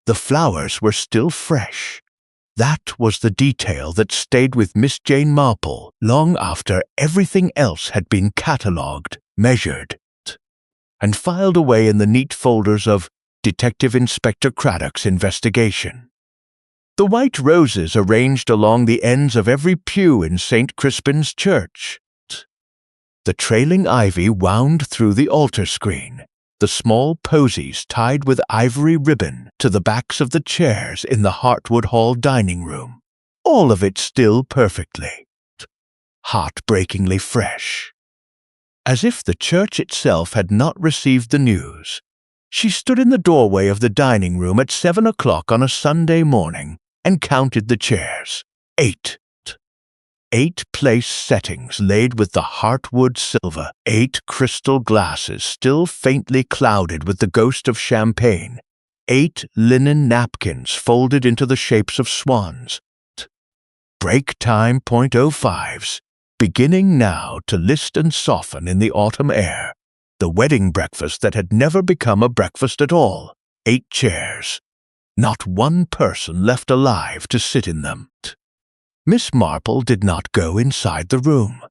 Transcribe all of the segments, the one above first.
The flowers were still fresh. That was the detail that stayed with Miss Jane Marple long after everything else had been catalogued, measured, and filed away in the neat folders of Detective Inspector Craddock's investigation. The white roses arranged along the ends of every pew in St. Crispin's Church. The trailing ivy wound through the altar screen, the small posies tied with ivory ribbon to the backs of the chairs in the Hartwood Hall dining room, all of it still perfectly, heartbreakingly fresh. As if the church itself had not received the news, she stood in the doorway of the dining room at 7 o'clock on a Sunday morning and counted the chairs. 8. 8 place settings laid with the heartwood silver, 8 crystal glasses still faintly clouded with the ghost of champagne, 8 linen napkins folded into the shapes of swans. Break time .05s, beginning now to list and soften in the autumn air. The wedding breakfast that had never become a breakfast at all. 8 chairs. Not one person left alive to sit in them. Miss Marple did not go inside the room.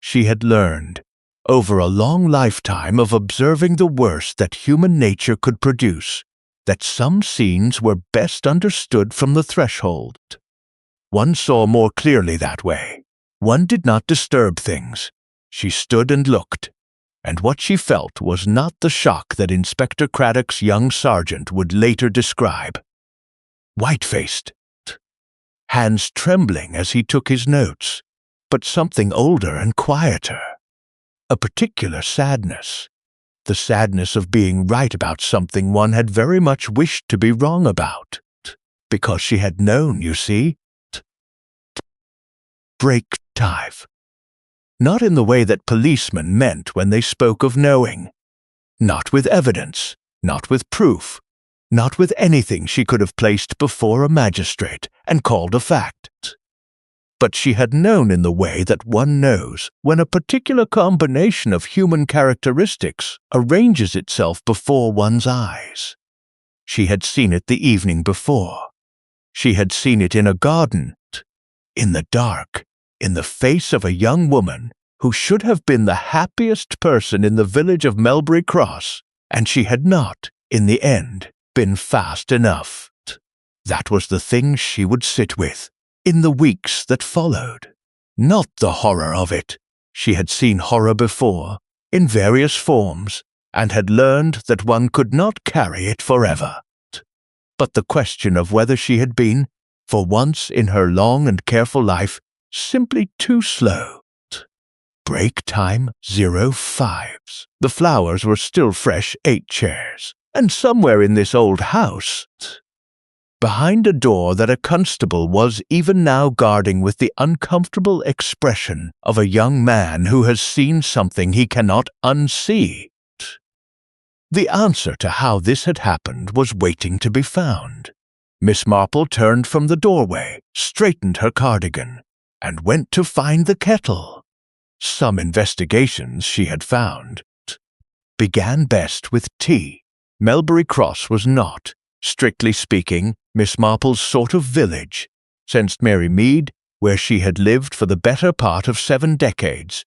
She had learned, over a long lifetime of observing the worst that human nature could produce, that some scenes were best understood from the threshold. One saw more clearly that way. One did not disturb things. She stood and looked, and what she felt was not the shock that Inspector Craddock's young sergeant would later describe. White-faced, hands trembling as he took his notes, but something older and quieter. A particular sadness. The sadness of being right about something one had very much wished to be wrong about. Because she had known, you see. Break time. Not in the way that policemen meant when they spoke of knowing. Not with evidence, not with proof, not with anything she could have placed before a magistrate and called a fact. But she had known in the way that one knows when a particular combination of human characteristics arranges itself before one's eyes. She had seen it the evening before. She had seen it in a garden, in the dark, in the face of a young woman who should have been the happiest person in the village of Melbury Cross, and she had not, in the end, been fast enough. That was the thing she would sit with, in the weeks that followed. Not the horror of it. She had seen horror before, in various forms, and had learned that one could not carry it forever. But the question of whether she had been, for once in her long and careful life, simply too slow. Break time 05s. The flowers were still fresh 8 chairs, and somewhere in this old house, behind a door that a constable was even now guarding with the uncomfortable expression of a young man who has seen something he cannot unsee. The answer to how this had happened was waiting to be found. Miss Marple turned from the doorway, straightened her cardigan, and went to find the kettle. Some investigations she had found began best with tea. Melbury Cross was not, strictly speaking, Miss Marple's sort of village. St. Mary Mead, where she had lived for the better part of 7 decades,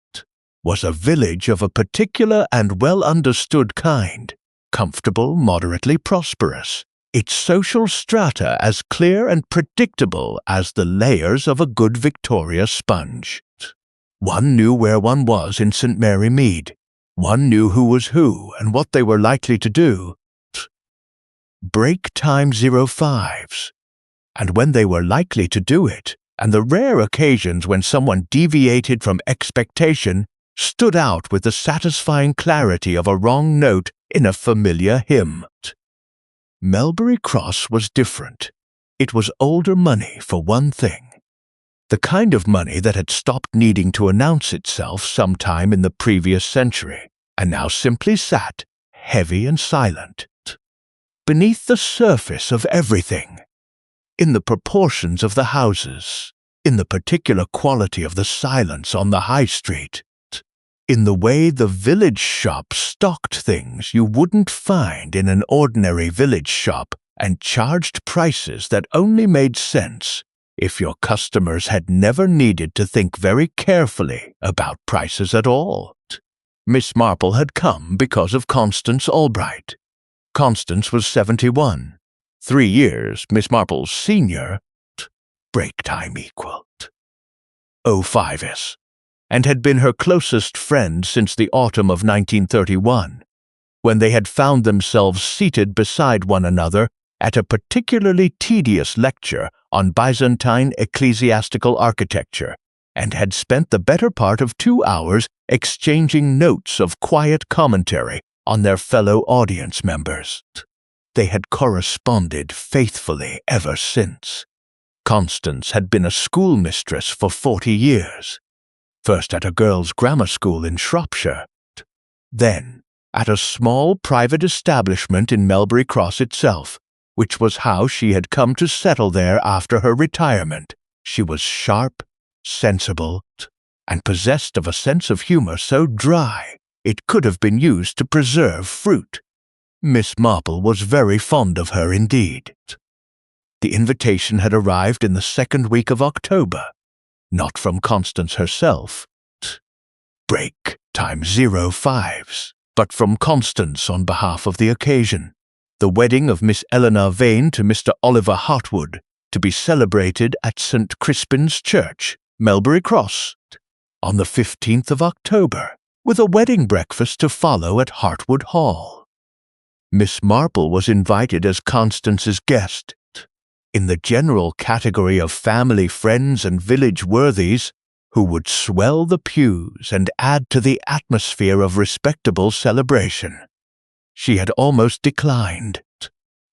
was a village of a particular and well-understood kind, comfortable, moderately prosperous, its social strata as clear and predictable as the layers of a good Victoria sponge. One knew where one was in St. Mary Mead. One knew who was who and what they were likely to do. Break time 05s. And when they were likely to do it, and the rare occasions when someone deviated from expectation stood out with the satisfying clarity of a wrong note in a familiar hymn. Melbury Cross was different. It was older money, for one thing. The kind of money that had stopped needing to announce itself sometime in the previous century, and now simply sat, heavy and silent, beneath the surface of everything, in the proportions of the houses, in the particular quality of the silence on the high street, in the way the village shop stocked things you wouldn't find in an ordinary village shop and charged prices that only made sense if your customers had never needed to think very carefully about prices at all. Miss Marple had come because of Constance Albright. Constance was 71, 3 years Miss Marple's senior, break time equaled 05s, and had been her closest friend since the autumn of 1931, when they had found themselves seated beside one another at a particularly tedious lecture on Byzantine ecclesiastical architecture, and had spent the better part of 2 hours exchanging notes of quiet commentary on their fellow audience members. They had corresponded faithfully ever since. Constance had been a schoolmistress for 40 years, first at a girls' grammar school in Shropshire, then at a small private establishment in Melbury Cross itself, which was how she had come to settle there after her retirement. She was sharp, sensible, and possessed of a sense of humor so dry it could have been used to preserve fruit. Miss Marple was very fond of her indeed. The invitation had arrived in the second week of October, not from Constance herself, break time 05s, but from Constance on behalf of the occasion, the wedding of Miss Eleanor Vane to Mr. Oliver Hartwood, to be celebrated at St. Crispin's Church, Melbury Cross, on the 15th of October, with a wedding breakfast to follow at Hartwood Hall. Miss Marple was invited as Constance's guest. In the general category of family friends and village worthies who would swell the pews and add to the atmosphere of respectable celebration. She had almost declined.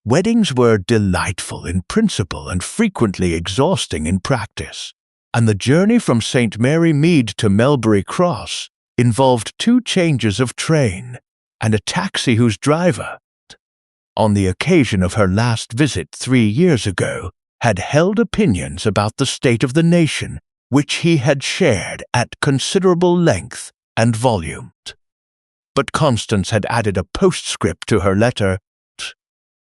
Weddings were delightful in principle and frequently exhausting in practice, and the journey from St. Mary Mead to Melbury Cross involved 2 changes of train and a taxi whose driver, on the occasion of her last visit 3 years ago, had held opinions about the state of the nation which he had shared at considerable length and volume. But Constance had added a postscript to her letter,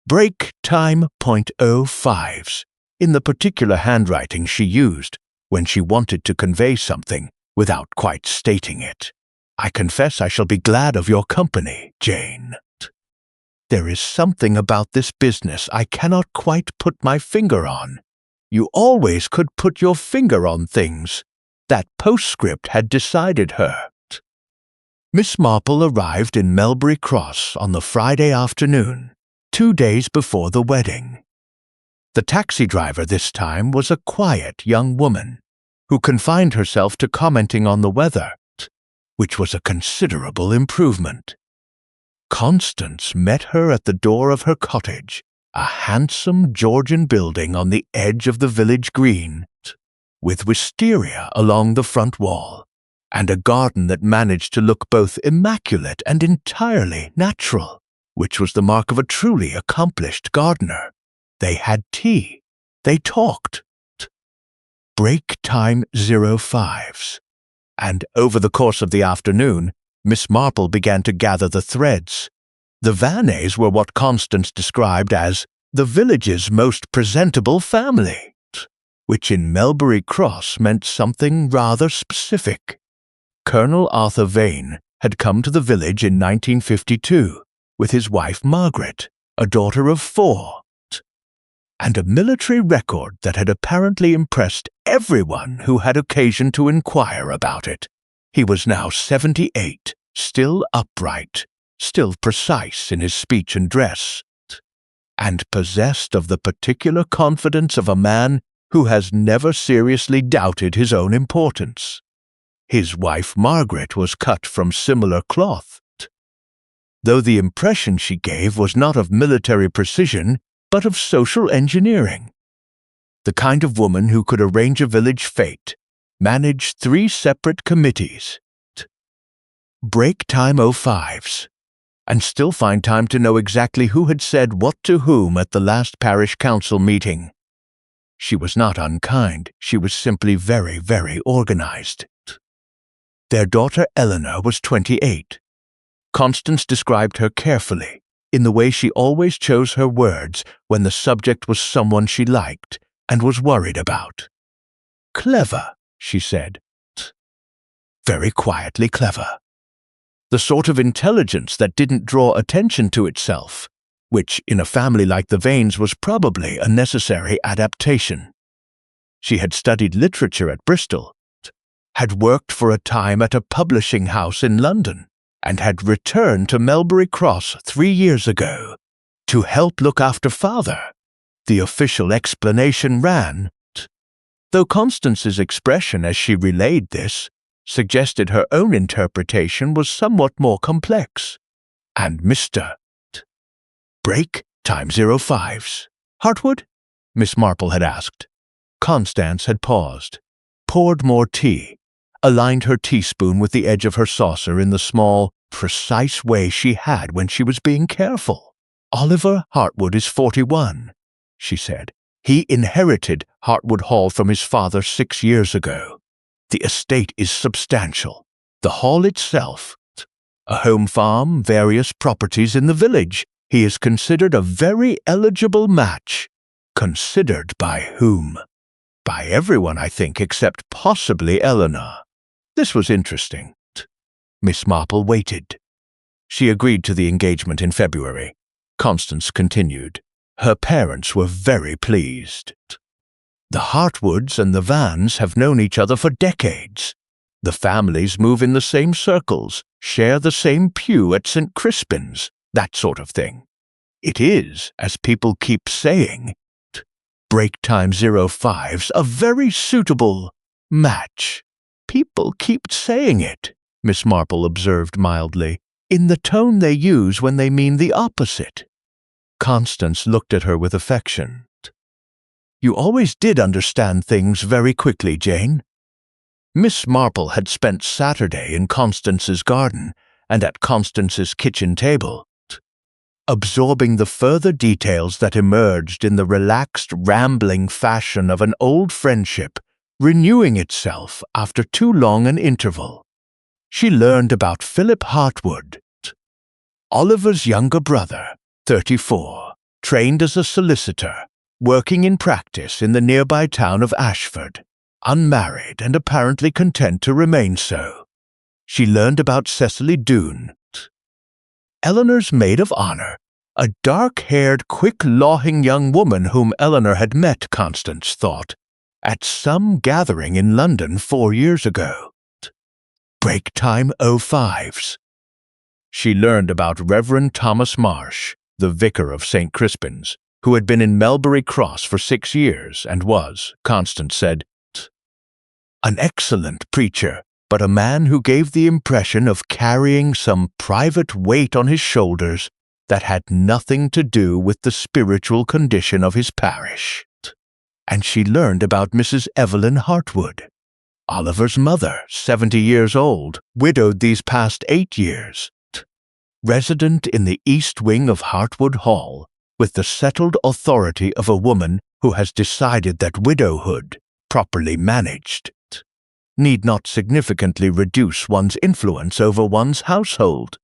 break time .05s, in the particular handwriting she used when she wanted to convey something without quite stating it. I confess I shall be glad of your company, Jane. There is something about this business I cannot quite put my finger on. You always could put your finger on things. That postscript had decided her. Miss Marple arrived in Melbury Cross on the Friday afternoon, 2 days before the wedding. The taxi driver this time was a quiet young woman, who confined herself to commenting on the weather, which was a considerable improvement. Constance met her at the door of her cottage, a handsome Georgian building on the edge of the village green, with wisteria along the front wall, and a garden that managed to look both immaculate and entirely natural, which was the mark of a truly accomplished gardener. They had tea. They talked. Break time 05s. And over the course of the afternoon, Miss Marple began to gather the threads. The Vannes were what Constance described as the village's most presentable family, which in Melbury Cross meant something rather specific. Colonel Arthur Vane had come to the village in 1952 with his wife Margaret, a daughter of 4, and a military record that had apparently impressed everyone who had occasion to inquire about it. He was now 78, still upright, still precise in his speech and dress, and possessed of the particular confidence of a man who has never seriously doubted his own importance. His wife Margaret was cut from similar cloth, though the impression she gave was not of military precision, but of social engineering. The kind of woman who could arrange a village fete, manage 3 separate committees, break time 05s, and still find time to know exactly who had said what to whom at the last parish council meeting. She was not unkind, she was simply very, very organized. Their daughter Eleanor was 28. Constance described her carefully, in the way she always chose her words when the subject was someone she liked and was worried about. "Clever," she said. Very quietly clever. The sort of intelligence that didn't draw attention to itself, which in a family like the Vanes was probably a necessary adaptation. She had studied literature at Bristol, had worked for a time at a publishing house in London, and had returned to Melbury Cross 3 years ago to help look after father. The official explanation ran, though Constance's expression as she relayed this suggested her own interpretation was somewhat more complex. "And Mr. Break time 05s. Hartwood?" Miss Marple had asked. Constance had paused, poured more tea, aligned her teaspoon with the edge of her saucer in the small, precise way she had when she was being careful. "Oliver Hartwood is 41, she said. "He inherited Hartwood Hall from his father 6 years ago. The estate is substantial. The hall itself, a home farm, various properties in the village. He is considered a very eligible match." Considered by whom? By everyone, I think, except possibly Eleanor. This was interesting. Miss Marple waited. She agreed to the engagement in February. Constance continued. Her parents were very pleased. "The Hartwoods and the Vans have known each other for decades. The families move in the same circles, share the same pew at St. Crispin's, that sort of thing. It is, as people keep saying, break time 05's a very suitable match." "People keep saying it," Miss Marple observed mildly, "in the tone they use when they mean the opposite." Constance looked at her with affection. "You always did understand things very quickly, Jane." Miss Marple had spent Saturday in Constance's garden and at Constance's kitchen table, absorbing the further details that emerged in the relaxed, rambling fashion of an old friendship renewing itself after too long an interval. She learned about Philip Hartwood, Oliver's younger brother, 34, trained as a solicitor, working in practice in the nearby town of Ashford, unmarried and apparently content to remain so. She learned about Cecily Doone, Eleanor's maid of honor, a dark-haired, quick-lawing young woman whom Eleanor had met, Constance thought, at some gathering in London 4 years ago. Break time 05's. She learned about Reverend Thomas Marsh, the vicar of St. Crispin's, who had been in Melbury Cross for 6 years and was, Constance said, an excellent preacher, but a man who gave the impression of carrying some private weight on his shoulders that had nothing to do with the spiritual condition of his parish. And she learned about Mrs. Evelyn Hartwood, Oliver's mother, 70 years old, widowed these past 8 years, resident in the east wing of Hartwood Hall, with the settled authority of a woman who has decided that widowhood, properly managed, need not significantly reduce one's influence over one's household.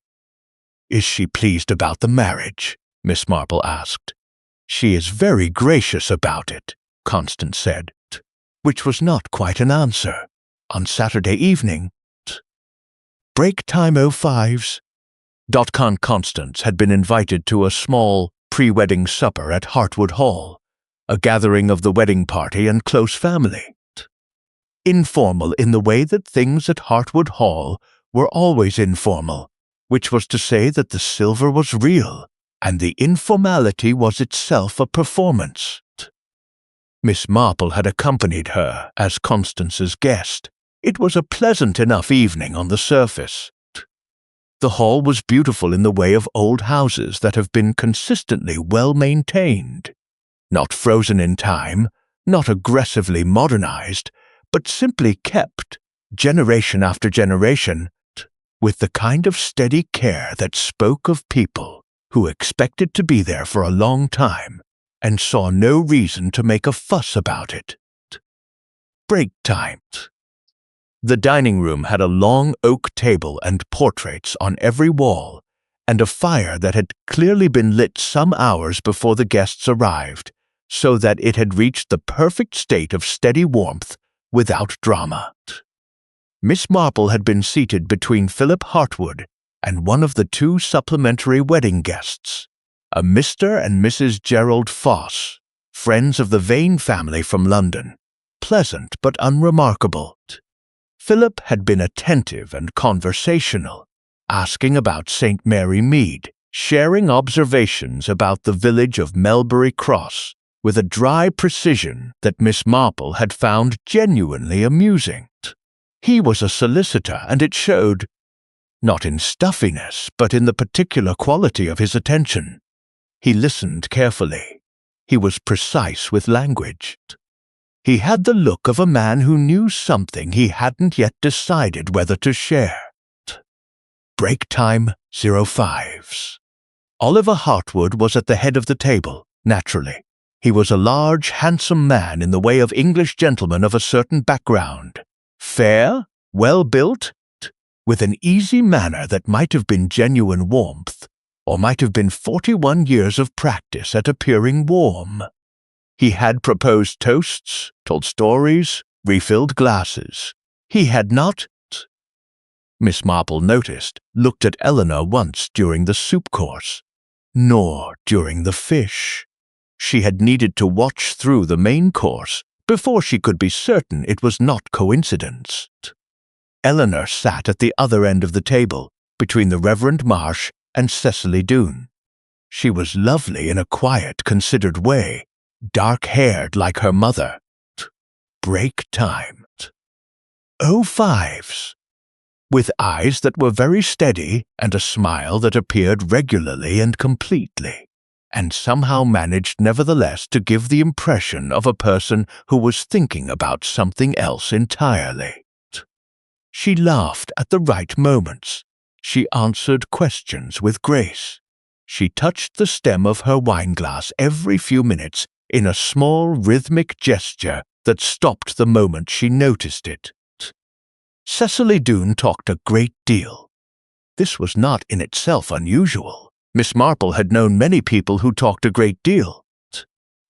"Is she pleased about the marriage?" Miss Marple asked. "She is very gracious about it," Constance said, which was not quite an answer. On Saturday evening, break time 05's. Constance had been invited to a small pre-wedding supper at Hartwood Hall, a gathering of the wedding party and close family. Informal in the way that things at Hartwood Hall were always informal, which was to say that the silver was real, and the informality was itself a performance. Miss Marple had accompanied her as Constance's guest. It was a pleasant enough evening on the surface. The hall was beautiful in the way of old houses that have been consistently well maintained, not frozen in time, not aggressively modernized, but simply kept, generation after generation, with the kind of steady care that spoke of people who expected to be there for a long time and saw no reason to make a fuss about it. Break time. The dining room had a long oak table and portraits on every wall, and a fire that had clearly been lit some hours before the guests arrived, so that it had reached the perfect state of steady warmth without drama. Miss Marple had been seated between Philip Hartwood and one of the two supplementary wedding guests, a Mr. and Mrs. Gerald Foss, friends of the Vane family from London, pleasant but unremarkable. Philip had been attentive and conversational, asking about St. Mary Mead, sharing observations about the village of Melbury Cross with a dry precision that Miss Marple had found genuinely amusing. He was a solicitor, and it showed, not in stuffiness, but in the particular quality of his attention. He listened carefully. He was precise with language. He had the look of a man who knew something he hadn't yet decided whether to share. Break time 05s. Oliver Hartwood was at the head of the table, naturally. He was a large, handsome man in the way of English gentlemen of a certain background. Fair, well-built, with an easy manner that might have been genuine warmth, or might have been 41 years of practice at appearing warm. He had proposed toasts, told stories, refilled glasses. He had not, Miss Marple noticed, looked at Eleanor once during the soup course, nor during the fish. She had needed to watch through the main course before she could be certain it was not coincidence. Eleanor sat at the other end of the table, between the Reverend Marsh and Cecily Doone. She was lovely in a quiet, considered way, dark-haired like her mother. Break time. 05s. With eyes that were very steady and a smile that appeared regularly and completely, and somehow managed nevertheless to give the impression of a person who was thinking about something else entirely. She laughed at the right moments. She answered questions with grace. She touched the stem of her wineglass every few minutes in a small rhythmic gesture that stopped the moment she noticed it. Cecily Doone talked a great deal. This was not in itself unusual. Miss Marple had known many people who talked a great deal,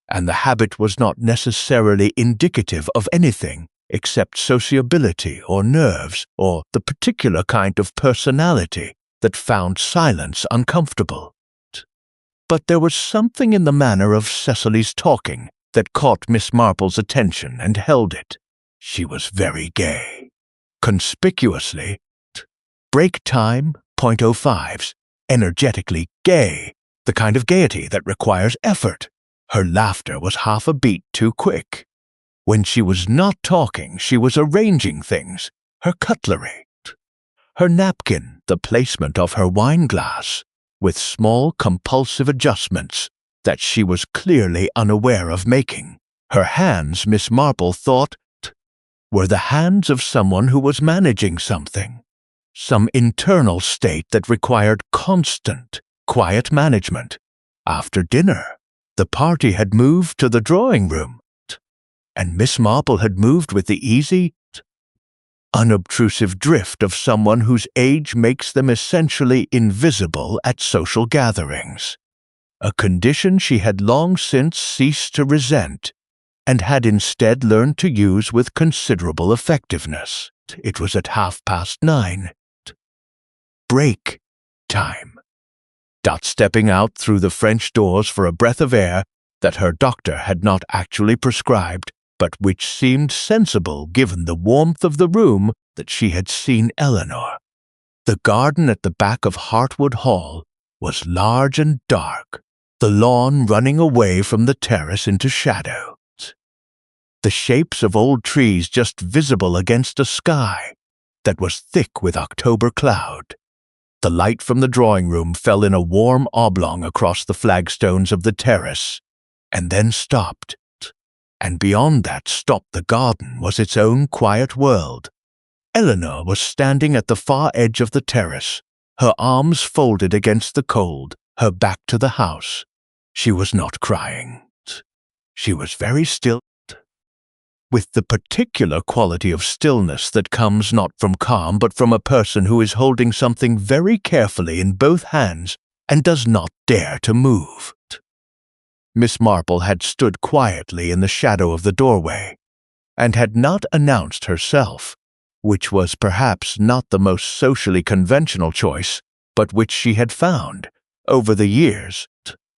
and the habit was not necessarily indicative of anything except sociability or nerves or the particular kind of personality that found silence uncomfortable. But there was something in the manner of Cecily's talking that caught Miss Marple's attention and held it. She was very gay. Conspicuously, break time, .05s, energetically gay, the kind of gaiety that requires effort. Her laughter was half a beat too quick. When she was not talking, she was arranging things, her cutlery, her napkin, the placement of her wineglass, with small compulsive adjustments that she was clearly unaware of making. Her hands, Miss Marple thought, were the hands of someone who was managing something, some internal state that required constant, quiet management. After dinner, the party had moved to the drawing room, and Miss Marple had moved with the easy, unobtrusive drift of someone whose age makes them essentially invisible at social gatherings, a condition she had long since ceased to resent and had instead learned to use with considerable effectiveness. It was at 9:30. Break time. Dot stepping out through the French doors for a breath of air that her doctor had not actually prescribed, but which seemed sensible given the warmth of the room that she had seen Eleanor. The garden at the back of Hartwood Hall was large and dark, the lawn running away from the terrace into shadow. The shapes of old trees just visible against a sky that was thick with October cloud. The light from the drawing room fell in a warm oblong across the flagstones of the terrace, and then stopped. And beyond that stop the garden was its own quiet world. Eleanor was standing at the far edge of the terrace, her arms folded against the cold, her back to the house. She was not crying. She was very still. with the particular quality of stillness that comes not from calm but from a person who is holding something very carefully in both hands and does not dare to move. Miss Marple had stood quietly in the shadow of the doorway, and had not announced herself, which was perhaps not the most socially conventional choice, but which she had found, over the years,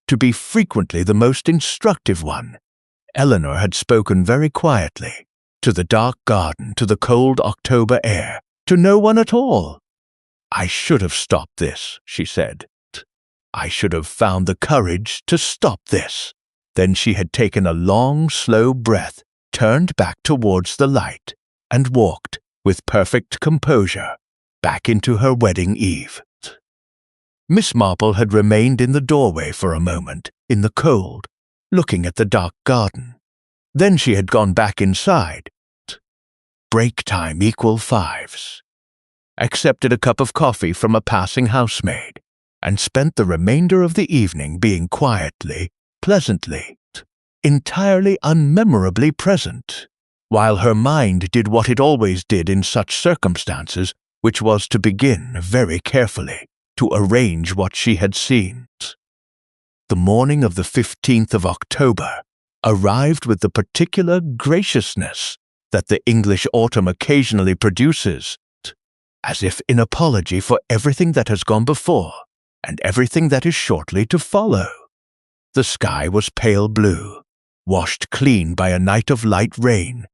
to be frequently the most instructive one. Eleanor had spoken very quietly, to the dark garden, to the cold October air, to no one at all. "I should have stopped this," she said. "I should have found the courage to stop this." Then she had taken a long, slow breath, turned back towards the light, and walked, with perfect composure, back into her wedding eve. Miss Marple had remained in the doorway for a moment, in the cold, looking at the dark garden. Then she had gone back inside. Break time equal 5s. Accepted a cup of coffee from a passing housemaid, and spent the remainder of the evening being quietly, pleasantly, entirely unmemorably present, while her mind did what it always did in such circumstances, which was to begin very carefully to arrange what she had seen. The morning of the 15th of October arrived with the particular graciousness that the English autumn occasionally produces, as if in apology for everything that has gone before and everything that is shortly to follow. The sky was pale blue, washed clean by a night of light rain,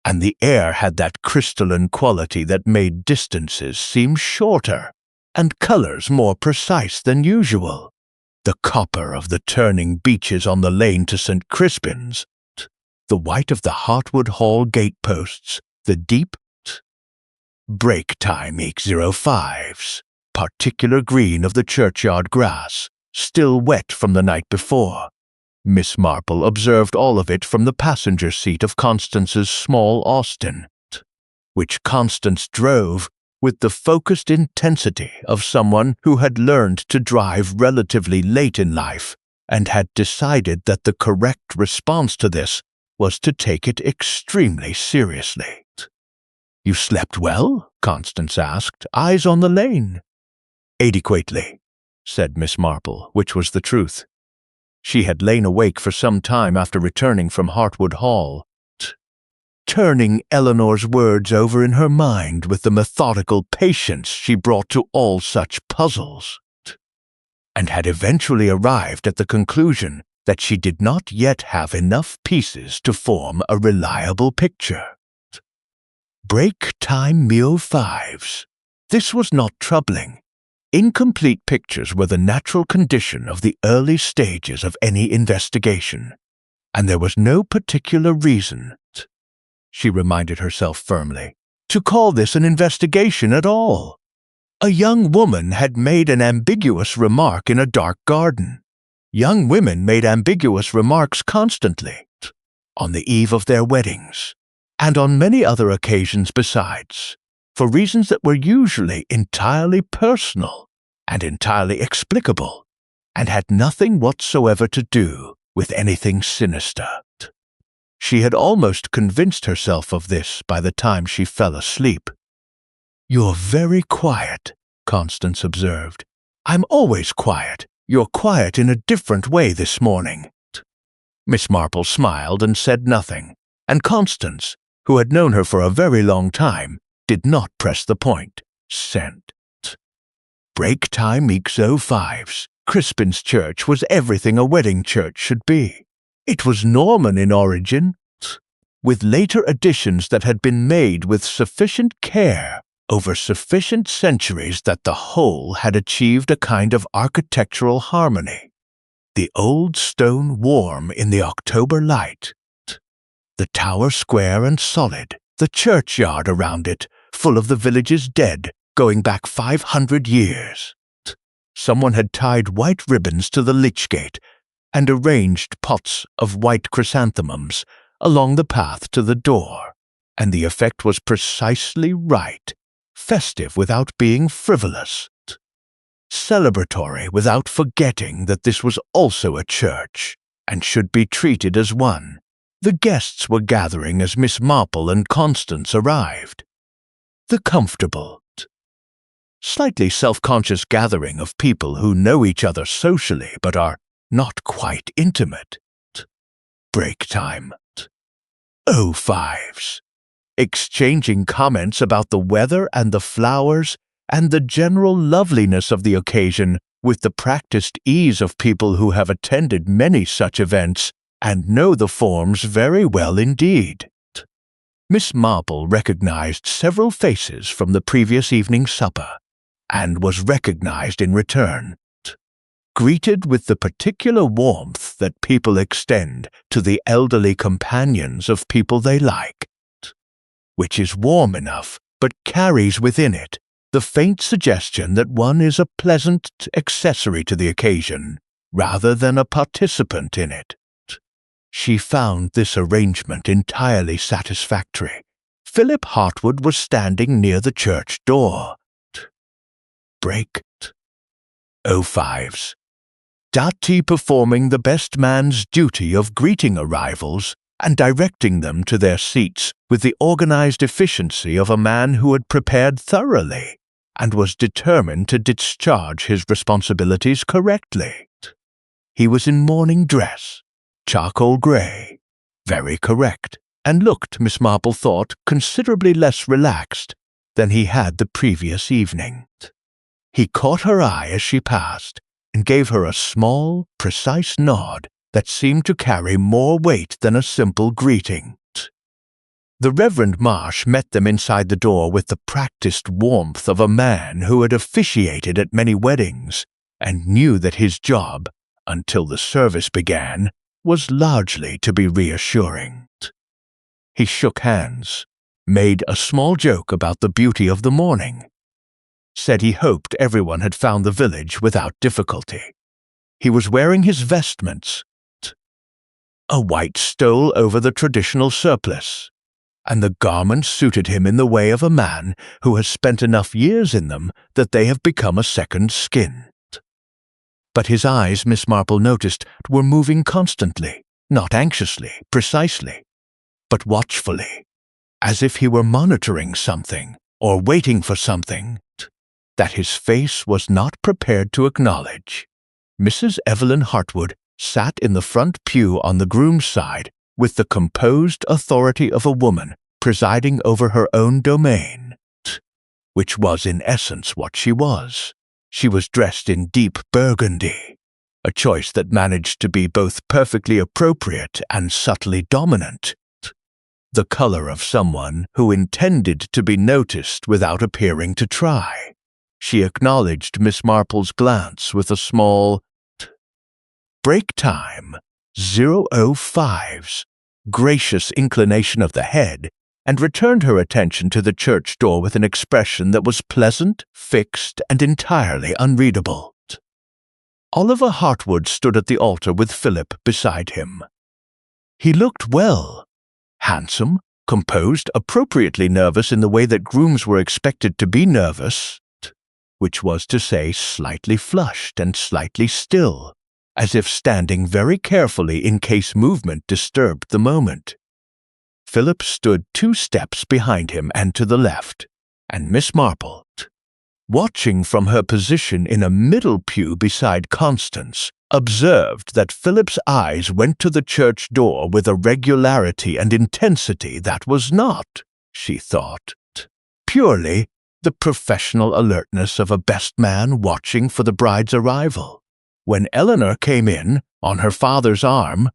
and the air had that crystalline quality that made distances seem shorter and colors more precise than usual. The copper of the turning beeches on the lane to St. Crispin's, the white of the Hartwood Hall gateposts, the deep break time 8:05s, particular green of the churchyard grass, still wet from the night before. Miss Marple observed all of it from the passenger seat of Constance's small Austin, which Constance drove with the focused intensity of someone who had learned to drive relatively late in life and had decided that the correct response to this was to take it extremely seriously. "You slept well?" Constance asked, "eyes on the lane." "Adequately," said Miss Marple, which was the truth. She had lain awake for some time after returning from Hartwood Hall, turning Eleanor's words over in her mind with the methodical patience she brought to all such puzzles, and had eventually arrived at the conclusion that she did not yet have enough pieces to form a reliable picture. Break time meal 5s. This was not troubling. Incomplete pictures were the natural condition of the early stages of any investigation, and there was no particular reason, she reminded herself firmly, to call this an investigation at all. A young woman had made an ambiguous remark in a dark garden. Young women made ambiguous remarks constantly, on the eve of their weddings, and on many other occasions besides, for reasons that were usually entirely personal and entirely explicable, and had nothing whatsoever to do with anything sinister. She had almost convinced herself of this by the time she fell asleep. "You're very quiet," Constance observed. "I'm always quiet. You're quiet in a different way this morning." Miss Marple smiled and said nothing, and Constance, who had known her for a very long time, did not press the point. Sent. Break time equals 05s. Crispin's church was everything a wedding church should be. It was Norman in origin, with later additions that had been made with sufficient care over sufficient centuries that the whole had achieved a kind of architectural harmony. The old stone warm in the October light, the tower square and solid, the churchyard around it, full of the village's dead, going back 500 years. Someone had tied white ribbons to the lich gate and arranged pots of white chrysanthemums along the path to the door, and the effect was precisely right, festive without being frivolous, celebratory without forgetting that this was also a church and should be treated as one, The guests were gathering as Miss Marple and Constance arrived. The comfortable, slightly self-conscious gathering of people who know each other socially but are not quite intimate. Break time. 05s. Exchanging comments about the weather and the flowers and the general loveliness of the occasion with the practiced ease of people who have attended many such events and know the forms very well indeed. Miss Marple recognized several faces from the previous evening's supper, and was recognized in return, greeted with the particular warmth that people extend to the elderly companions of people they like, which is warm enough but carries within it the faint suggestion that one is a pleasant accessory to the occasion rather than a participant in it. She found this arrangement entirely satisfactory. Philip Hartwood was standing near the church door. Break. 05s. Dati performing the best man's duty of greeting arrivals and directing them to their seats with the organized efficiency of a man who had prepared thoroughly and was determined to discharge his responsibilities correctly. He was in morning dress, charcoal grey, very correct, and looked, Miss Marple thought, considerably less relaxed than he had the previous evening. He caught her eye as she passed and gave her a small, precise nod that seemed to carry more weight than a simple greeting. The Reverend Marsh met them inside the door with the practiced warmth of a man who had officiated at many weddings and knew that his job, until the service began, was largely to be reassuring. He shook hands, made a small joke about the beauty of the morning, said he hoped everyone had found the village without difficulty. He was wearing his vestments, a white stole over the traditional surplice, and the garments suited him in the way of a man who has spent enough years in them that they have become a second skin. But his eyes, Miss Marple noticed, were moving constantly, not anxiously, precisely, but watchfully, as if he were monitoring something or waiting for something that his face was not prepared to acknowledge. Mrs. Evelyn Hartwood sat in the front pew on the groom's side with the composed authority of a woman presiding over her own domain, which was in essence what she was. She was dressed in deep burgundy, a choice that managed to be both perfectly appropriate and subtly dominant, the color of someone who intended to be noticed without appearing to try. She acknowledged Miss Marple's glance with a small break time 005's gracious inclination of the head and returned her attention to the church door with an expression that was pleasant, fixed, and entirely unreadable. Oliver Hartwood stood at the altar with Philip beside him. He looked well, handsome, composed, appropriately nervous in the way that grooms were expected to be nervous, which was to say slightly flushed and slightly still, as if standing very carefully in case movement disturbed the moment. Philip stood 2 steps behind him and to the left, and Miss Marple, watching from her position in a middle pew beside Constance, observed that Philip's eyes went to the church door with a regularity and intensity that was not, she thought, purely the professional alertness of a best man watching for the bride's arrival. When Eleanor came in, on her father's arm,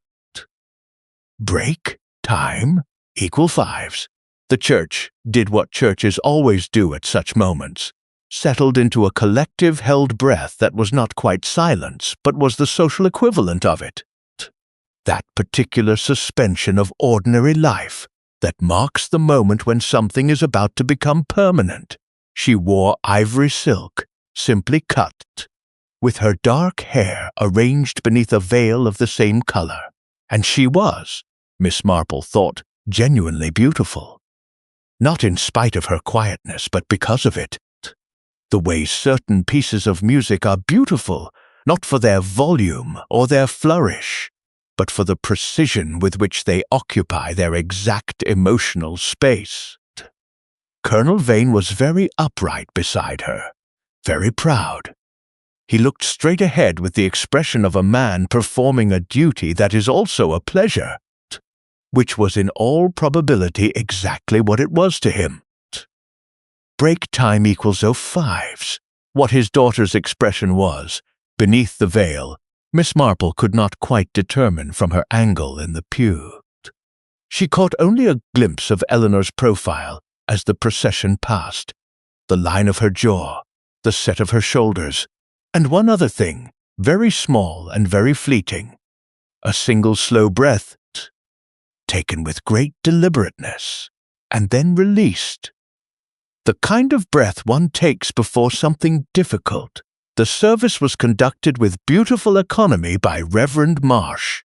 break, time, equal 5s. The church did what churches always do at such moments, settled into a collective held breath that was not quite silence, but was the social equivalent of it. That particular suspension of ordinary life that marks the moment when something is about to become permanent. She wore ivory silk, simply cut, with her dark hair arranged beneath a veil of the same color, and she was, Miss Marple thought, genuinely beautiful. Not in spite of her quietness, but because of it. The way certain pieces of music are beautiful, not for their volume or their flourish, but for the precision with which they occupy their exact emotional space. Colonel Vane was very upright beside her, very proud. He looked straight ahead with the expression of a man performing a duty that is also a pleasure, which was in all probability exactly what it was to him. Break time equals 05s. What his daughter's expression was, beneath the veil, Miss Marple could not quite determine from her angle in the pew. She caught only a glimpse of Eleanor's profile as the procession passed, the line of her jaw, the set of her shoulders, and one other thing, very small and very fleeting, a single slow breath, taken with great deliberateness, and then released. The kind of breath one takes before something difficult. The service was conducted with beautiful economy by Reverend Marsh,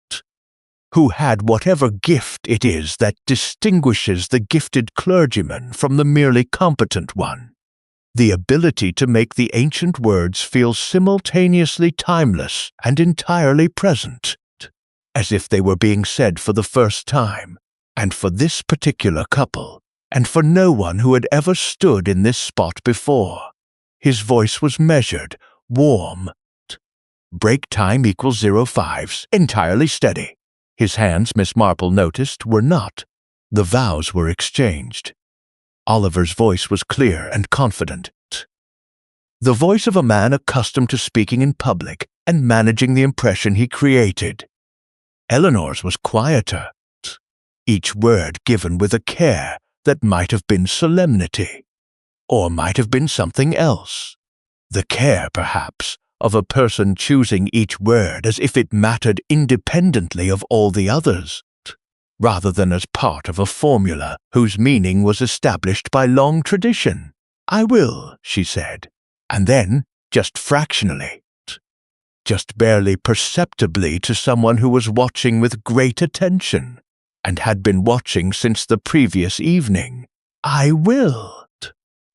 who had whatever gift it is that distinguishes the gifted clergyman from the merely competent one. The ability to make the ancient words feel simultaneously timeless and entirely present, as if they were being said for the first time, and for this particular couple, and for no one who had ever stood in this spot before. His voice was measured, warm. Break time equals 05s, entirely steady. His hands, Miss Marple noticed, were not. The vows were exchanged. Oliver's voice was clear and confident. The voice of a man accustomed to speaking in public and managing the impression he created. Eleanor's was quieter, each word given with a care that might have been solemnity, or might have been something else. The care, perhaps, of a person choosing each word as if it mattered independently of all the others, rather than as part of a formula whose meaning was established by long tradition. "I will," she said, and then, just fractionally, just barely perceptibly to someone who was watching with great attention, and had been watching since the previous evening, "I will,"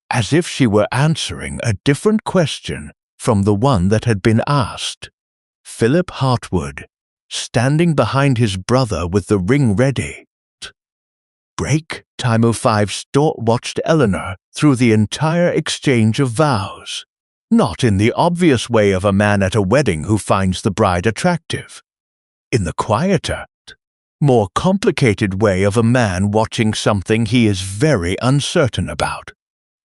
as if she were answering a different question from the one that had been asked. Philip Hartwood, standing behind his brother with the ring ready. Break time 05 watched Eleanor through the entire exchange of vows, not in the obvious way of a man at a wedding who finds the bride attractive, in the quieter, more complicated way of a man watching something he is very uncertain about,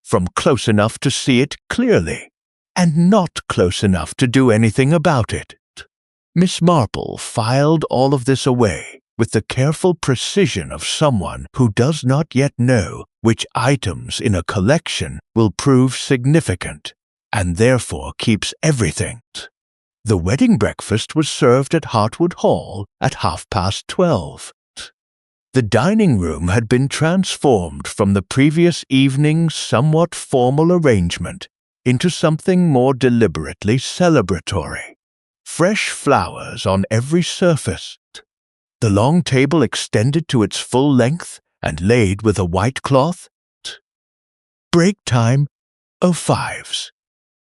from close enough to see it clearly, and not close enough to do anything about it. Miss Marple filed all of this away with the careful precision of someone who does not yet know which items in a collection will prove significant, and therefore keeps everything. The wedding breakfast was served at Hartwood Hall at 12:30. The dining room had been transformed from the previous evening's somewhat formal arrangement into something more deliberately celebratory. Fresh flowers on every surface. The long table extended to its full length and laid with a white cloth. Break time 05s.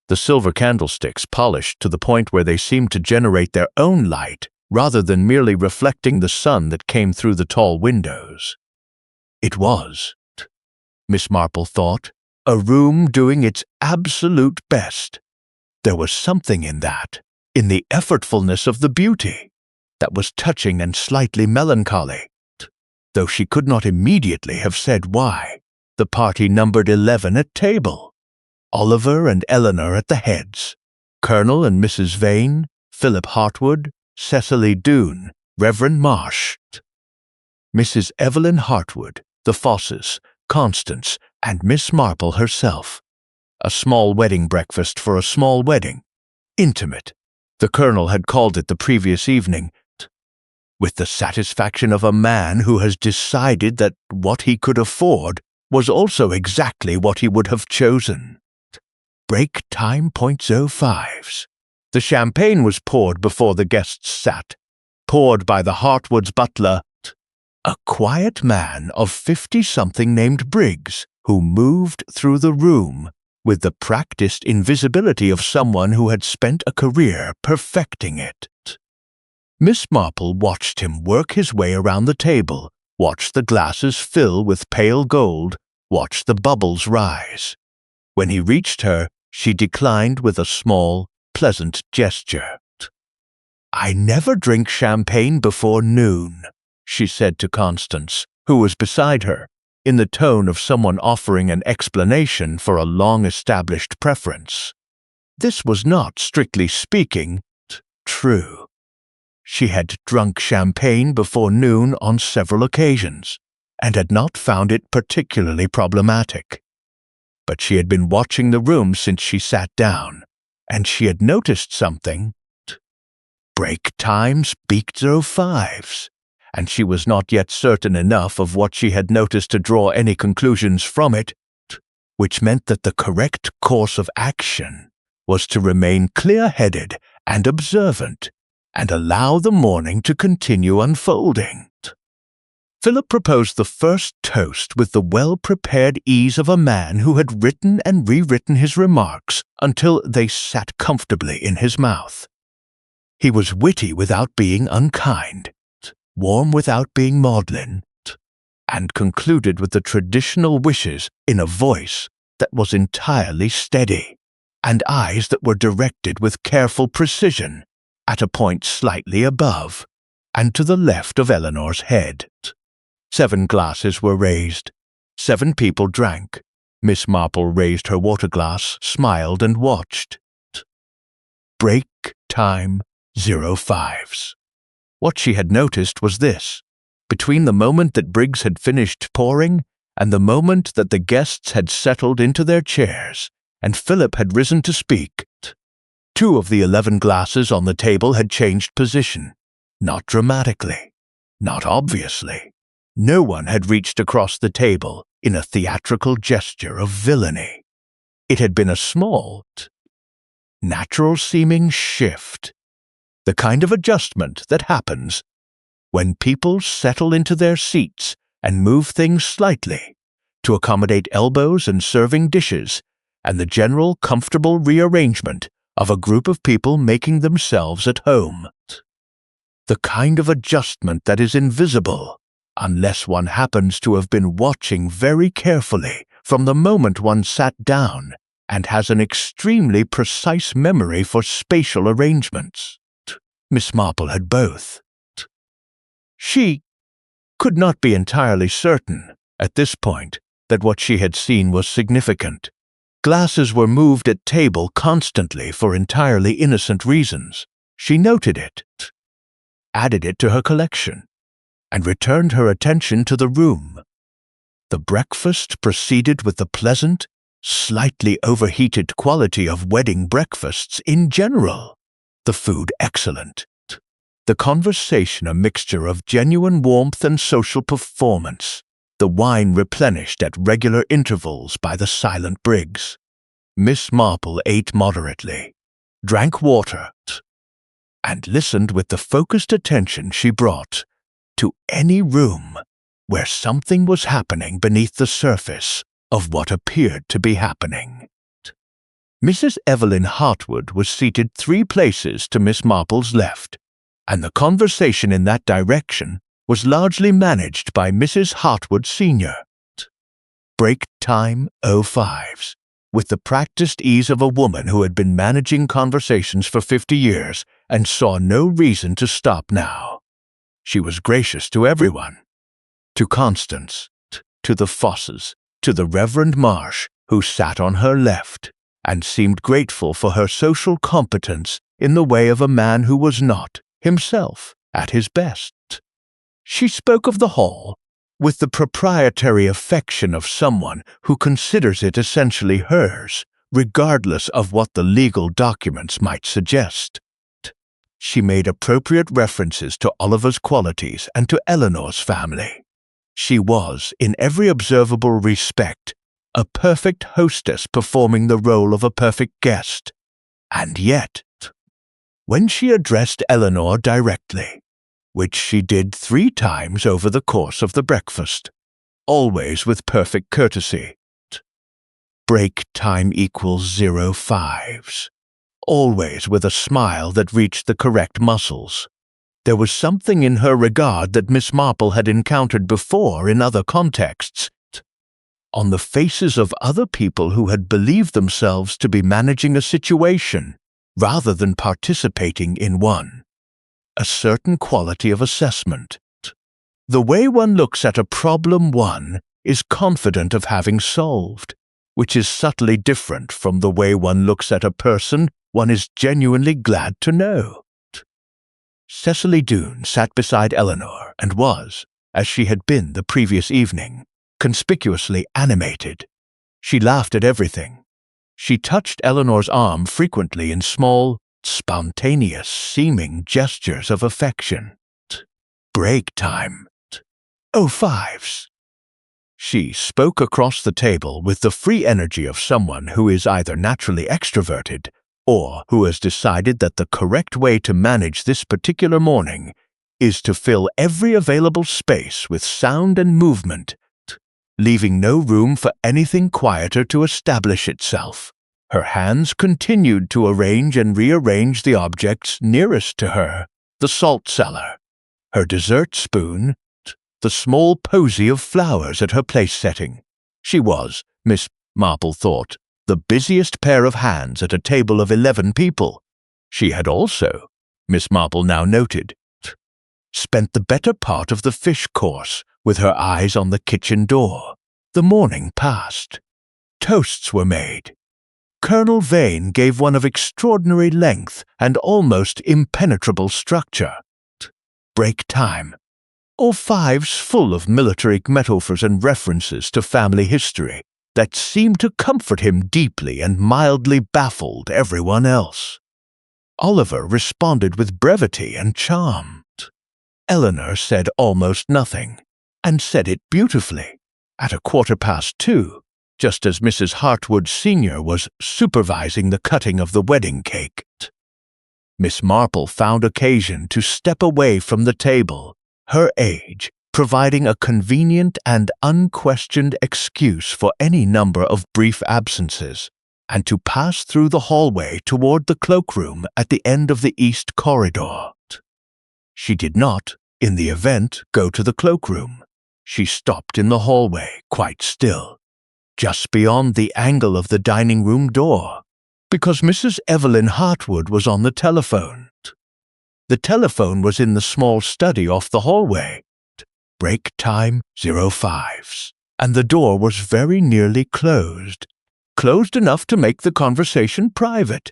The silver candlesticks polished to the point where they seemed to generate their own light rather than merely reflecting the sun that came through the tall windows. It was, Miss Marple thought, a room doing its absolute best. There was something in that, in the effortfulness of the beauty, that was touching and slightly melancholy, though she could not immediately have said why. The party numbered 11 at table. Oliver and Eleanor at the heads, Colonel and Mrs. Vane, Philip Hartwood, Cecily Doone, Reverend Marsh, Mrs. Evelyn Hartwood, the Fosses, Constance, and Miss Marple herself. A small wedding breakfast for a small wedding. Intimate. The Colonel had called it the previous evening, with the satisfaction of a man who has decided that what he could afford was also exactly what he would have chosen. Break time .05s. The champagne was poured before the guests sat, poured by the Hartwoods' butler, a quiet man of 50-something named Briggs, who moved through the room with the practiced invisibility of someone who had spent a career perfecting it. Miss Marple watched him work his way around the table, watched the glasses fill with pale gold, watched the bubbles rise. When he reached her, she declined with a small, pleasant gesture. "I never drink champagne before noon," she said to Constance, who was beside her, in the tone of someone offering an explanation for a long-established preference. This was not, strictly speaking, true. She had drunk champagne before noon on several occasions, and had not found it particularly problematic. But she had been watching the room since she sat down, and she had noticed something. Break times beaked 05s, and she was not yet certain enough of what she had noticed to draw any conclusions from it, which meant that the correct course of action was to remain clear-headed and observant, and allow the morning to continue unfolding. Philip proposed the first toast with the well-prepared ease of a man who had written and rewritten his remarks until they sat comfortably in his mouth. He was witty without being unkind, warm without being maudlin, and concluded with the traditional wishes in a voice that was entirely steady, and eyes that were directed with careful precision at a point slightly above and to the left of Eleanor's head. 7 glasses were raised. 7 people drank. Miss Marple raised her water glass, smiled, and watched. Break time 05s. What she had noticed was this: between the moment that Briggs had finished pouring and the moment that the guests had settled into their chairs and Philip had risen to speak, 2 of the 11 glasses on the table had changed position. Not dramatically, not obviously. No one had reached across the table in a theatrical gesture of villainy. It had been a small, natural-seeming shift, the kind of adjustment that happens when people settle into their seats and move things slightly to accommodate elbows and serving dishes, and the general comfortable rearrangement of a group of people making themselves at home. The kind of adjustment that is invisible unless one happens to have been watching very carefully from the moment one sat down and has an extremely precise memory for spatial arrangements. Miss Marple had both. She could not be entirely certain, at this point, that what she had seen was significant. Glasses were moved at table constantly for entirely innocent reasons. She noted it, added it to her collection, and returned her attention to the room. The breakfast proceeded with the pleasant, slightly overheated quality of wedding breakfasts in general. The food excellent. The conversation a mixture of genuine warmth and social performance. The wine replenished at regular intervals by the silent Briggs. Miss Marple ate moderately, drank water, and listened with the focused attention she brought to any room where something was happening beneath the surface of what appeared to be happening. Mrs. Evelyn Hartwood was seated 3 places to Miss Marple's left, and the conversation in that direction was largely managed by Mrs. Hartwood Sr. Break time 05s, with the practiced ease of a woman who had been managing conversations for 50 years and saw no reason to stop now. She was gracious to everyone. To Constance, to the Fosses, to the Reverend Marsh, who sat on her left, and seemed grateful for her social competence in the way of a man who was not, himself, at his best. She spoke of the hall with the proprietary affection of someone who considers it essentially hers, regardless of what the legal documents might suggest. She made appropriate references to Oliver's qualities and to Eleanor's family. She was, in every observable respect, a perfect hostess performing the role of a perfect guest. And yet, when she addressed Eleanor directly, which she did 3 times over the course of the breakfast, always with perfect courtesy, break time equals 05s, always with a smile that reached the correct muscles, There was something in her regard that Miss Marple had encountered before in other contexts, on the faces of other people who had believed themselves to be managing a situation rather than participating in one. A certain quality of assessment. The way one looks at a problem one is confident of having solved, which is subtly different from the way one looks at a person one is genuinely glad to know. Cecily Doone sat beside Eleanor and was, as she had been the previous evening, conspicuously animated. She laughed at everything. She touched Eleanor's arm frequently in small, spontaneous, seeming gestures of affection. Break time. Oh, fives. She spoke across the table with the free energy of someone who is either naturally extroverted or who has decided that the correct way to manage this particular morning is to fill every available space with sound and movement, leaving no room for anything quieter to establish itself. Her hands continued to arrange and rearrange the objects nearest to her, the salt cellar, her dessert spoon, the small posy of flowers at her place setting. She was, Miss Marple thought, the busiest pair of hands at a table of 11 people. She had also, Miss Marple now noted, spent the better part of the fish course with her eyes on the kitchen door. The morning passed. Toasts were made. Colonel Vane gave one of extraordinary length and almost impenetrable structure. Break time. All fives full of military metaphors and references to family history that seemed to comfort him deeply and mildly baffled everyone else. Oliver responded with brevity and charm. Eleanor said almost nothing, and said it beautifully. At 2:15, just as Mrs. Hartwood Sr. was supervising the cutting of the wedding cake, Miss Marple found occasion to step away from the table, her age providing a convenient and unquestioned excuse for any number of brief absences, and to pass through the hallway toward the cloakroom at the end of the east corridor. She did not, in the event, go to the cloakroom. She stopped in the hallway, quite still, just beyond the angle of the dining room door, because Mrs. Evelyn Hartwood was on the telephone. The telephone was in the small study off the hallway. Break time 05s, and the door was very nearly closed enough to make the conversation private,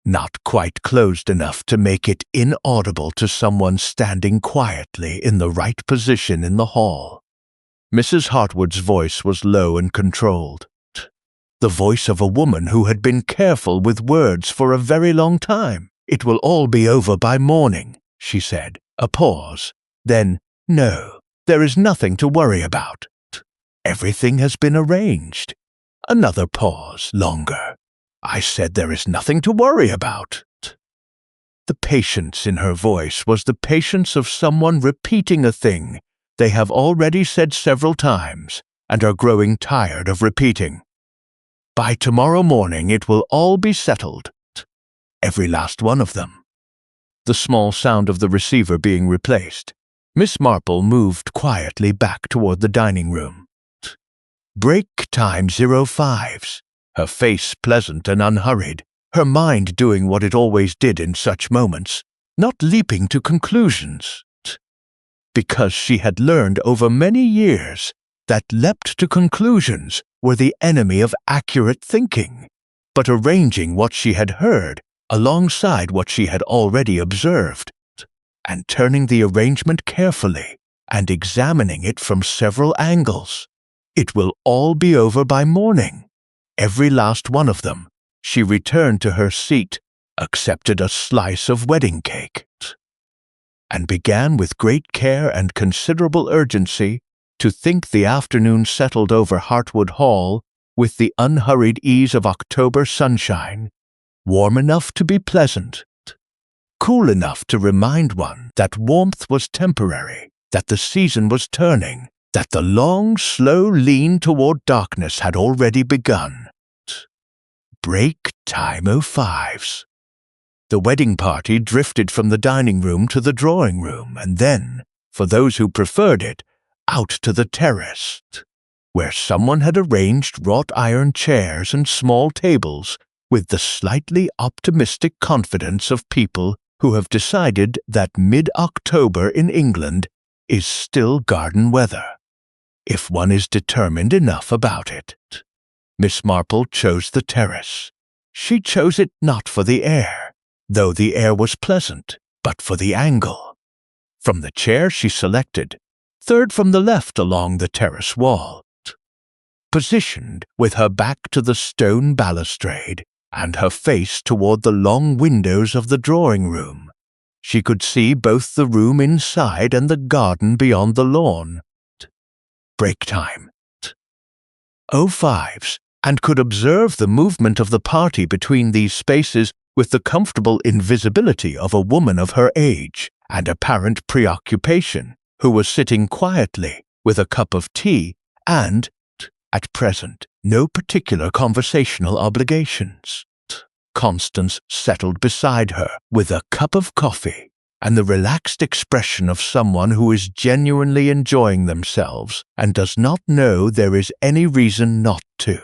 not quite closed enough to make it inaudible to someone standing quietly in the right position in the hall. Mrs. Hartwood's voice was low and controlled, the voice of a woman who had been careful with words for a very long time. "It will all be over by morning," she said. A pause. Then, "No, there is nothing to worry about. Everything has been arranged." Another pause, longer. "I said there is nothing to worry about." The patience in her voice was the patience of someone repeating a thing they have already said several times and are growing tired of repeating. "By tomorrow morning it will all be settled. Every last one of them." The small sound of the receiver being replaced, Miss Marple moved quietly back toward the dining room. Break time 05s, her face pleasant and unhurried, her mind doing what it always did in such moments, not leaping to conclusions, because she had learned over many years that leapt to conclusions were the enemy of accurate thinking, but arranging what she had heard alongside what she had already observed, and turning the arrangement carefully and examining it from several angles. It will all be over by morning. Every last one of them. She returned to her seat, accepted a slice of wedding cake, and began with great care and considerable urgency to think the afternoon settled over Hartwood Hall with the unhurried ease of October sunshine, warm enough to be pleasant, cool enough to remind one that warmth was temporary, that the season was turning, that the long, slow lean toward darkness had already begun. Break time 05s. The wedding party drifted from the dining room to the drawing room, and then, for those who preferred it, out to the terrace, where someone had arranged wrought iron chairs and small tables with the slightly optimistic confidence of people who have decided that mid-October in England is still garden weather, if one is determined enough about it. Miss Marple chose the terrace. She chose it not for the air, though the air was pleasant, but for the angle. From the chair she selected, third from the left along the terrace wall, positioned with her back to the stone balustrade and her face toward the long windows of the drawing room, she could see both the room inside and the garden beyond the lawn. Break time. 05s, and could observe the movement of the party between these spaces with the comfortable invisibility of a woman of her age and apparent preoccupation, who was sitting quietly with a cup of tea and, at present, no particular conversational obligations. Constance settled beside her with a cup of coffee and the relaxed expression of someone who is genuinely enjoying themselves and does not know there is any reason not to.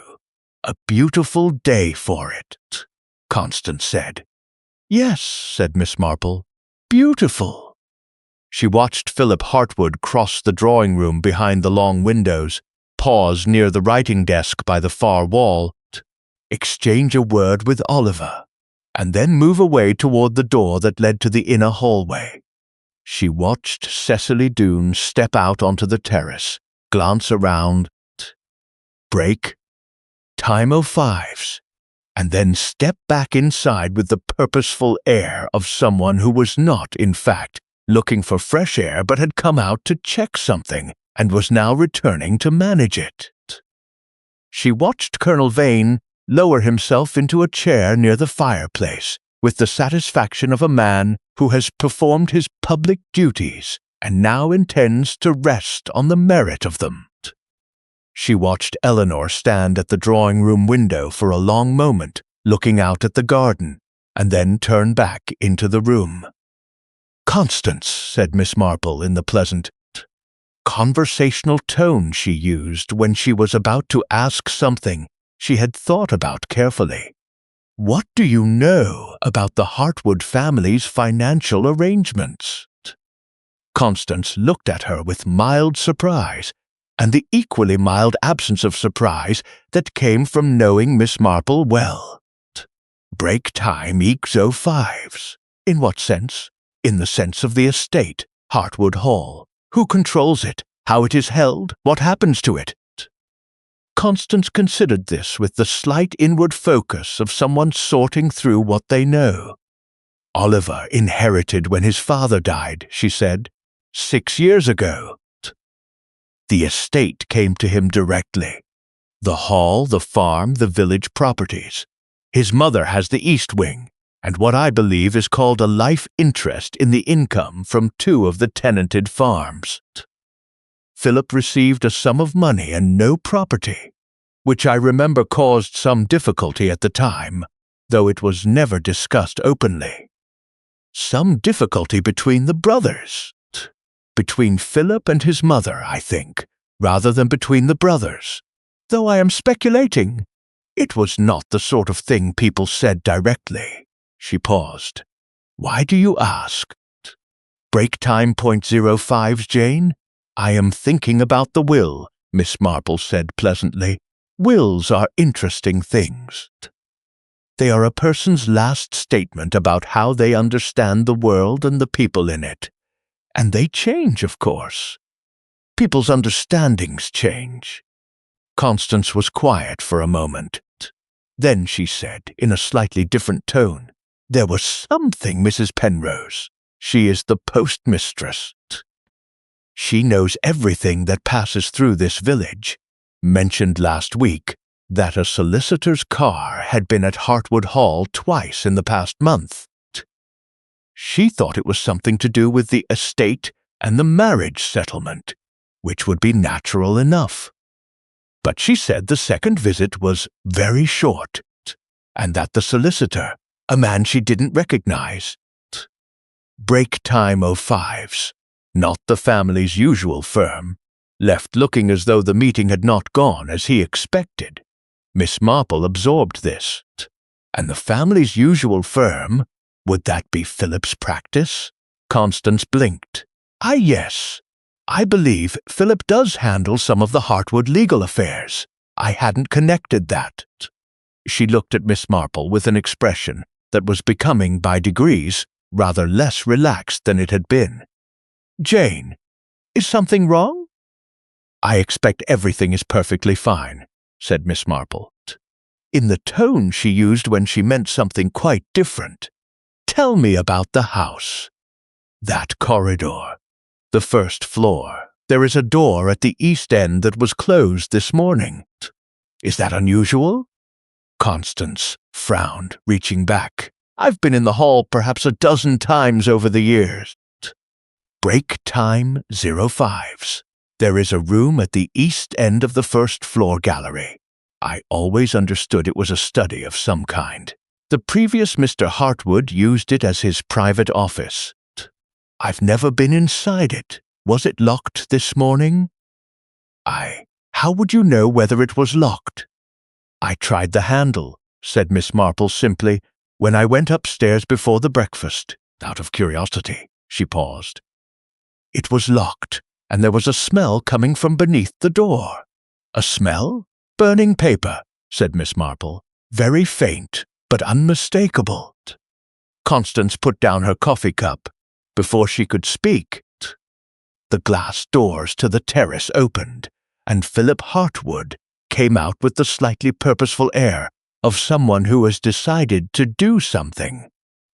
"A beautiful day for it," Constance said. "Yes," said Miss Marple. "Beautiful." She watched Philip Hartwood cross the drawing-room behind the long windows, pause near the writing desk by the far wall, exchange a word with Oliver, and then move away toward the door that led to the inner hallway. She watched Cecily Doone step out onto the terrace, glance around, break, time 05s, and then step back inside with the purposeful air of someone who was not, in fact, looking for fresh air but had come out to check something and was now returning to manage it. She watched Colonel Vane lower himself into a chair near the fireplace with the satisfaction of a man who has performed his public duties and now intends to rest on the merit of them. She watched Eleanor stand at the drawing-room window for a long moment, looking out at the garden, and then turn back into the room. "Constance," said Miss Marple in the pleasant, conversational tone she used when she was about to ask something she had thought about carefully, "what do you know about the Hartwood family's financial arrangements?" Constance looked at her with mild surprise, and the equally mild absence of surprise that came from knowing Miss Marple well. "Break time equals 05s. In what sense? In the sense of the estate, Hartwood Hall. Who controls it? How it is held? What happens to it?" Constance considered this with the slight inward focus of someone sorting through what they know. "Oliver inherited when his father died," she said, 6 years ago. The estate came to him directly. The hall, the farm, the village properties. His mother has the east wing, and what I believe is called a life interest in the income from 2 of the tenanted farms. Philip received a sum of money and no property, which I remember caused some difficulty at the time, though it was never discussed openly. Some difficulty between the brothers. Between Philip and his mother, I think, rather than between the brothers. Though I am speculating, it was not the sort of thing people said directly. She paused. "Why do you ask?" "Break time .05s, Jane? I am thinking about the will," Miss Marple said pleasantly. "Wills are interesting things. They are a person's last statement about how they understand the world and the people in it. And they change, of course. People's understandings change." Constance was quiet for a moment. Then she said, in a slightly different tone, "There was something, Mrs. Penrose. She is the postmistress. She knows everything that passes through this village. Mentioned last week that a solicitor's car had been at Hartwood Hall twice in the past month. She thought it was something to do with the estate and the marriage settlement, which would be natural enough. But she said the second visit was very short, and that the solicitor, A man she didn't recognize. Break time 05s, not the family's usual firm, left looking as though the meeting had not gone as he expected. Miss Marple absorbed this. And the family's usual firm, would that be Philip's practice? Constance blinked. Yes. I believe Philip does handle some of the Hartwood legal affairs. I hadn't connected that. She looked at Miss Marple with an expression that was becoming, by degrees, rather less relaxed than it had been. Jane, is something wrong? I expect everything is perfectly fine, said Miss Marple, in the tone she used when she meant something quite different. Tell me about the house. That corridor. The first floor. There is a door at the east end that was closed this morning. Is that unusual? Constance frowned, reaching back. I've been in the hall perhaps a dozen times over the years. Break time 05s. There is a room at the east end of the first floor gallery. I always understood it was a study of some kind. The previous Mr. Hartwood used it as his private office. I've never been inside it. Was it locked this morning? How would you know whether it was locked? I tried the handle, said Miss Marple simply, when I went upstairs before the breakfast, out of curiosity. She paused. It was locked, and there was a smell coming from beneath the door. A smell? Burning paper, said Miss Marple. Very faint, but unmistakable. Constance put down her coffee cup. Before she could speak, the glass doors to the terrace opened, and Philip Hartwood came out with the slightly purposeful air of someone who has decided to do something,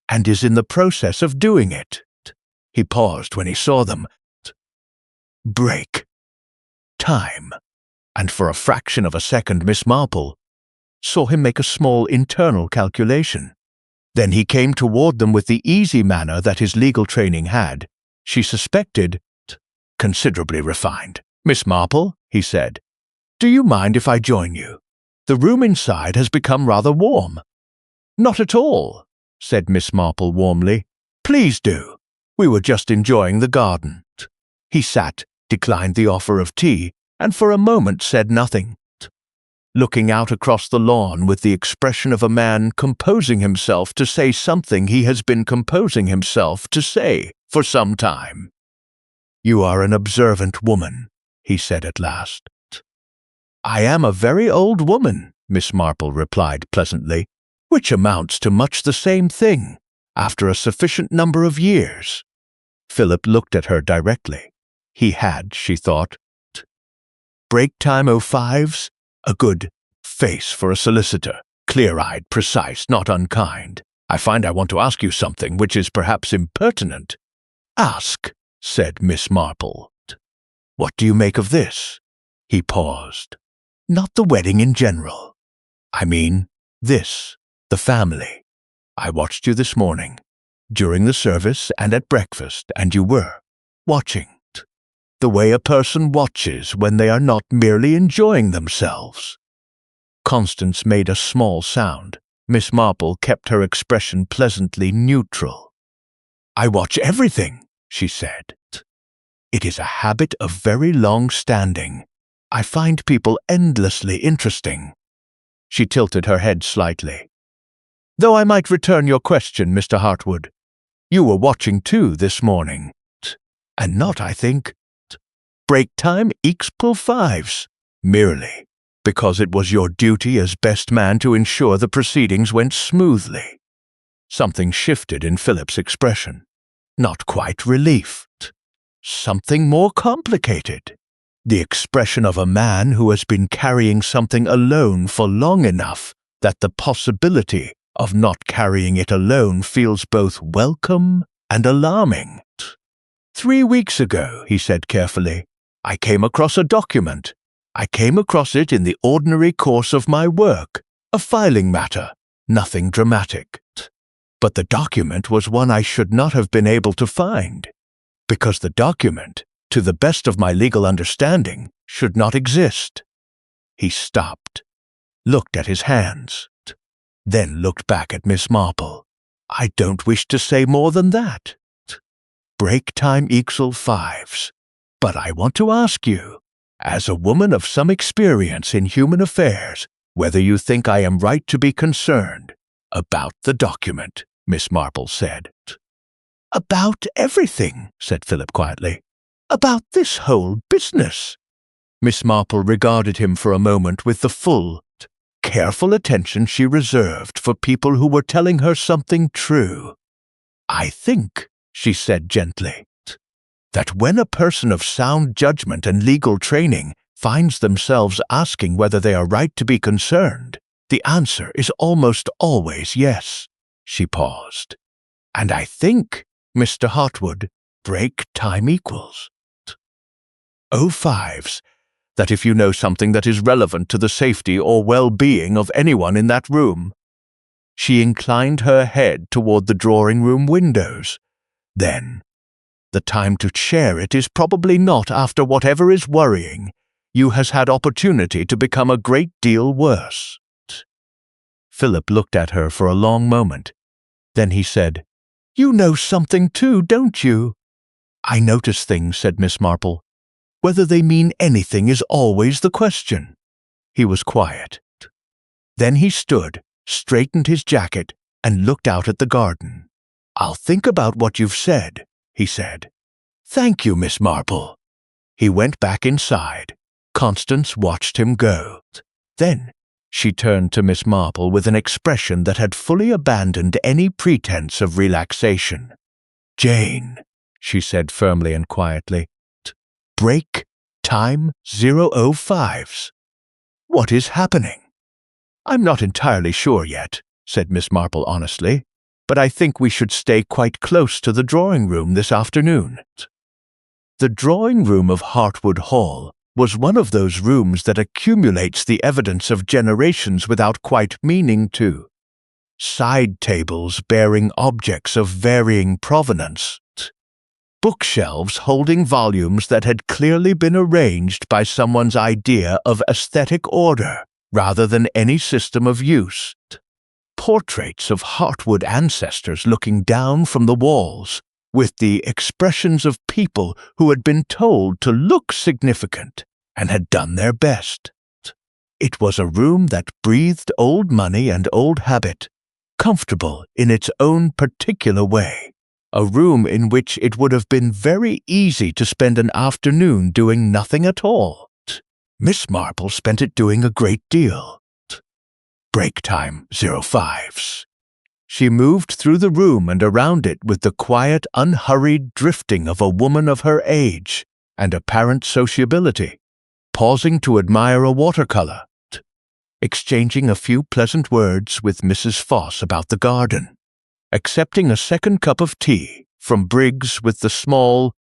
and is in the process of doing it. He paused when he saw them. Break. Time. And for a fraction of a second Miss Marple saw him make a small internal calculation. Then he came toward them with the easy manner that his legal training had. She suspected, considerably refined. Miss Marple, he said, do you mind if I join you? The room inside has become rather warm. Not at all, said Miss Marple warmly. Please do. We were just enjoying the garden. He sat, declined the offer of tea, and for a moment said nothing, looking out across the lawn with the expression of a man composing himself to say something he has been composing himself to say for some time. You are an observant woman, he said at last. I am a very old woman, Miss Marple replied pleasantly, which amounts to much the same thing, after a sufficient number of years. Philip looked at her directly. He had, she thought, break time 05s, a good face for a solicitor, clear-eyed, precise, not unkind. I find I want to ask you something which is perhaps impertinent. Ask, said Miss Marple. What do you make of this? He paused. Not the wedding in general. I mean, this, the family. I watched you this morning, during the service and at breakfast, and you were watching. The way a person watches when they are not merely enjoying themselves. Constance made a small sound. Miss Marple kept her expression pleasantly neutral. I watch everything, she said. It is a habit of very long standing. I find people endlessly interesting. She tilted her head slightly. Though I might return your question, Mr. Hartwood. You were watching too this morning. And not, I think, break time equal 5s, merely because it was your duty as best man to ensure the proceedings went smoothly. Something shifted in Philip's expression. Not quite relief. Something more complicated. The expression of a man who has been carrying something alone for long enough that the possibility of not carrying it alone feels both welcome and alarming. 3 weeks ago, he said carefully, I came across a document. I came across it in the ordinary course of my work, a filing matter, nothing dramatic. But the document was one I should not have been able to find, because the document, to the best of my legal understanding, should not exist. He stopped, looked at his hands. then looked back at Miss Marple. "I don't wish to say more than that. Break time equals 5s. But I want to ask you, as a woman of some experience in human affairs, whether you think I am right to be concerned about the document," Miss Marple said. "About everything," said Philip quietly. "About this whole business." Miss Marple regarded him for a moment with the full, careful attention she reserved for people who were telling her something true. "I think," she said gently, "that when a person of sound judgment and legal training finds themselves asking whether they are right to be concerned, the answer is almost always yes." She paused. "And I think, Mr. Hartwood, break time equals 05s, that if you know something that is relevant to the safety or well-being of anyone in that room." She inclined her head toward the drawing-room windows. "Then, the time to share it is probably not after whatever is worrying you has had opportunity to become a great deal worse." Philip looked at her for a long moment. Then he said, "You know something too, don't you?" "I notice things," said Miss Marple. "Whether they mean anything is always the question." He was quiet. Then he stood, straightened his jacket, and looked out at the garden. "I'll think about what you've said," he said. "Thank you, Miss Marple." He went back inside. Constance watched him go. Then she turned to Miss Marple with an expression that had fully abandoned any pretense of relaxation. "Jane," she said firmly and quietly, "break time 005s. What is happening?" "I'm not entirely sure yet," said Miss Marple honestly, "but I think we should stay quite close to the drawing-room this afternoon." The drawing-room of Hartwood Hall was one of those rooms that accumulates the evidence of generations without quite meaning to. Side tables bearing objects of varying provenance. Bookshelves holding volumes that had clearly been arranged by someone's idea of aesthetic order rather than any system of use. Portraits of Hartwood ancestors looking down from the walls, with the expressions of people who had been told to look significant and had done their best. It was a room that breathed old money and old habit, comfortable in its own particular way. A room in which it would have been very easy to spend an afternoon doing nothing at all. Miss Marple spent it doing a great deal. Break time 05s. She moved through the room and around it with the quiet, unhurried drifting of a woman of her age and apparent sociability, pausing to admire a watercolor, exchanging a few pleasant words with Mrs. Foss about the garden, accepting a second cup of tea from Briggs with the small,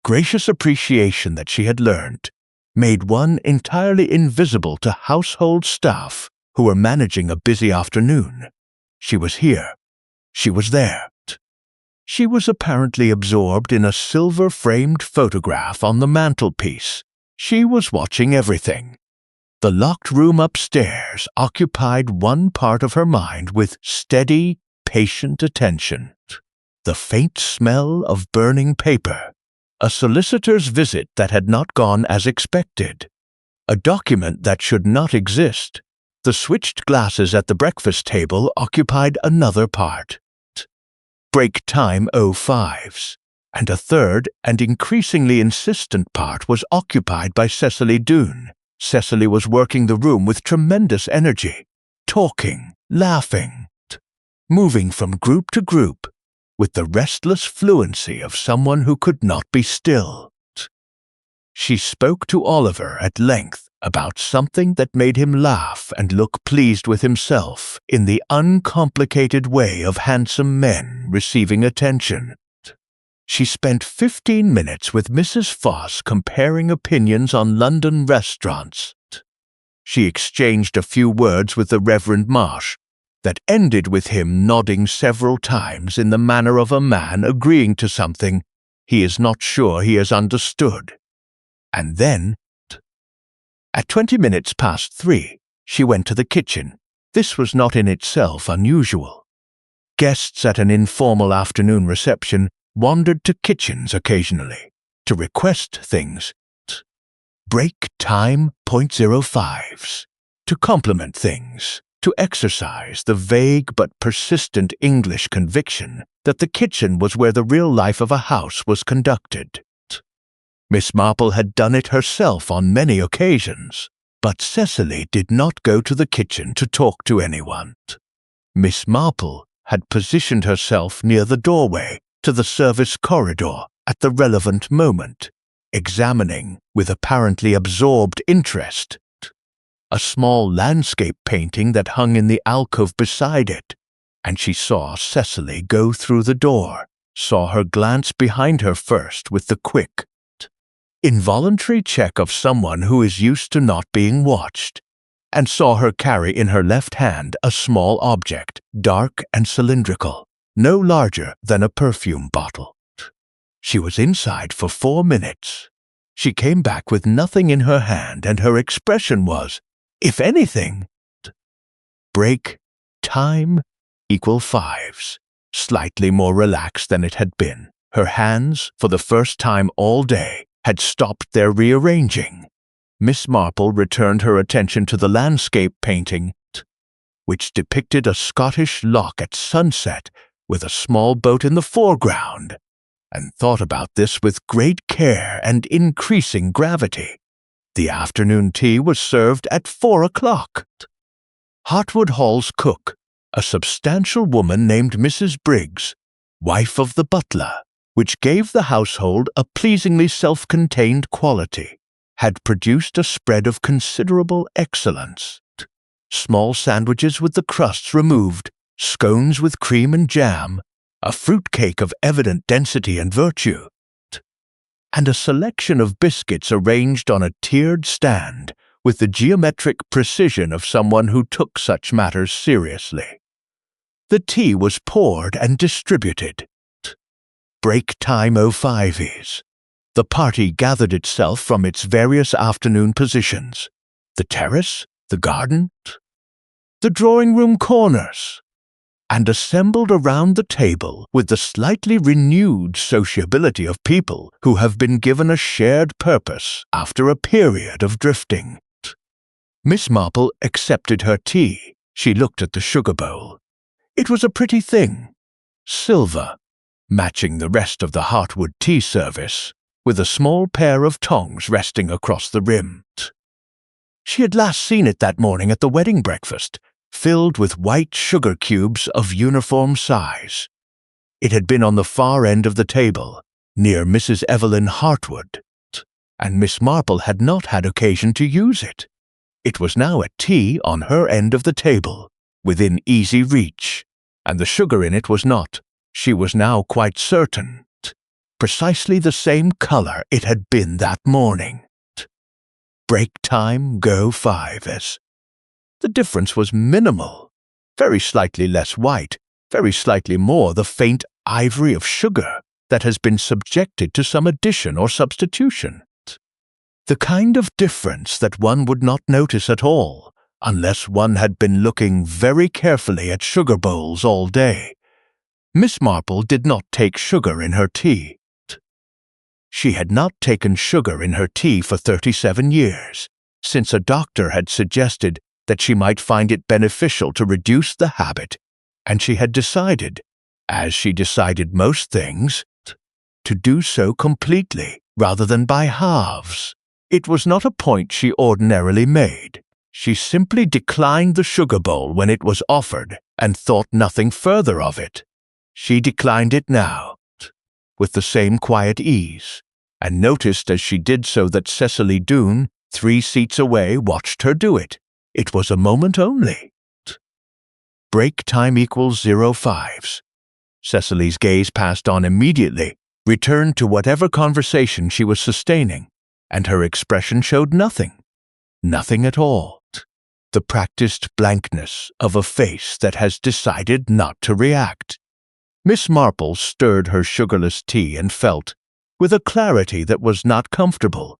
gracious appreciation that she had learned, made one entirely invisible to household staff who were managing a busy afternoon. She was here. She was there. She was apparently absorbed in a silver-framed photograph on the mantelpiece. She was watching everything. The locked room upstairs occupied one part of her mind with steady, patient attention. The faint smell of burning paper. A solicitor's visit that had not gone as expected. A document that should not exist. The switched glasses at the breakfast table occupied another part. Break time 05s. And a third and increasingly insistent part was occupied by Cecily Doone. Cecily was working the room with tremendous energy, talking, laughing, moving from group to group, with the restless fluency of someone who could not be still. She spoke to Oliver at length about something that made him laugh and look pleased with himself in the uncomplicated way of handsome men receiving attention. She spent 15 minutes with Mrs. Foss comparing opinions on London restaurants. She exchanged a few words with the Reverend Marsh that ended with him nodding several times in the manner of a man agreeing to something he is not sure he has understood. And then, at 20 minutes past 3, she went to the kitchen, This was not in itself unusual. Guests at an informal afternoon reception wandered to kitchens occasionally to request things. Break time .05s, to compliment things, to exercise the vague but persistent English conviction that the kitchen was where the real life of a house was conducted. Miss Marple had done it herself on many occasions, but Cecily did not go to the kitchen to talk to anyone. Miss Marple had positioned herself near the doorway to the service corridor at the relevant moment, examining, with apparently absorbed interest, a small landscape painting that hung in the alcove beside it, and she saw Cecily go through the door, saw her glance behind her first with the quick, involuntary check of someone who is used to not being watched, and saw her carry in her left hand a small object, dark and cylindrical, no larger than a perfume bottle. She was inside for 4 minutes. She came back with nothing in her hand, and her expression was, if anything, break time equal 5s, slightly more relaxed than it had been. Her hands, for the first time all day, had stopped their rearranging. Miss Marple returned her attention to the landscape painting, which depicted a Scottish loch at sunset with a small boat in the foreground, and thought about this with great care and increasing gravity. The afternoon tea was served at 4 o'clock. Hartwood Hall's cook, a substantial woman named Mrs. Briggs, wife of the butler, which gave the household a pleasingly self-contained quality, had produced a spread of considerable excellence. Small sandwiches with the crusts removed, scones with cream and jam, a fruit cake of evident density and virtue, and a selection of biscuits arranged on a tiered stand with the geometric precision of someone who took such matters seriously. The tea was poured and distributed. Break time 05s. The party gathered itself from its various afternoon positions, the terrace, the garden, the drawing-room corners, and assembled around the table with the slightly renewed sociability of people who have been given a shared purpose after a period of drifting. Miss Marple accepted her tea. She looked at the sugar bowl. It was a pretty thing, silver, matching the rest of the Hartwood tea service, with a small pair of tongs resting across the rim. She had last seen it that morning at the wedding breakfast, filled with white sugar cubes of uniform size. It had been on the far end of the table, near Mrs. Evelyn Hartwood, and Miss Marple had not had occasion to use it. It was now at tea on her end of the table, within easy reach, and the sugar in it was not, she was now quite certain, precisely the same color it had been that morning. Break time go 5s. The difference was minimal, very slightly less white, very slightly more the faint ivory of sugar that has been subjected to some addition or substitution. The kind of difference that one would not notice at all, unless one had been looking very carefully at sugar bowls all day. Miss Marple did not take sugar in her tea. She had not taken sugar in her tea for 37 years, since a doctor had suggested that she might find it beneficial to reduce the habit, and she had decided, as she decided most things, to do so completely rather than by halves. It was not a point she ordinarily made. She simply declined the sugar bowl when it was offered and thought nothing further of it. She declined it now, with the same quiet ease, and noticed as she did so that Cecily Doone, 3 seats away, watched her do it. It was a moment only. Break time equals 05s. Cecily's gaze passed on immediately, returned to whatever conversation she was sustaining, and her expression showed nothing. Nothing at all. The practiced blankness of a face that has decided not to react. Miss Marple stirred her sugarless tea and felt, with a clarity that was not comfortable,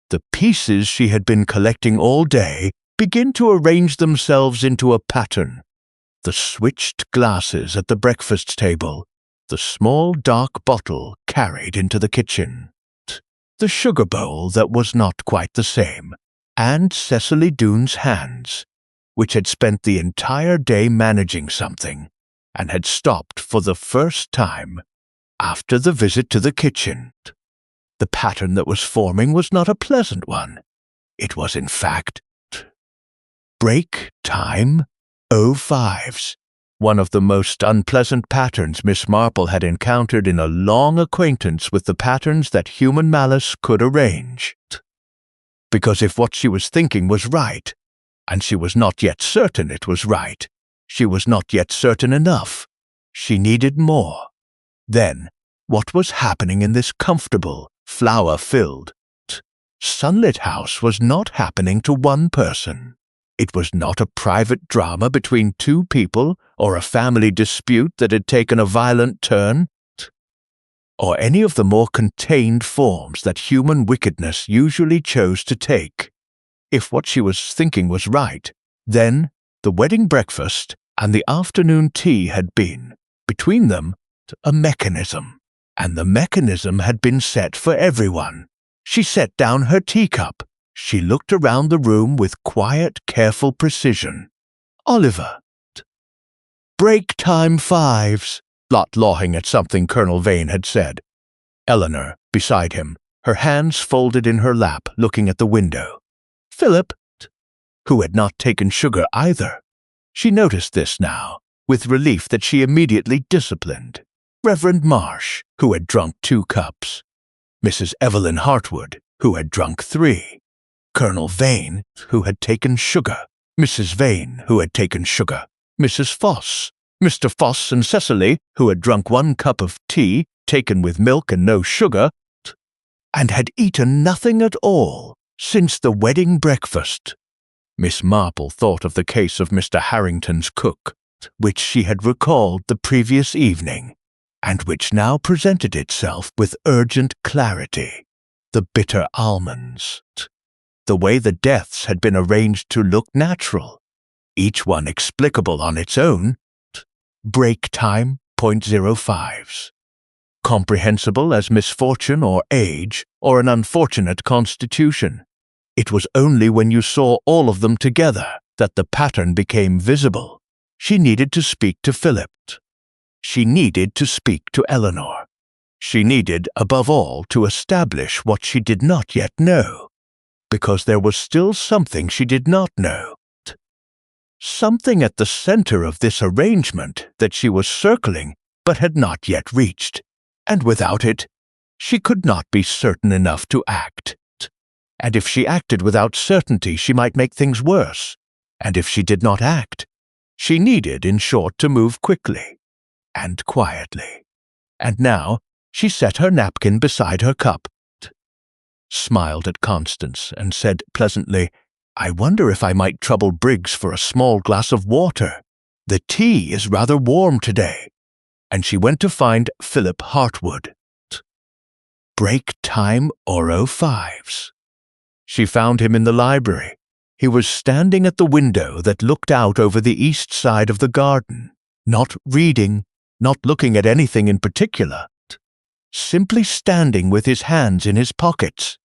the pieces she had been collecting all day begin to arrange themselves into a pattern. The switched glasses at the breakfast table, the small dark bottle carried into the kitchen, the sugar bowl that was not quite the same, and Cecily Doone's hands, which had spent the entire day managing something, and had stopped for the first time after the visit to the kitchen. The pattern that was forming was not a pleasant one. It was, in fact, break time 05s, one of the most unpleasant patterns Miss Marple had encountered in a long acquaintance with the patterns that human malice could arrange. Because if what she was thinking was right, and she was not yet certain it was right, she was not yet certain enough. She needed more. Then, what was happening in this comfortable, flower-filled, sunlit house was not happening to one person. It was not a private drama between two people or a family dispute that had taken a violent turn, or any of the more contained forms that human wickedness usually chose to take. If what she was thinking was right, then the wedding breakfast and the afternoon tea had been, between them, a mechanism, and the mechanism had been set for everyone. She set down her teacup. She looked around the room with quiet, careful precision. Oliver. Break time 5s. Lawing at something Colonel Vane had said. Eleanor, beside him, her hands folded in her lap, looking at the window. Philip, who had not taken sugar either. She noticed this now, with relief that she immediately disciplined. Reverend Marsh, who had drunk 2 cups. Mrs. Evelyn Hartwood, who had drunk 3. Colonel Vane, who had taken sugar. Mrs. Vane, who had taken sugar. Mrs. Foss. Mr. Foss and Cecily, who had drunk 1 cup of tea, taken with milk and no sugar, and had eaten nothing at all since the wedding breakfast. Miss Marple thought of the case of Mr. Harrington's cook, which she had recalled the previous evening, and which now presented itself with urgent clarity. The bitter almonds. The way the deaths had been arranged to look natural, each one explicable on its own. Break time 0.05s. Comprehensible as misfortune or age or an unfortunate constitution. It was only when you saw all of them together that the pattern became visible. She needed to speak to Philip. She needed to speak to Eleanor. She needed, above all, to establish what she did not yet know, because there was still something she did not know. Something at the center of this arrangement that she was circling but had not yet reached, and without it, she could not be certain enough to act. And if she acted without certainty, she might make things worse. And if she did not act, she needed, in short, to move quickly and quietly. And now she set her napkin beside her cup, smiled at Constance, and said pleasantly, I wonder if I might trouble Briggs for a small glass of water. The tea is rather warm today. And she went to find Philip Hartwood. Break time 05s. She found him in the library. He was standing at the window that looked out over the east side of the garden, not reading, not looking at anything in particular, simply standing with his hands in his pockets,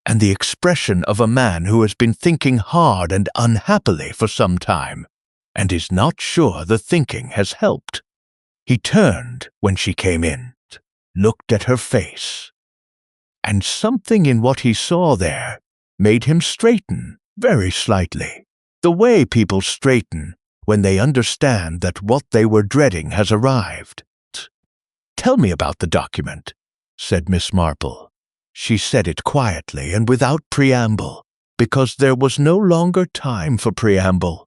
and the expression of a man who has been thinking hard and unhappily for some time, and is not sure the thinking has helped. He turned when she came in, looked at her face, and something in what he saw there made him straighten very slightly, the way people straighten when they understand that what they were dreading has arrived. Tell me about the document, said Miss Marple. She said it quietly and without preamble, because there was no longer time for preamble.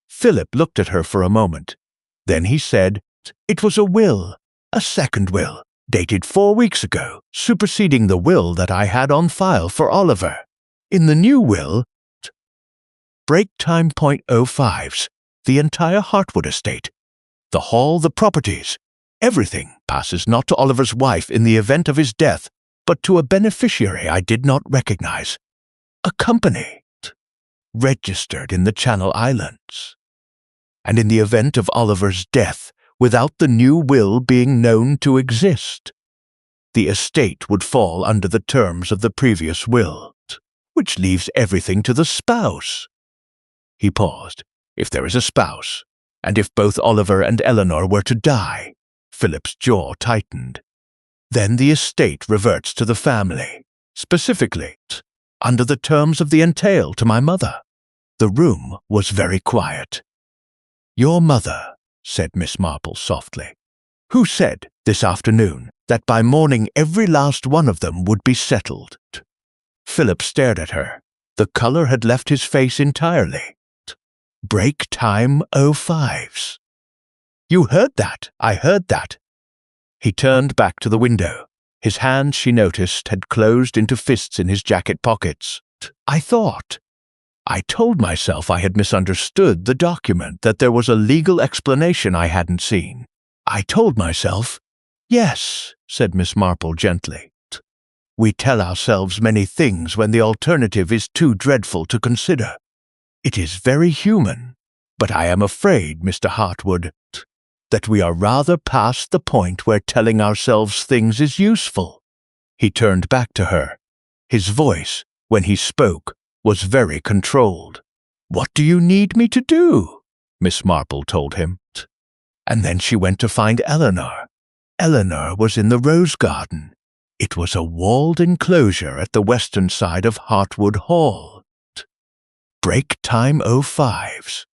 Philip looked at her for a moment. Then he said, It was a will, a second will, dated 4 weeks ago, superseding the will that I had on file for Oliver. In the new will, break time 0.05s, the entire Hartwood estate, the hall, the properties, everything passes not to Oliver's wife in the event of his death, but to a beneficiary I did not recognize. A company. registered in the Channel Islands. And in the event of Oliver's death, without the new will being known to exist, the estate would fall under the terms of the previous will, which leaves everything to the spouse. He paused. If there is a spouse, and if both Oliver and Eleanor were to die, Philip's jaw tightened. Then the estate reverts to the family, specifically under the terms of the entail to my mother. The room was very quiet. Your mother, said Miss Marple softly, who said this afternoon that by morning every last one of them would be settled. Philip stared at her. The color had left his face entirely. Break time 05s. You heard that, I heard that. He turned back to the window. His hands, she noticed, had closed into fists in his jacket pockets. I told myself I had misunderstood the document, that there was a legal explanation I hadn't seen. I told myself, yes, said Miss Marple gently. We tell ourselves many things when the alternative is too dreadful to consider. It is very human, but I am afraid, Mr. Hartwood, that we are rather past the point where telling ourselves things is useful. He turned back to her. His voice, when he spoke, was very controlled. What do you need me to do? Miss Marple told him. And then she went to find Eleanor. Eleanor was in the rose garden. It was a walled enclosure at the western side of Hartwood Hall. Break time 05s.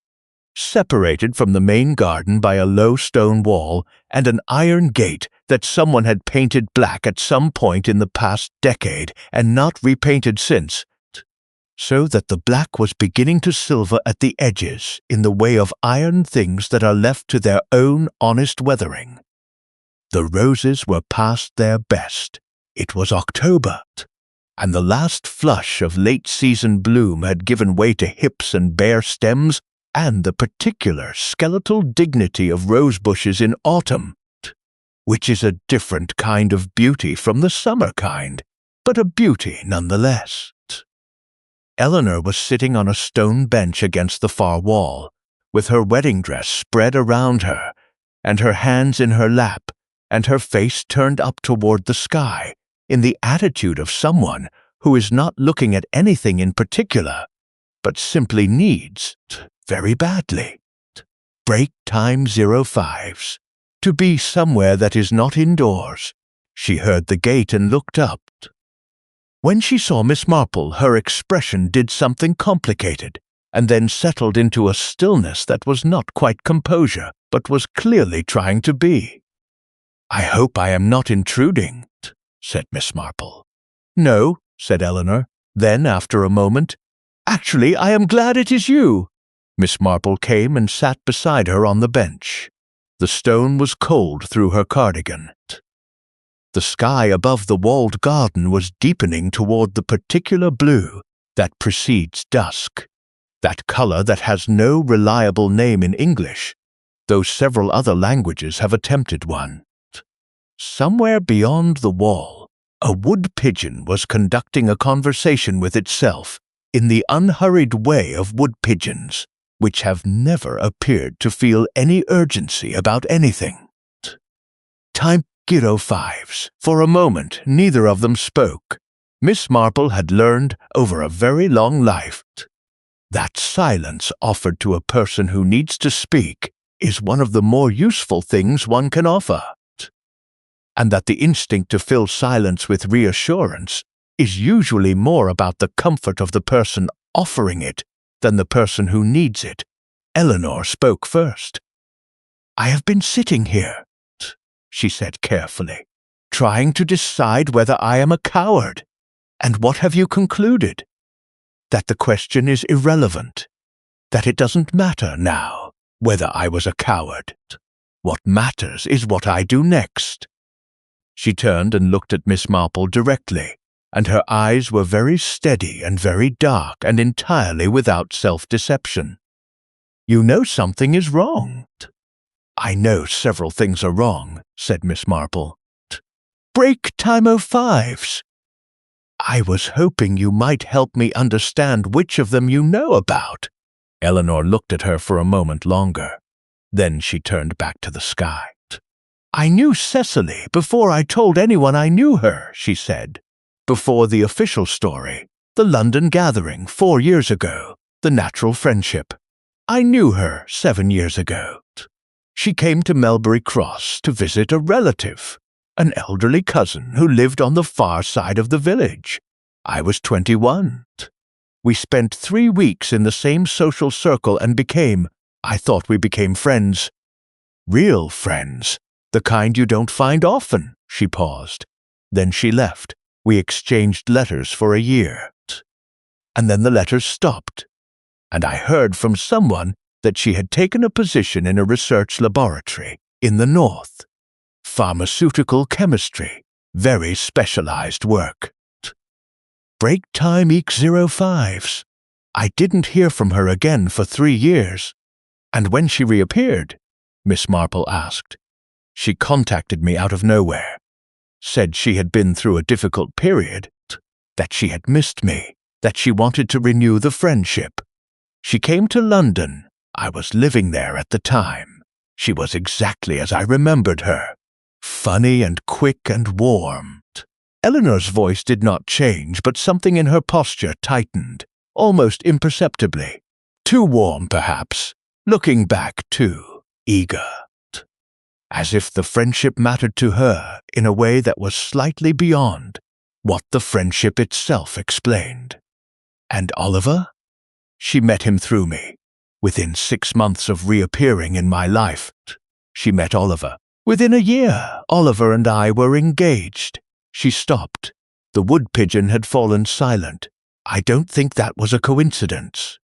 Separated from the main garden by a low stone wall and an iron gate that someone had painted black at some point in the past decade and not repainted since, so that the black was beginning to silver at the edges in the way of iron things that are left to their own honest weathering. The roses were past their best. It was October, and the last flush of late-season bloom had given way to hips and bare stems and the particular skeletal dignity of rose bushes in autumn, which is a different kind of beauty from the summer kind, but a beauty nonetheless. Eleanor was sitting on a stone bench against the far wall, with her wedding dress spread around her, and her hands in her lap, and her face turned up toward the sky, in the attitude of someone who is not looking at anything in particular, but simply needs, very badly, break time 05s, to be somewhere that is not indoors. She heard the gate and looked up. When she saw Miss Marple, her expression did something complicated, and then settled into a stillness that was not quite composure, but was clearly trying to be. I hope I am not intruding, said Miss Marple. No, said Eleanor. Then, after a moment, actually, I am glad it is you. Miss Marple came and sat beside her on the bench. The stone was cold through her cardigan. The sky above the walled garden was deepening toward the particular blue that precedes dusk, that color that has no reliable name in English, though several other languages have attempted one. Somewhere beyond the wall, a wood pigeon was conducting a conversation with itself in the unhurried way of wood pigeons, which have never appeared to feel any urgency about anything. Time 05s. For a moment, neither of them spoke. Miss Marple had learned over a very long life that silence offered to a person who needs to speak is one of the more useful things one can offer, and that the instinct to fill silence with reassurance is usually more about the comfort of the person offering it than the person who needs it. Eleanor spoke first. I have been sitting here, she said carefully, trying to decide whether I am a coward. And what have you concluded? That the question is irrelevant, that it doesn't matter now whether I was a coward. What matters is what I do next. She turned and looked at Miss Marple directly, and her eyes were very steady and very dark and entirely without self-deception. You know something is wrong. I know several things are wrong, said Miss Marple. Break time 05s. I was hoping you might help me understand which of them you know about. Eleanor looked at her for a moment longer. Then she turned back to the sky. I knew Cecily before I told anyone I knew her, she said. Before the official story, the London gathering 4 years ago, the natural friendship. I knew her 7 years ago. She came to Melbury Cross to visit a relative, an elderly cousin who lived on the far side of the village. I was 21. We spent 3 weeks in the same social circle and I thought we became friends. Real friends, the kind you don't find often, she paused. Then she left. We exchanged letters for a year. And then the letters stopped. And I heard from someone that she had taken a position in a research laboratory in the north. Pharmaceutical chemistry, very specialized work. Break time equals 05s. I didn't hear from her again for 3 years. And when she reappeared, Miss Marple asked. She contacted me out of nowhere. Said she had been through a difficult period, that she had missed me, that she wanted to renew the friendship. She came to London. I was living there at the time. She was exactly as I remembered her. Funny and quick and warm. Eleanor's voice did not change, but something in her posture tightened, almost imperceptibly. Too warm, perhaps. Looking back, too eager. As if the friendship mattered to her in a way that was slightly beyond what the friendship itself explained. And Oliver? She met him through me. Within 6 months of reappearing in my life, she met Oliver. Within a year, Oliver and I were engaged. She stopped. The wood pigeon had fallen silent. I don't think that was a coincidence.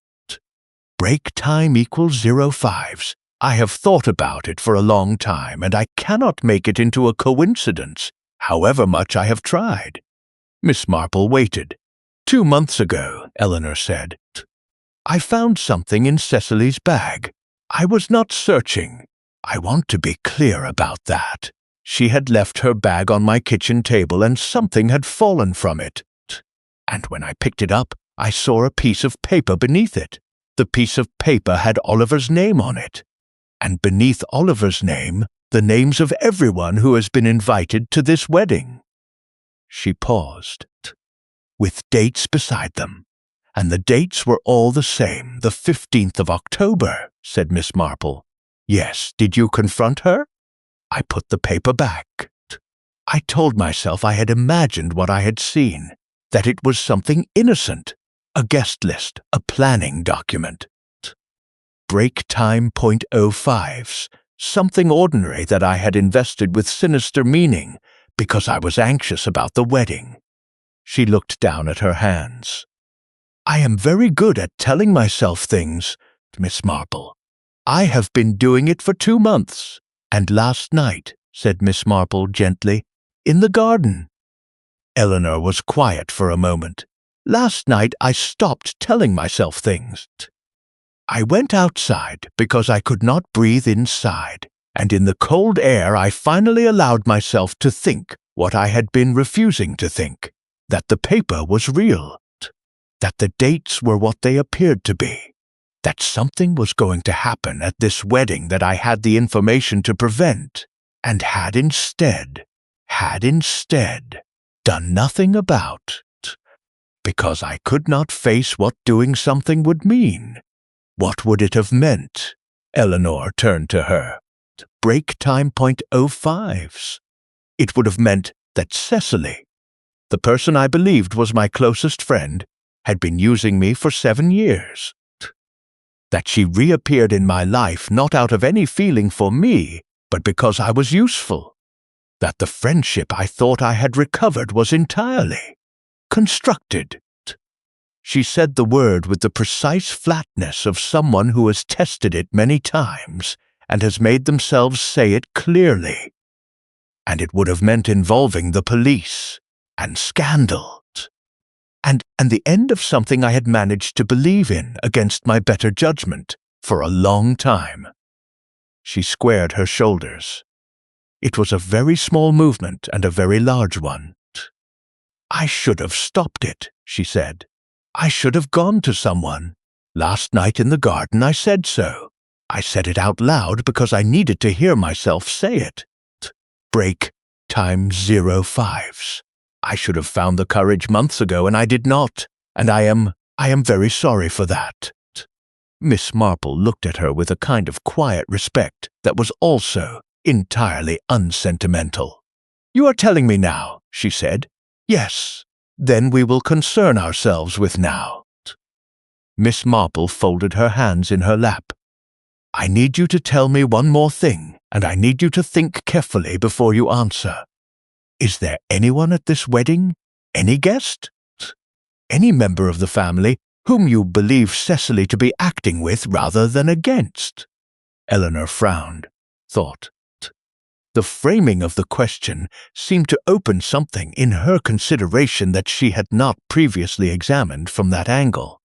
Break time equals 05s. I have thought about it for a long time, and I cannot make it into a coincidence, however much I have tried. Miss Marple waited. 2 months ago, Eleanor said. I found something in Cecily's bag. I was not searching. I want to be clear about that. She had left her bag on my kitchen table and something had fallen from it. And when I picked it up, I saw a piece of paper beneath it. The piece of paper had Oliver's name on it. And beneath Oliver's name, the names of everyone who has been invited to this wedding. She paused, with dates beside them. And the dates were all the same, the 15th of October, said Miss Marple. Yes, did you confront her? I put the paper back. I told myself I had imagined what I had seen, that it was something innocent, a guest list, a planning document. Break time .05s, something ordinary that I had invested with sinister meaning because I was anxious about the wedding. She looked down at her hands. I am very good at telling myself things, Miss Marple. I have been doing it for 2 months. And last night, said Miss Marple gently, in the garden. Eleanor was quiet for a moment. Last night I stopped telling myself things. I went outside because I could not breathe inside, and in the cold air I finally allowed myself to think what I had been refusing to think, that the paper was real, that the dates were what they appeared to be, that something was going to happen at this wedding that I had the information to prevent, and had instead done nothing about, because I could not face what doing something would mean. What would it have meant? Eleanor turned to her. Break time .05s. It would have meant that Cecily, the person I believed was my closest friend, had been using me for 7 years. That she reappeared in my life not out of any feeling for me, but because I was useful. That the friendship I thought I had recovered was entirely constructed. She said the word with the precise flatness of someone who has tested it many times and has made themselves say it clearly. And it would have meant involving the police and scandal. And the end of something I had managed to believe in against my better judgment for a long time. She squared her shoulders. It was a very small movement and a very large one. I should have stopped it, she said. I should have gone to someone. Last night in the garden I said so. I said it out loud because I needed to hear myself say it. Break time 05s. I should have found the courage months ago, and I did not, and I am very sorry for that. Miss Marple looked at her with a kind of quiet respect that was also entirely unsentimental. You are telling me now, she said. Yes, then we will concern ourselves with now. Miss Marple folded her hands in her lap. I need you to tell me one more thing, and I need you to think carefully before you answer. Is there anyone at this wedding? Any guest? Any member of the family whom you believe Cecily to be acting with rather than against? Eleanor frowned, thought. The framing of the question seemed to open something in her consideration that she had not previously examined from that angle.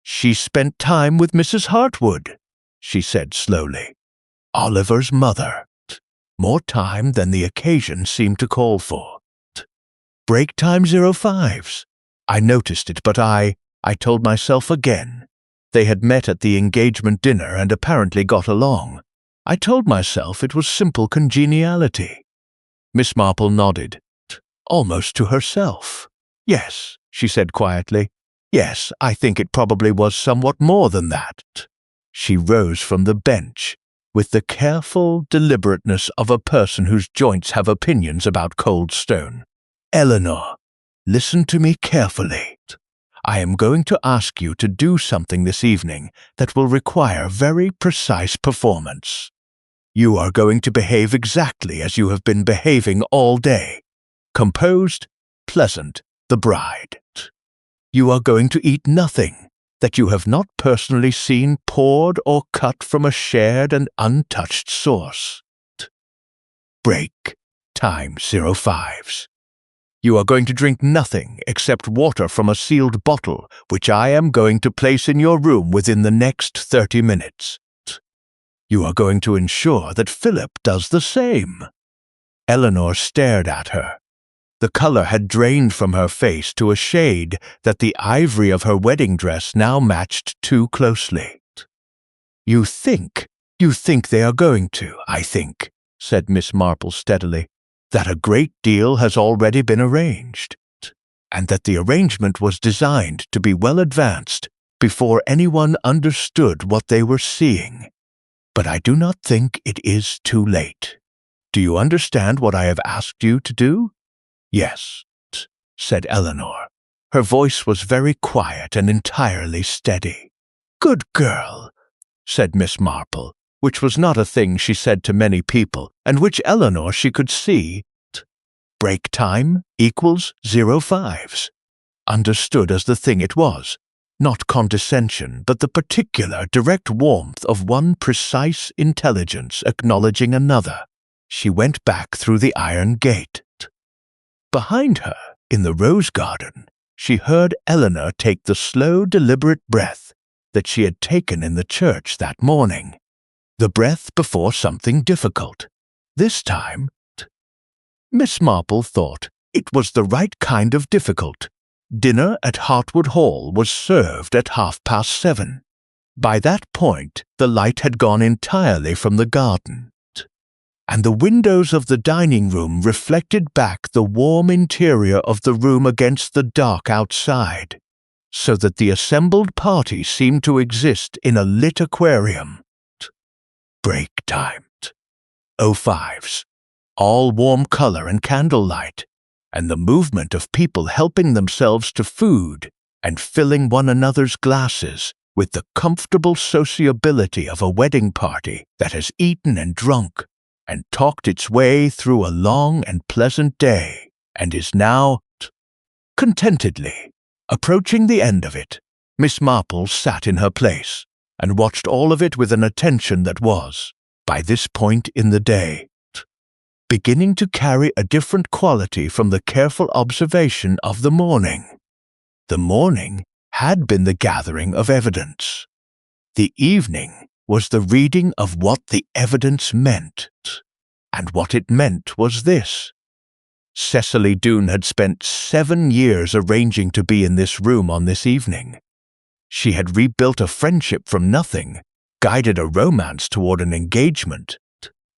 She spent time with Mrs. Hartwood, she said slowly. Oliver's mother. More time than the occasion seemed to call for. Break time 05s. I noticed it, but I told myself again. They had met at the engagement dinner and apparently got along. I told myself it was simple congeniality. Miss Marple nodded, almost to herself. Yes, she said quietly. Yes, I think it probably was somewhat more than that. She rose from the bench with the careful deliberateness of a person whose joints have opinions about cold stone. Eleanor, listen to me carefully. I am going to ask you to do something this evening that will require very precise performance. You are going to behave exactly as you have been behaving all day. Composed, pleasant, the bride. You are going to eat nothing that you have not personally seen poured or cut from a shared and untouched source. Break time 05s. You are going to drink nothing except water from a sealed bottle, which I am going to place in your room within the next 30 minutes. You are going to ensure that Philip does the same. Eleanor stared at her. The color had drained from her face to a shade that the ivory of her wedding dress now matched too closely. You think they are going to, I think, said Miss Marple steadily, that a great deal has already been arranged, and that the arrangement was designed to be well advanced before anyone understood what they were seeing. But I do not think it is too late. Do you understand what I have asked you to do? Yes, said Eleanor. Her voice was very quiet and entirely steady. Good girl, said Miss Marple, which was not a thing she said to many people, and which Eleanor she could see. Break time equals 05s. Understood as the thing it was. Not condescension, but the particular, direct warmth of one precise intelligence acknowledging another. She went back through the iron gate. Behind her, in the rose garden, she heard Eleanor take the slow, deliberate breath that she had taken in the church that morning. The breath before something difficult. This time, Miss Marple thought it was the right kind of difficult. Dinner at Hartwood Hall was served at 7:30. By that point, the light had gone entirely from the garden, and the windows of the dining room reflected back the warm interior of the room against the dark outside, so that the assembled party seemed to exist in a lit aquarium. Break time. 05s. All warm color and candlelight, and the movement of people helping themselves to food and filling one another's glasses with the comfortable sociability of a wedding party that has eaten and drunk and talked its way through a long and pleasant day and is now, contentedly, approaching the end of it. Miss Marple sat in her place and watched all of it with an attention that was, by this point in the day, beginning to carry a different quality from the careful observation of the morning. The morning had been the gathering of evidence. The evening was the reading of what the evidence meant. And what it meant was this. Cecily Doone had spent 7 years arranging to be in this room on this evening. She had rebuilt a friendship from nothing, guided a romance toward an engagement,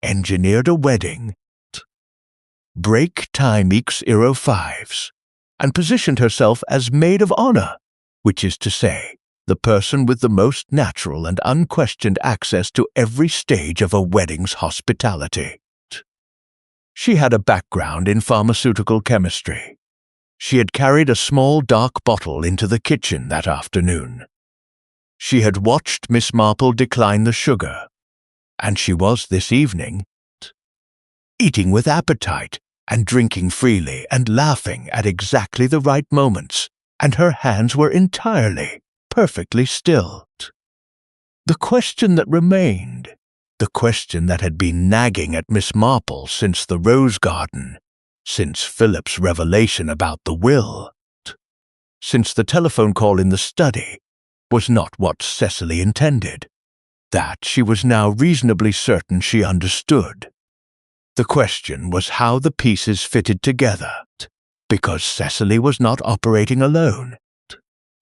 engineered a wedding, break time equals 05s, and positioned herself as maid of honor, which is to say, the person with the most natural and unquestioned access to every stage of a wedding's hospitality. She had a background in pharmaceutical chemistry. She had carried a small dark bottle into the kitchen that afternoon. She had watched Miss Marple decline the sugar, and she was this evening eating with appetite and drinking freely and laughing at exactly the right moments, and her hands were entirely, perfectly still. The question that remained, the question that had been nagging at Miss Marple since the rose garden, since Philip's revelation about the will, since the telephone call in the study, was not what Cecily intended. That she was now reasonably certain she understood. The question was how the pieces fitted together, because Cecily was not operating alone.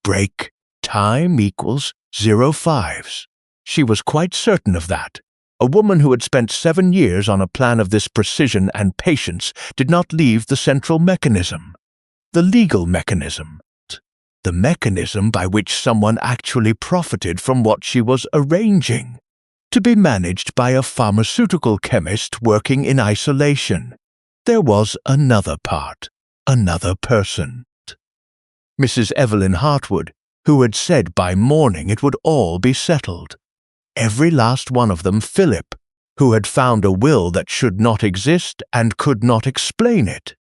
Break time equals 05s. She was quite certain of that. A woman who had spent 7 years on a plan of this precision and patience did not leave the central mechanism, the legal mechanism, the mechanism by which someone actually profited from what she was arranging, to be managed by a pharmaceutical chemist working in isolation. There was another part, another person. Mrs. Evelyn Hartwood, who had said by morning it would all be settled. Every last one of them Philip, who had found a will that should not exist and could not explain it.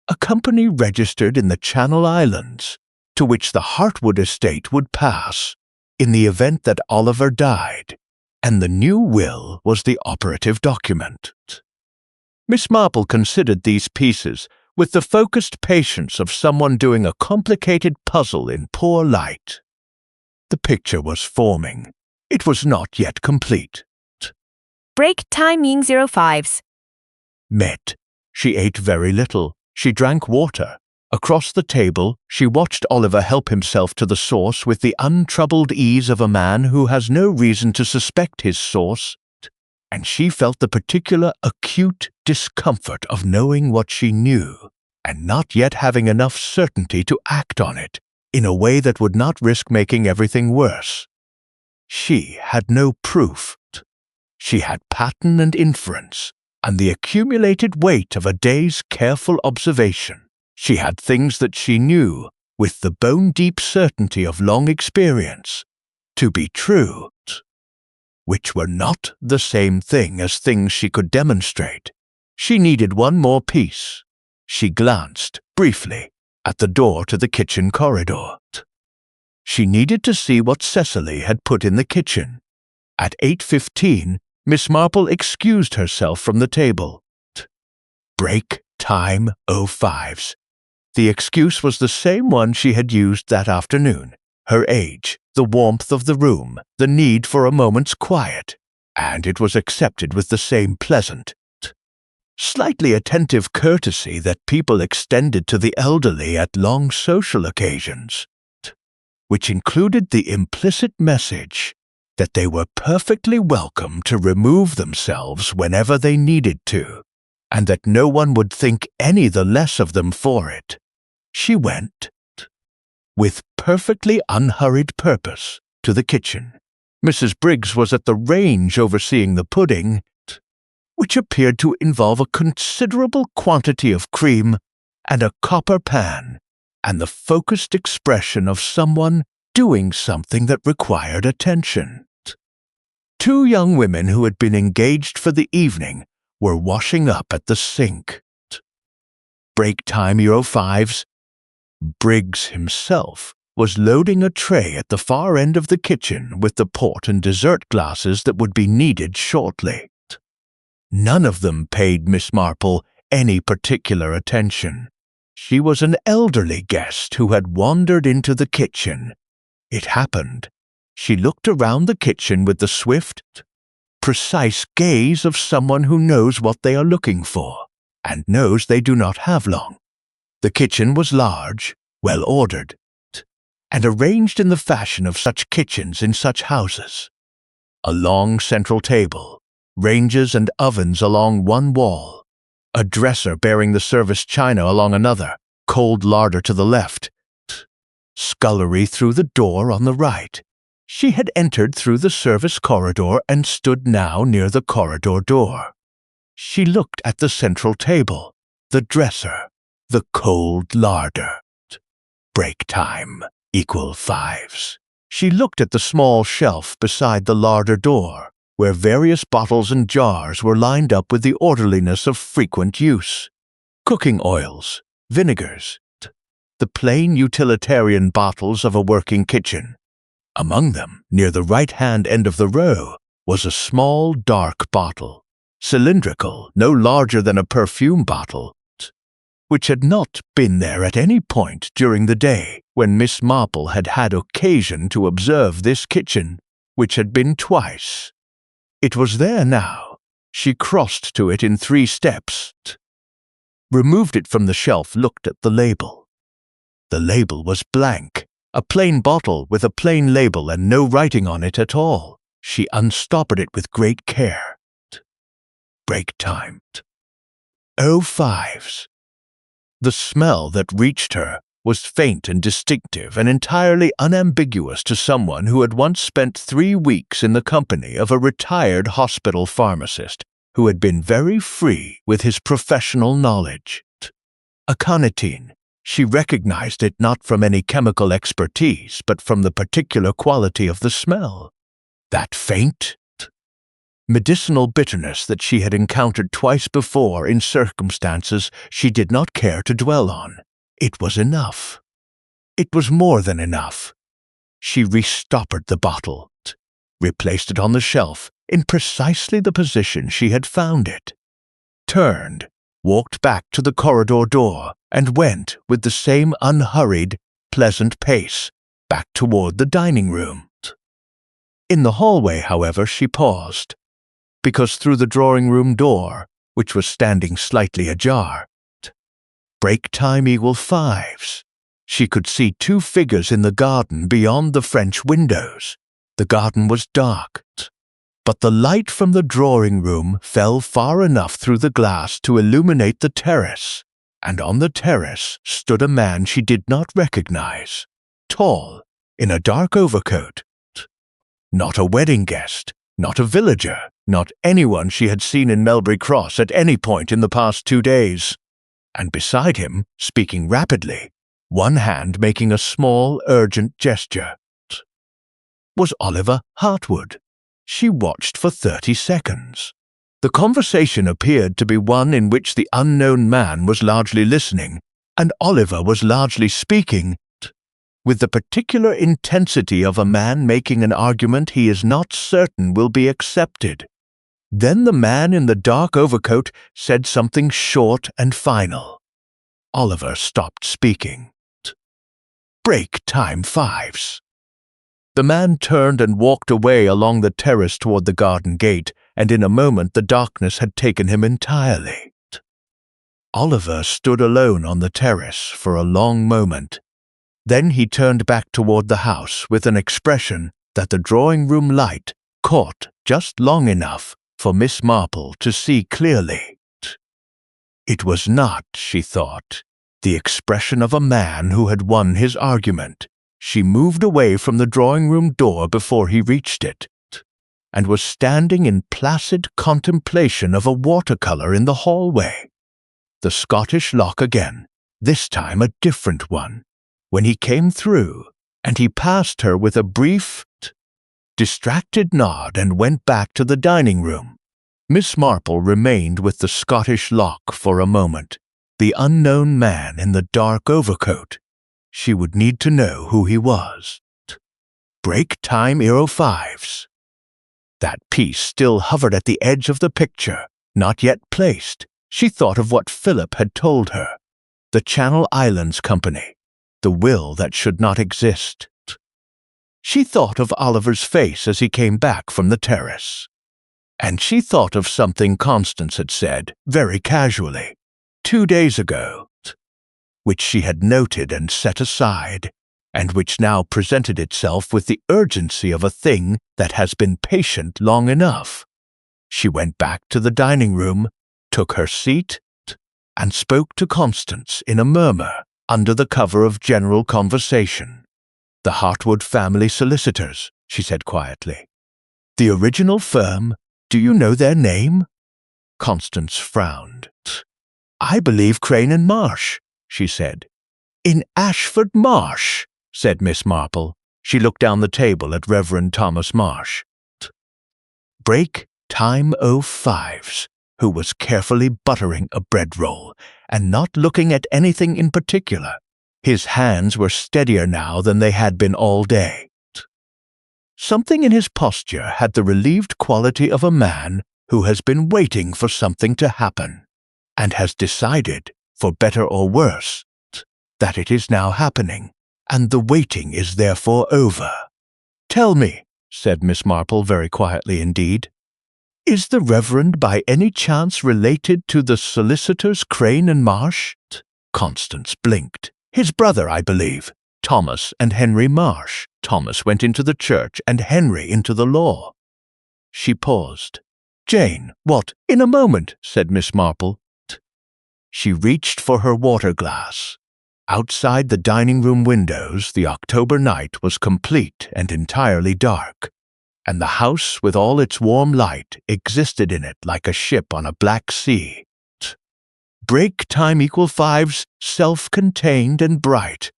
A company registered in the Channel Islands, to which the Hartwood estate would pass, in the event that Oliver died, and the new will was the operative document. Miss Marple considered these pieces with the focused patience of someone doing a complicated puzzle in poor light. The picture was forming. It was not yet complete. Break timing 05s. Met. She ate very little. She drank water. Across the table, she watched Oliver help himself to the sauce with the untroubled ease of a man who has no reason to suspect his source, and she felt the particular acute discomfort of knowing what she knew and not yet having enough certainty to act on it in a way that would not risk making everything worse. She had no proof. She had pattern and inference, and the accumulated weight of a day's careful observation. She had things that she knew, with the bone-deep certainty of long experience, to be true, which were not the same thing as things she could demonstrate. She needed one more piece. She glanced, briefly, at the door to the kitchen corridor. She needed to see what Cecily had put in the kitchen. At 8:15, Miss Marple excused herself from the table. Break time 05s. The excuse was the same one she had used that afternoon. Her age, the warmth of the room, the need for a moment's quiet, and it was accepted with the same pleasant, slightly attentive courtesy that people extended to the elderly at long social occasions, which included the implicit message that they were perfectly welcome to remove themselves whenever they needed to, and that no one would think any the less of them for it. She went, with perfectly unhurried purpose, to the kitchen. Mrs. Briggs was at the range overseeing the pudding, which appeared to involve a considerable quantity of cream and a copper pan, and the focused expression of someone doing something that required attention. 2 young women who had been engaged for the evening were washing up at the sink. Break time 05s. Briggs himself was loading a tray at the far end of the kitchen with the port and dessert glasses that would be needed shortly. None of them paid Miss Marple any particular attention. She was an elderly guest who had wandered into the kitchen. It happened. She looked around the kitchen with the swift, precise gaze of someone who knows what they are looking for. and knows they do not have long. The kitchen was large, well ordered, and arranged in the fashion of such kitchens in such houses. A long central table, ranges and ovens along one wall, a dresser bearing the service china along another, cold larder to the left, scullery through the door on the right. She had entered through the service corridor and stood now near the corridor door. She looked at the central table, the dresser, the cold larder. Break time equal 5s. She looked at the small shelf beside the larder door, where various bottles and jars were lined up with the orderliness of frequent use. Cooking oils, vinegars, the plain utilitarian bottles of a working kitchen. Among them, near the right-hand end of the row, was a small dark bottle, cylindrical, no larger than a perfume bottle, which had not been there at any point during the day when Miss Marple had had occasion to observe this kitchen, which had been twice. It was there now. She crossed to it in 3 steps, removed it from the shelf, looked at the label. The label was blank, a plain bottle with a plain label and no writing on it at all. She unstoppered it with great care. Break time. 05s. The smell that reached her was faint and distinctive and entirely unambiguous to someone who had once spent 3 weeks in the company of a retired hospital pharmacist who had been very free with his professional knowledge. Aconitine. She recognized it not from any chemical expertise, but from the particular quality of the smell. That faint, medicinal bitterness that she had encountered twice before in circumstances she did not care to dwell on. It was enough. It was more than enough. She restoppered the bottle, replaced it on the shelf in precisely the position she had found it, turned, walked back to the corridor door, and went with the same unhurried, pleasant pace back toward the dining room. In the hallway, however, she paused, because through the drawing-room door, which was standing slightly ajar, break time equal 5s, she could see 2 figures in the garden beyond the French windows. The garden was dark, but the light from the drawing-room fell far enough through the glass to illuminate the terrace, and on the terrace stood a man she did not recognize, tall, in a dark overcoat. Not a wedding guest, not a villager, not anyone she had seen in Melbury Cross at any point in the past 2 days. And beside him, speaking rapidly, one hand making a small, urgent gesture, was Oliver Hartwood. She watched for 30 seconds. The conversation appeared to be one in which the unknown man was largely listening, and Oliver was largely speaking, with the particular intensity of a man making an argument he is not certain will be accepted. Then the man in the dark overcoat said something short and final. Oliver stopped speaking. Break time 5s. The man turned and walked away along the terrace toward the garden gate, and in a moment the darkness had taken him entirely. Oliver stood alone on the terrace for a long moment. Then he turned back toward the house with an expression that the drawing-room light caught just long enough for Miss Marple to see clearly. It was not, she thought, the expression of a man who had won his argument. She moved away from the drawing-room door before he reached it, and was standing in placid contemplation of a watercolor in the hallway. The Scottish lock again, this time a different one, when he came through, and he passed her with a brief, distracted nod and went back to the dining room. Miss Marple remained with the Scottish lock for a moment. The unknown man in the dark overcoat. She would need to know who he was. Break time 05s. That piece still hovered at the edge of the picture, not yet placed. She thought of what Philip had told her. The Channel Islands Company. The will that should not exist. She thought of Oliver's face as he came back from the terrace. And she thought of something Constance had said, very casually. 2 days ago, which she had noted and set aside, and which now presented itself with the urgency of a thing that has been patient long enough. She went back to the dining room, took her seat, and spoke to Constance in a murmur under the cover of general conversation. "The Hartwood family solicitors," she said quietly. "The original firm, do you know their name?" Constance frowned. "I believe Crane and Marsh," she said. "In Ashford Marsh," said Miss Marple. She looked down the table at Reverend Thomas Marsh. Break Time 05's, who was carefully buttering a bread roll and not looking at anything in particular. His hands were steadier now than they had been all day. Something in his posture had the relieved quality of a man who has been waiting for something to happen, and has decided, for better or worse, that it is now happening, and the waiting is therefore over. "Tell me," said Miss Marple very quietly indeed, "is the Reverend by any chance related to the solicitors Crane and Marsh?" Constance blinked. "His brother, I believe, Thomas and Henry Marsh. Thomas went into the church and Henry into the law." She paused. "Jane, what?" "In a moment," said Miss Marple. She reached for her water-glass. Outside the dining-room windows, the October night was complete and entirely dark, and the house with all its warm light existed in it like a ship on a black sea. Break time equal 5's self-contained and bright,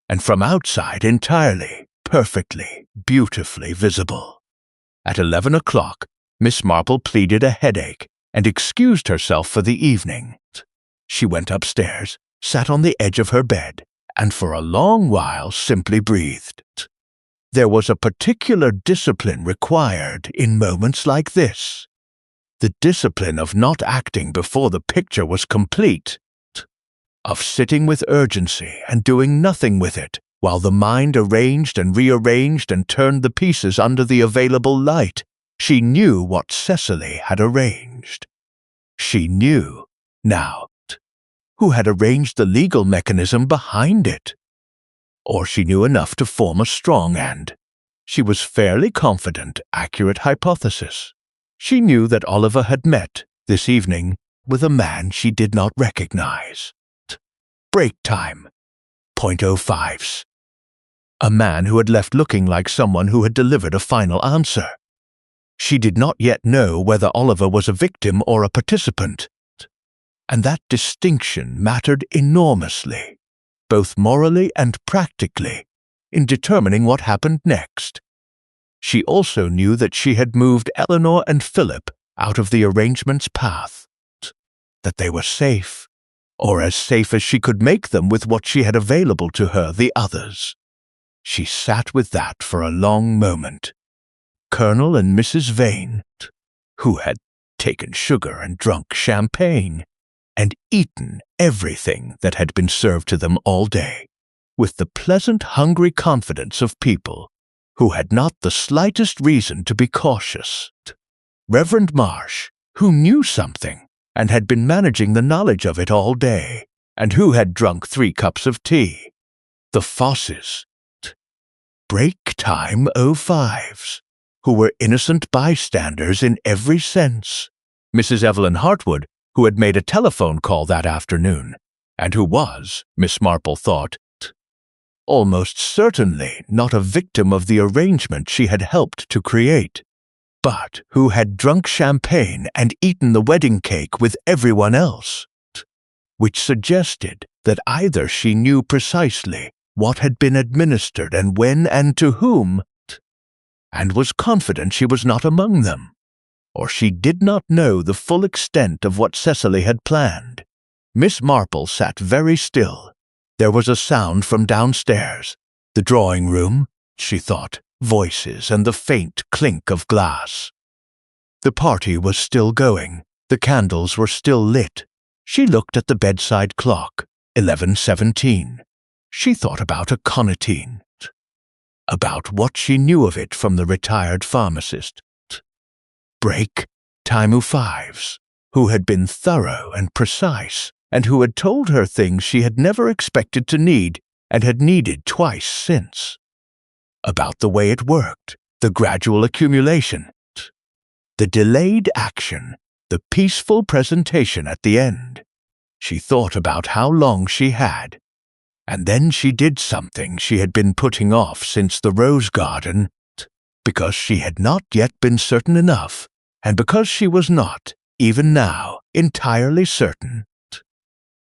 and from outside entirely, perfectly, beautifully visible. At 11 o'clock, Miss Marple pleaded a headache and excused herself for the evening. She went upstairs, sat on the edge of her bed, and for a long while simply breathed. There was a particular discipline required in moments like this. The discipline of not acting before the picture was complete, of sitting with urgency and doing nothing with it, while the mind arranged and rearranged and turned the pieces under the available light. She knew what Cecily had arranged. She knew, now, who had arranged the legal mechanism behind it. Or she knew enough to form a strong and, she was fairly confident, accurate hypothesis. She knew that Oliver had met, this evening, with a man she did not recognize. Break time. .05's. A man who had left looking like someone who had delivered a final answer. She did not yet know whether Oliver was a victim or a participant, and that distinction mattered enormously, both morally and practically, in determining what happened next. She also knew that she had moved Eleanor and Philip out of the arrangement's path, that they were safe, or as safe as she could make them with what she had available to her, the others. She sat with that for a long moment. Colonel and Mrs. Vane, who had taken sugar and drunk champagne, and eaten everything that had been served to them all day, with the pleasant, hungry confidence of people who had not the slightest reason to be cautious. Reverend Marsh, who knew something, and had been managing the knowledge of it all day, and who had drunk 3 cups of tea. The Fosses. Break time 05's, who were innocent bystanders in every sense. Mrs. Evelyn Hartwood, who had made a telephone call that afternoon, and who was, Miss Marple thought, almost certainly not a victim of the arrangement she had helped to create, but who had drunk champagne and eaten the wedding cake with everyone else, which suggested that either she knew precisely what had been administered and when and to whom, and was confident she was not among them, or she did not know the full extent of what Cecily had planned. Miss Marple sat very still. There was a sound from downstairs. The drawing-room, she thought, voices and the faint clink of glass. The party was still going. The candles were still lit. She looked at the bedside clock, 11:17. She thought about aconitine, about what she knew of it from the retired pharmacist. Break time 05's, who had been thorough and precise, and who had told her things she had never expected to need and had needed twice since. About the way it worked, the gradual accumulation, the delayed action, the peaceful presentation at the end. She thought about how long she had, and then she did something she had been putting off since the rose garden, because she had not yet been certain enough, and because she was not, even now, entirely certain,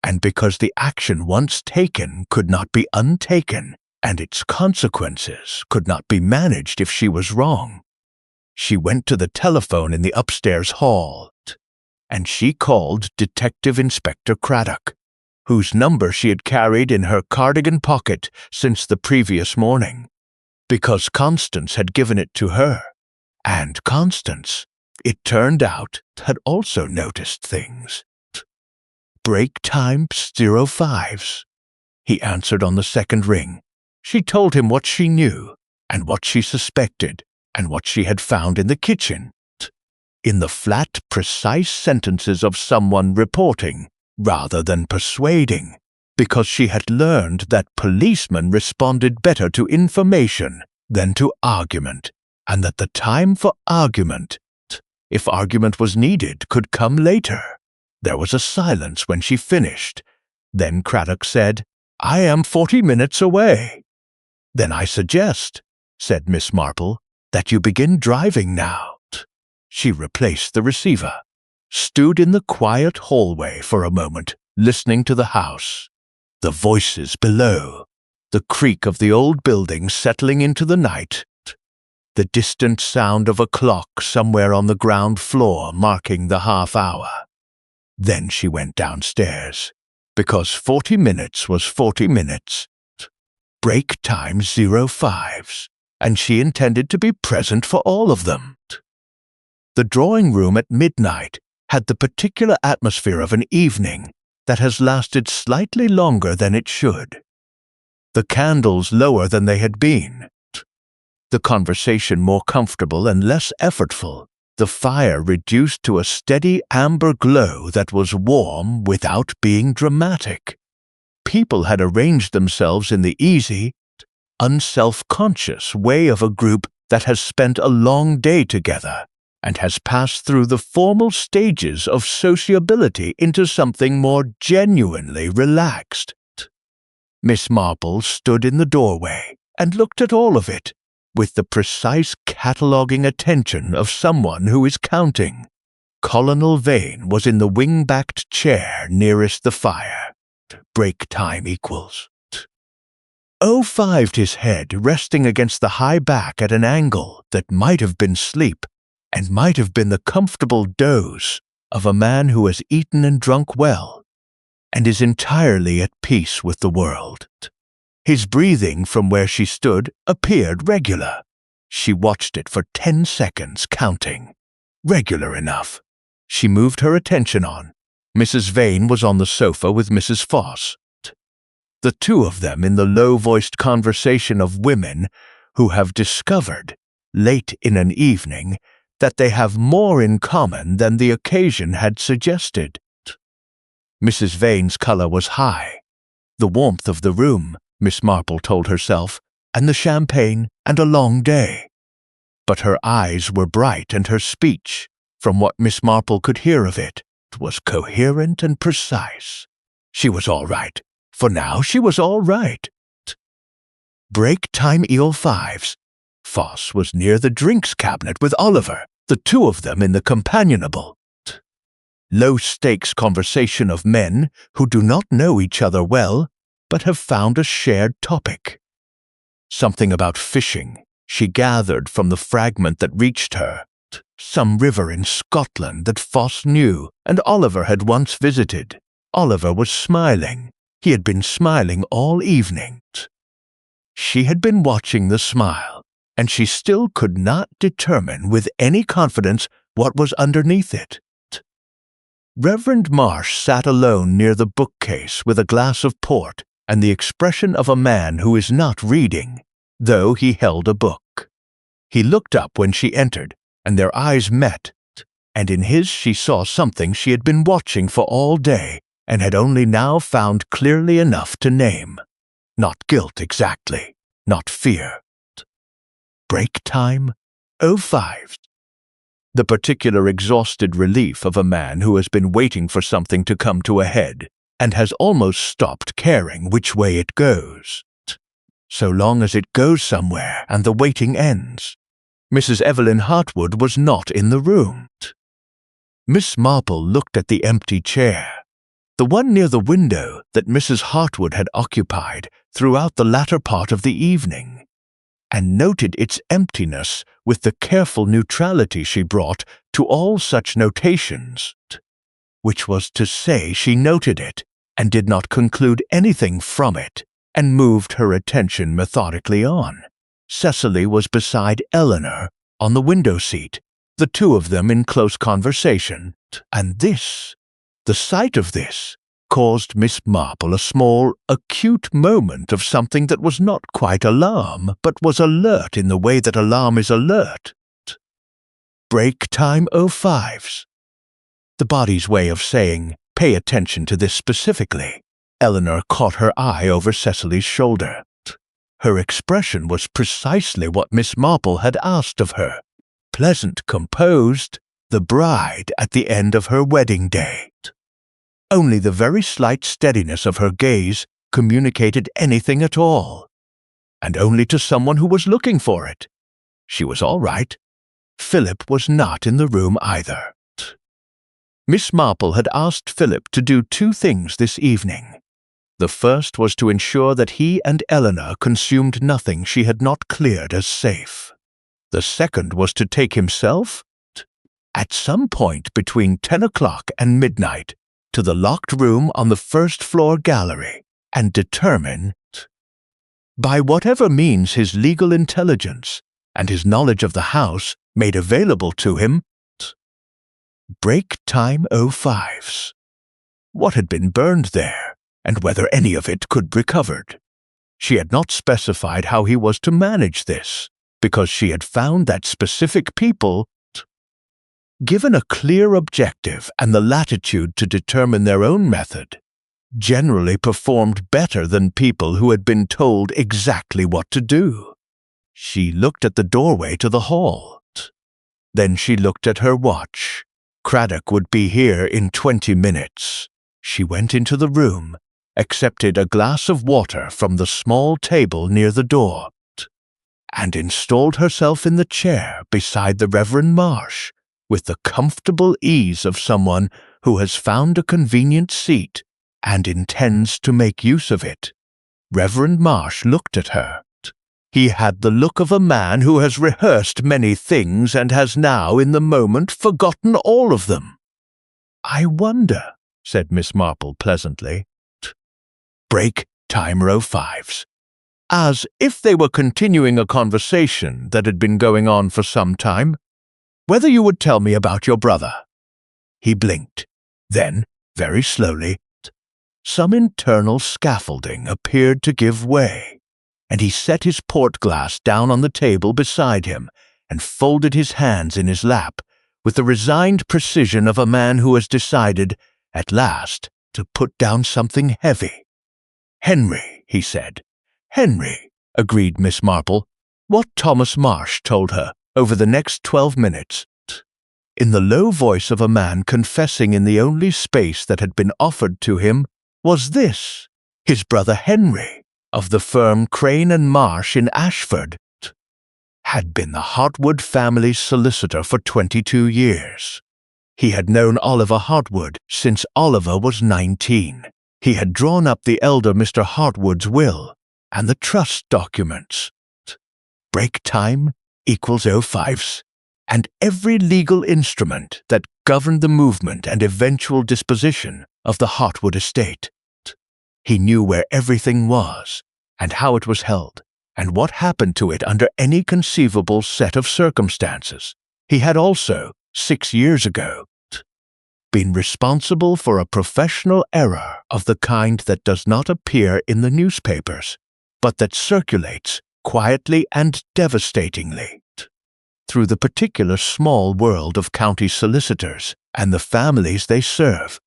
and because the action once taken could not be untaken, and its consequences could not be managed if she was wrong. She went to the telephone in the upstairs hall, and she called Detective Inspector Craddock, whose number she had carried in her cardigan pocket since the previous morning, because Constance had given it to her, and Constance, it turned out, had also noticed things. "Break time 05s," he answered on the second ring. She told him what she knew, and what she suspected, and what she had found in the kitchen, in the flat, precise sentences of someone reporting, rather than persuading, because she had learned that policemen responded better to information than to argument, and that the time for argument, if argument was needed, could come later. There was a silence when she finished. Then Craddock said, "I am 40 minutes away." "Then I suggest," said Miss Marple, "that you begin driving now." She replaced the receiver, stood in the quiet hallway for a moment, listening to the house, the voices below, the creak of the old building settling into the night, the distant sound of a clock somewhere on the ground floor marking the half-hour. Then she went downstairs, because 40 minutes was 40 minutes, break time 05s, and she intended to be present for all of them. The drawing room at midnight had the particular atmosphere of an evening that has lasted slightly longer than it should. The candles lower than they had been, the conversation more comfortable and less effortful, the fire reduced to a steady amber glow that was warm without being dramatic. People had arranged themselves in the easy, unself-conscious way of a group that has spent a long day together and has passed through the formal stages of sociability into something more genuinely relaxed. Miss Marple stood in the doorway and looked at all of it with the precise cataloguing attention of someone who is counting. Colonel Vane was in the wing-backed chair nearest the fire. Break time equals. 05'd his head, resting against the high back at an angle that might have been sleep, and might have been the comfortable doze of a man who has eaten and drunk well, and is entirely at peace with the world. His breathing from where she stood appeared regular. She watched it for 10 seconds, counting. Regular enough. She moved her attention on. Mrs. Vane was on the sofa with Mrs. Foss. The two of them in the low-voiced conversation of women who have discovered, late in an evening, that they have more in common than the occasion had suggested. Mrs. Vane's color was high. The warmth of the room, Miss Marple told herself, and the champagne, and a long day. But her eyes were bright, and her speech, from what Miss Marple could hear of it, was coherent and precise. She was all right. For now she was all right. Break time 5s. Foss was near the drinks cabinet with Oliver, the two of them in the companionable. Low-stakes conversation of men who do not know each other well, but have found a shared topic. Something about fishing, she gathered from the fragment that reached her. Some river in Scotland that Foss knew and Oliver had once visited. Oliver was smiling. He had been smiling all evening. She had been watching the smile, and she still could not determine with any confidence what was underneath it. Reverend Marsh sat alone near the bookcase with a glass of port and the expression of a man who is not reading, though he held a book. He looked up when she entered, and their eyes met, and in his she saw something she had been watching for all day and had only now found clearly enough to name. Not guilt exactly, not fear. Break time 05. The particular exhausted relief of a man who has been waiting for something to come to a head and has almost stopped caring which way it goes, so long as it goes somewhere and the waiting ends. Mrs. Evelyn Hartwood was not in the room. Miss Marple looked at the empty chair, the one near the window that Mrs. Hartwood had occupied throughout the latter part of the evening, and noted its emptiness with the careful neutrality she brought to all such notations, which was to say she noted it and did not conclude anything from it, and moved her attention methodically on. Cecily was beside Eleanor on the window seat, the two of them in close conversation, and the sight of this, caused Miss Marple a small, acute moment of something that was not quite alarm, but was alert in the way that alarm is alert. Break time 05's. The body's way of saying, pay attention to this specifically. Eleanor caught her eye over Cecily's shoulder. Her expression was precisely what Miss Marple had asked of her. Pleasant, composed, the bride at the end of her wedding day. Only the very slight steadiness of her gaze communicated anything at all, and only to someone who was looking for it. She was all right. Philip was not in the room either. Miss Marple had asked Philip to do two things this evening. The first was to ensure that he and Eleanor consumed nothing she had not cleared as safe. The second was to take himself, at some point between 10 o'clock and midnight, to the locked room on the first-floor gallery, and determine, by whatever means his legal intelligence and his knowledge of the house made available to him, break time 05's. What had been burned there, and whether any of it could be recovered. She had not specified how he was to manage this, because she had found that specific people, given a clear objective and the latitude to determine their own method, generally performed better than people who had been told exactly what to do. She looked at the doorway to the hall. Then she looked at her watch. Craddock would be here in 20 minutes. She went into the room, accepted a glass of water from the small table near the door, and installed herself in the chair beside the Reverend Marsh, with the comfortable ease of someone who has found a convenient seat and intends to make use of it. Reverend Marsh looked at her. He had the look of a man who has rehearsed many things and has now, in the moment, forgotten all of them. "I wonder," said Miss Marple pleasantly. Break time 05's. As if they were continuing a conversation that had been going on for some time, whether you would tell me about your brother. He blinked. Then, very slowly, some internal scaffolding appeared to give way, and he set his port-glass down on the table beside him and folded his hands in his lap with the resigned precision of a man who has decided, at last, to put down something heavy. "Henry," he said. "Henry," agreed Miss Marple. What Thomas Marsh told her over the next 12 minutes, in the low voice of a man confessing in the only space that had been offered to him, was this: his brother Henry, of the firm Crane and Marsh in Ashford, had been the Hartwood family's solicitor for 22 years. He had known Oliver Hartwood since Oliver was 19. He had drawn up the elder Mr. Hartwood's will and the trust documents. Break time equals 05's, and every legal instrument that governed the movement and eventual disposition of the Hartwood estate. He knew where everything was, and how it was held, and what happened to it under any conceivable set of circumstances. He had also, 6 years ago, been responsible for a professional error of the kind that does not appear in the newspapers, but that circulates quietly and devastatingly through the particular small world of county solicitors and the families they serve,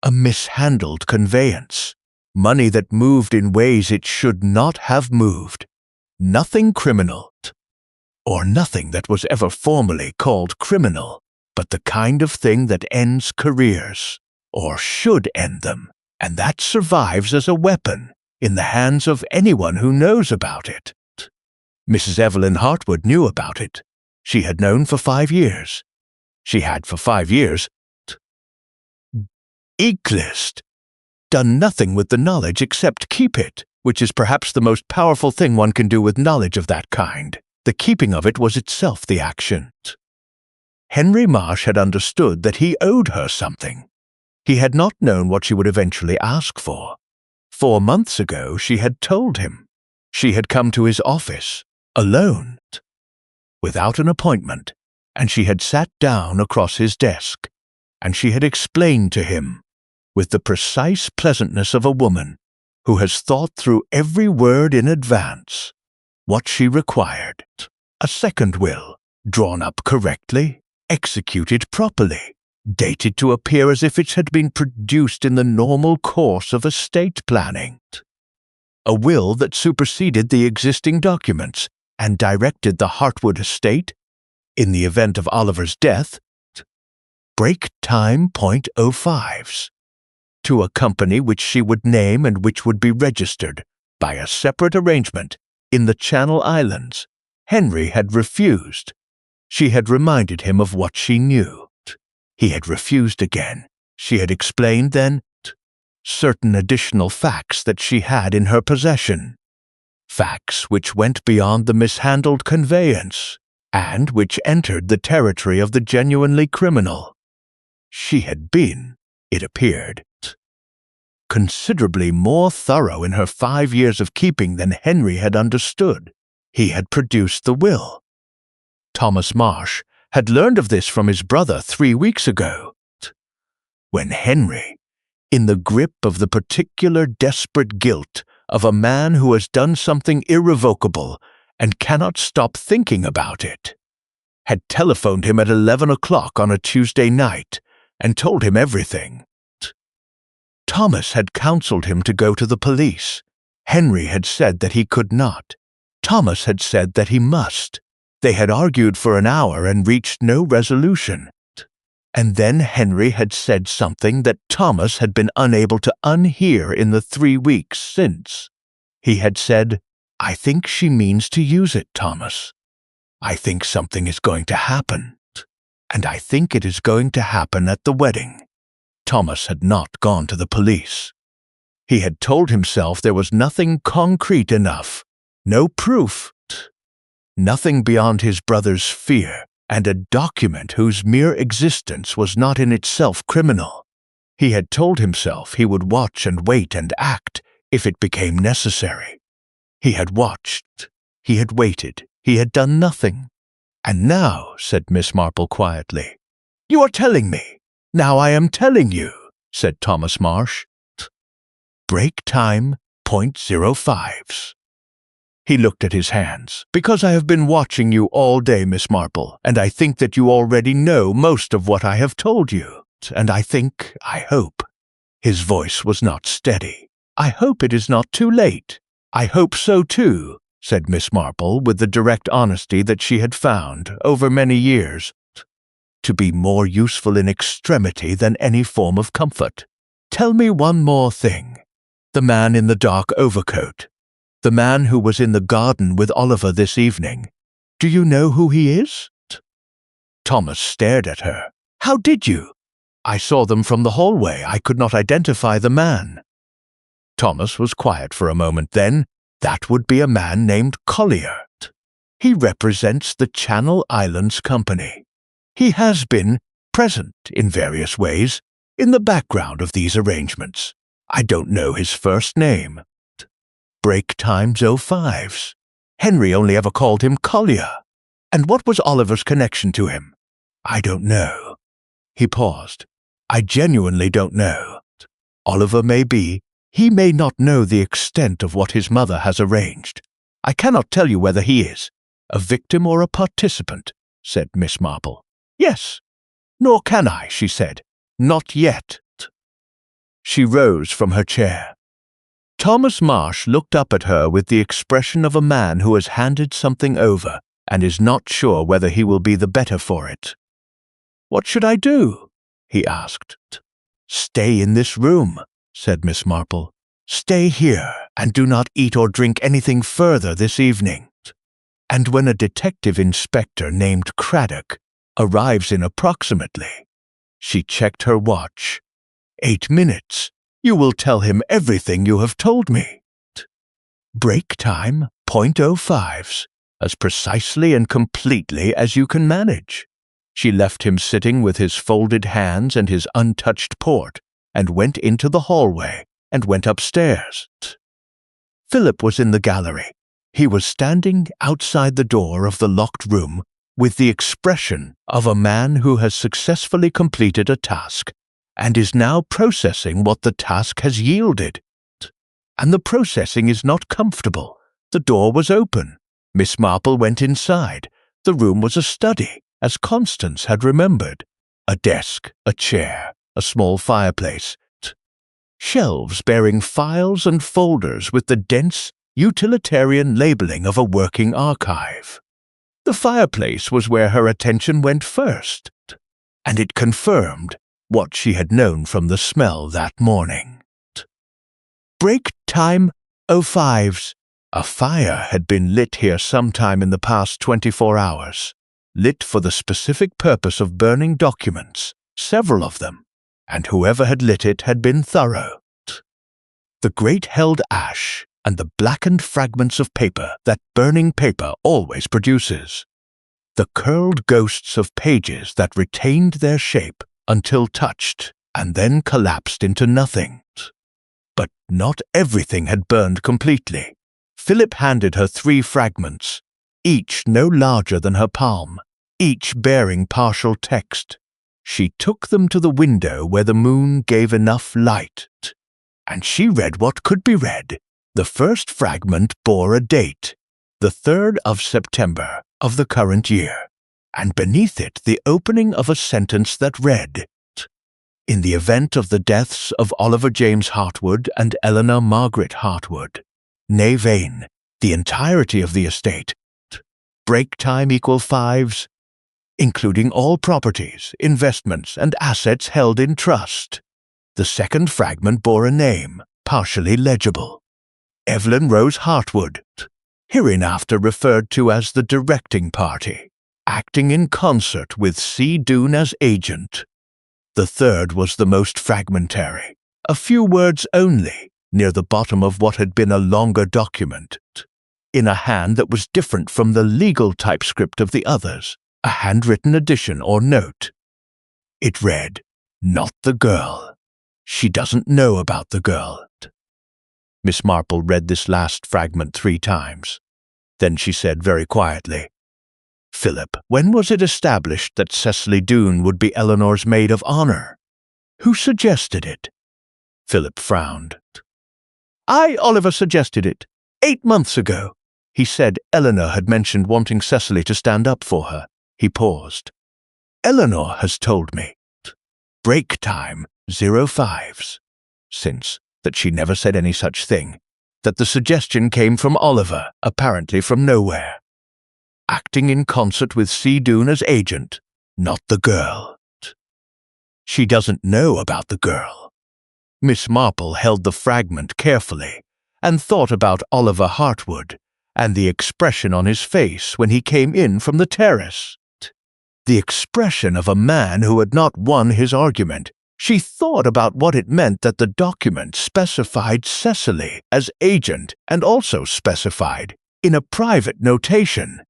A mishandled conveyance. Money that moved in ways it should not have moved. Nothing criminal, or nothing that was ever formally called criminal, but the kind of thing that ends careers, or should end them, and that survives as a weapon in the hands of anyone who knows about it. Mrs. Evelyn Hartwood knew about it. She had known for 5 years. She had for 5 years Eglist, done nothing with the knowledge except keep it, which is perhaps the most powerful thing one can do with knowledge of that kind. The keeping of it was itself the action. Henry Marsh had understood that he owed her something. He had not known what she would eventually ask for. 4 months ago she had told him. She had come to his office, alone, without an appointment, and she had sat down across his desk, and she had explained to him, with the precise pleasantness of a woman who has thought through every word in advance, what she required. A second will, drawn up correctly, executed properly, dated to appear as if it had been produced in the normal course of estate planning. A will that superseded the existing documents and directed the Hartwood estate, in the event of Oliver's death, break time .05s, to a company which she would name and which would be registered by a separate arrangement in the Channel Islands. Henry had refused. She had reminded him of what she knew. He had refused again. She had explained then certain additional facts that she had in her possession. Facts which went beyond the mishandled conveyance, and which entered the territory of the genuinely criminal. She had been, it appeared, considerably more thorough in her 5 years of keeping than Henry had understood. He had produced the will. Thomas Marsh had learned of this from his brother 3 weeks ago, when Henry, in the grip of the particular desperate guilt of a man who has done something irrevocable and cannot stop thinking about it, had telephoned him at 11 o'clock on a Tuesday night and told him everything. Thomas had counseled him to go to the police. Henry had said that he could not. Thomas had said that he must. They had argued for an hour and reached no resolution. And then Henry had said something that Thomas had been unable to unhear in the 3 weeks since. He had said, "I think she means to use it, Thomas. I think something is going to happen. And I think it is going to happen at the wedding." Thomas had not gone to the police. He had told himself there was nothing concrete enough, no proof, nothing beyond his brother's fear, and a document whose mere existence was not in itself criminal. He had told himself he would watch and wait and act if it became necessary. He had watched, he had waited, he had done nothing. "And now," said Miss Marple quietly, "you are telling me. Now I am telling you," said Thomas Marsh. "Break time .05s." He looked at his hands. "Because I have been watching you all day, Miss Marple, and I think that you already know most of what I have told you. And I hope." His voice was not steady. "I hope it is not too late." "I hope so too," said Miss Marple with the direct honesty that she had found, over many years, to be more useful in extremity than any form of comfort. "Tell me one more thing. The man in the dark overcoat, the man who was in the garden with Oliver this evening, do you know who he is?" Thomas stared at her. "How did you?" "I saw them from the hallway. I could not identify the man." Thomas was quiet for a moment. "Then that would be a man named Collier. He represents the Channel Islands Company. He has been present in various ways in the background of these arrangements. I don't know his first name. Break times 05s. Henry only ever called him Collier. And what was Oliver's connection to him? I don't know." He paused. "I genuinely don't know. Oliver may be. He may not know the extent of what his mother has arranged. I cannot tell you whether he is a victim or a participant," said Miss Marple. "Yes. Nor can I," she said. "Not yet." She rose from her chair. Thomas Marsh looked up at her with the expression of a man who has handed something over and is not sure whether he will be the better for it. "What should I do?" he asked. "Stay in this room," said Miss Marple. "Stay here and do not eat or drink anything further this evening. And when a detective inspector named Craddock arrives in approximately," she checked her watch, "8 minutes, you will tell him everything you have told me. Break time, .05s, as precisely and completely as you can manage." She left him sitting with his folded hands and his untouched port, and went into the hallway and went upstairs. Philip was in the gallery. He was standing outside the door of the locked room with the expression of a man who has successfully completed a task and is now processing what the task has yielded. And the processing is not comfortable. The door was open. Miss Marple went inside. The room was a study, as Constance had remembered. A desk, a chair, a small fireplace. Shelves bearing files and folders with the dense, utilitarian labeling of a working archive. The fireplace was where her attention went first, and it confirmed what she had known from the smell that morning. Break time, 05s. A fire had been lit here sometime in the past 24 hours, lit for the specific purpose of burning documents, several of them, and whoever had lit it had been thorough. The grate held ash and the blackened fragments of paper that burning paper always produces. The curled ghosts of pages that retained their shape until touched and then collapsed into nothing. But not everything had burned completely. Philip handed her 3 fragments, each no larger than her palm, each bearing partial text. She took them to the window where the moon gave enough light, and she read what could be read. The first fragment bore a date, the 3rd of September of the current year, and beneath it the opening of a sentence that read, "In the event of the deaths of Oliver James Hartwood and Eleanor Margaret Hartwood, née Vane, the entirety of the estate, break time equal 5s, including all properties, investments, and assets held in trust." The second fragment bore a name, partially legible. Evelyn Rose Hartwood, hereinafter referred to as the directing party, acting in concert with C. Doone as agent. The third was the most fragmentary, a few words only, near the bottom of what had been a longer document, in a hand that was different from the legal typescript of the others, a handwritten addition or note. It read, "Not the girl. She doesn't know about the girl." Miss Marple read this last fragment 3 times. Then she said very quietly, "Philip, when was it established that Cecily Doone would be Eleanor's maid of honor? Who suggested it?" Philip frowned. "I, Oliver, suggested it. 8 months ago." He said Eleanor had mentioned wanting Cecily to stand up for her. He paused. "Eleanor has told me. Break time, 05s. Since that she never said any such thing, that the suggestion came from Oliver, apparently from nowhere. Acting in concert with C. Doone as agent, not the girl. She doesn't know about the girl." Miss Marple held the fragment carefully and thought about Oliver Hartwood and the expression on his face when he came in from the terrace. The expression of a man who had not won his argument. She thought about what it meant that the document specified Cecily as agent and also specified, in a private notation,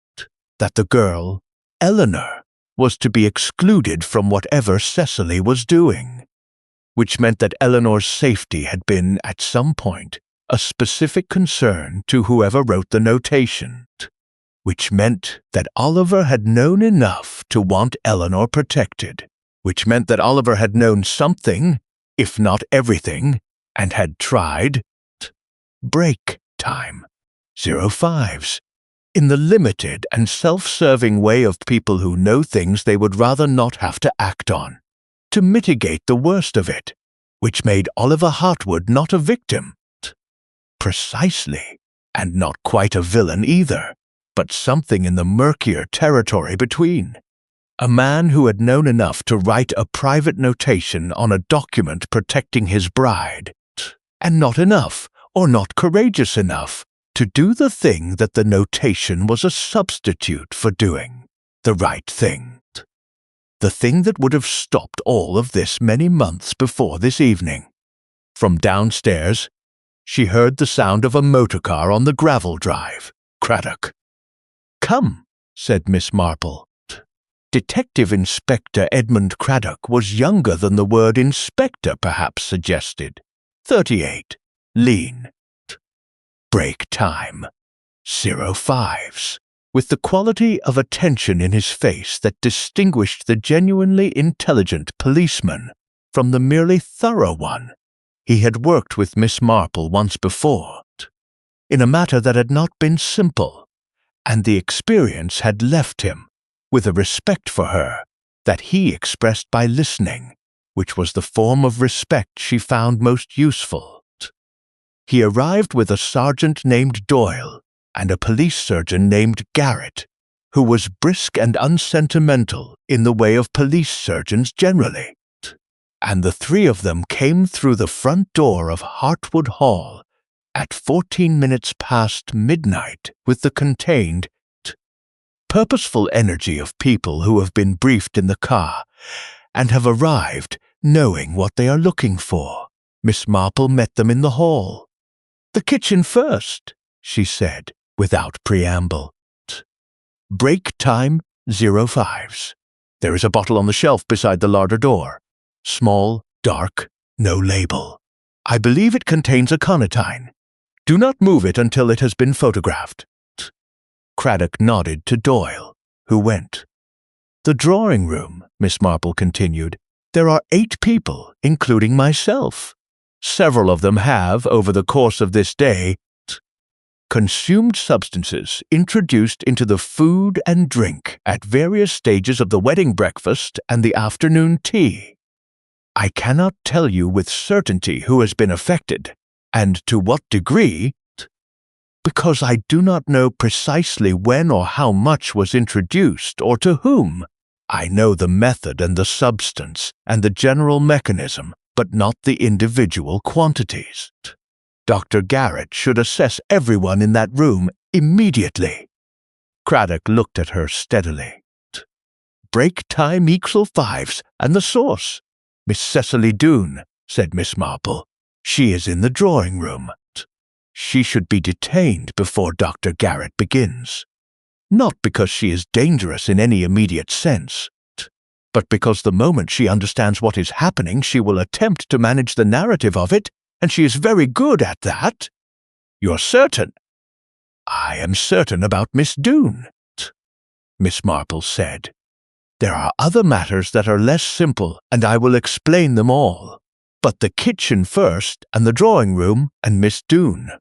that the girl, Eleanor, was to be excluded from whatever Cecily was doing, which meant that Eleanor's safety had been, at some point, a specific concern to whoever wrote the notation, which meant that Oliver had known enough to want Eleanor protected, which meant that Oliver had known something, if not everything, and had tried. Break time, 05s, in the limited and self-serving way of people who know things they would rather not have to act on, to mitigate the worst of it, which made Oliver Hartwood not a victim, precisely, and not quite a villain either, but something in the murkier territory between. A man who had known enough to write a private notation on a document protecting his bride, and not enough, or not courageous enough, to do the thing that the notation was a substitute for doing, the right thing. The thing that would have stopped all of this many months before this evening. From downstairs, she heard the sound of a motorcar on the gravel drive. Craddock. "Come," said Miss Marple. Detective Inspector Edmund Craddock was younger than the word inspector perhaps suggested. 38. Lean. Break time. 05s. With the quality of attention in his face that distinguished the genuinely intelligent policeman from the merely thorough one. He had worked with Miss Marple once before, in a matter that had not been simple, and the experience had left him with a respect for her that he expressed by listening, which was the form of respect she found most useful. He arrived with a sergeant named Doyle and a police surgeon named Garrett, who was brisk and unsentimental in the way of police surgeons generally, and the three of them came through the front door of Hartwood Hall at 14 minutes past midnight with the contained, purposeful energy of people who have been briefed in the car and have arrived knowing what they are looking for. Miss Marple met them in the hall. "The kitchen first," she said, without preamble. "Break time 05s. There is a bottle on the shelf beside the larder door. Small, dark, no label. I believe it contains aconitine. Do not move it until it has been photographed." Craddock nodded to Doyle, who went. "The drawing room," Miss Marple continued. "There are 8 people, including myself. Several of them have, over the course of this day, consumed substances introduced into the food and drink at various stages of the wedding breakfast and the afternoon tea. I cannot tell you with certainty who has been affected, and to what degree, because I do not know precisely when or how much was introduced or to whom. I know the method and the substance and the general mechanism, but not the individual quantities. Dr. Garrett should assess everyone in that room immediately." Craddock looked at her steadily. "Break time equal 5s, and the source. Miss Cecily Doone," said Miss Marple. "She is in the drawing room. She should be detained before Dr. Garrett begins. Not because she is dangerous in any immediate sense, but because the moment she understands what is happening, she will attempt to manage the narrative of it, and she is very good at that." "You're certain?" "I am certain about Miss Doone," Miss Marple said. "There are other matters that are less simple, and I will explain them all. But the kitchen first, and the drawing room, and Miss Doone."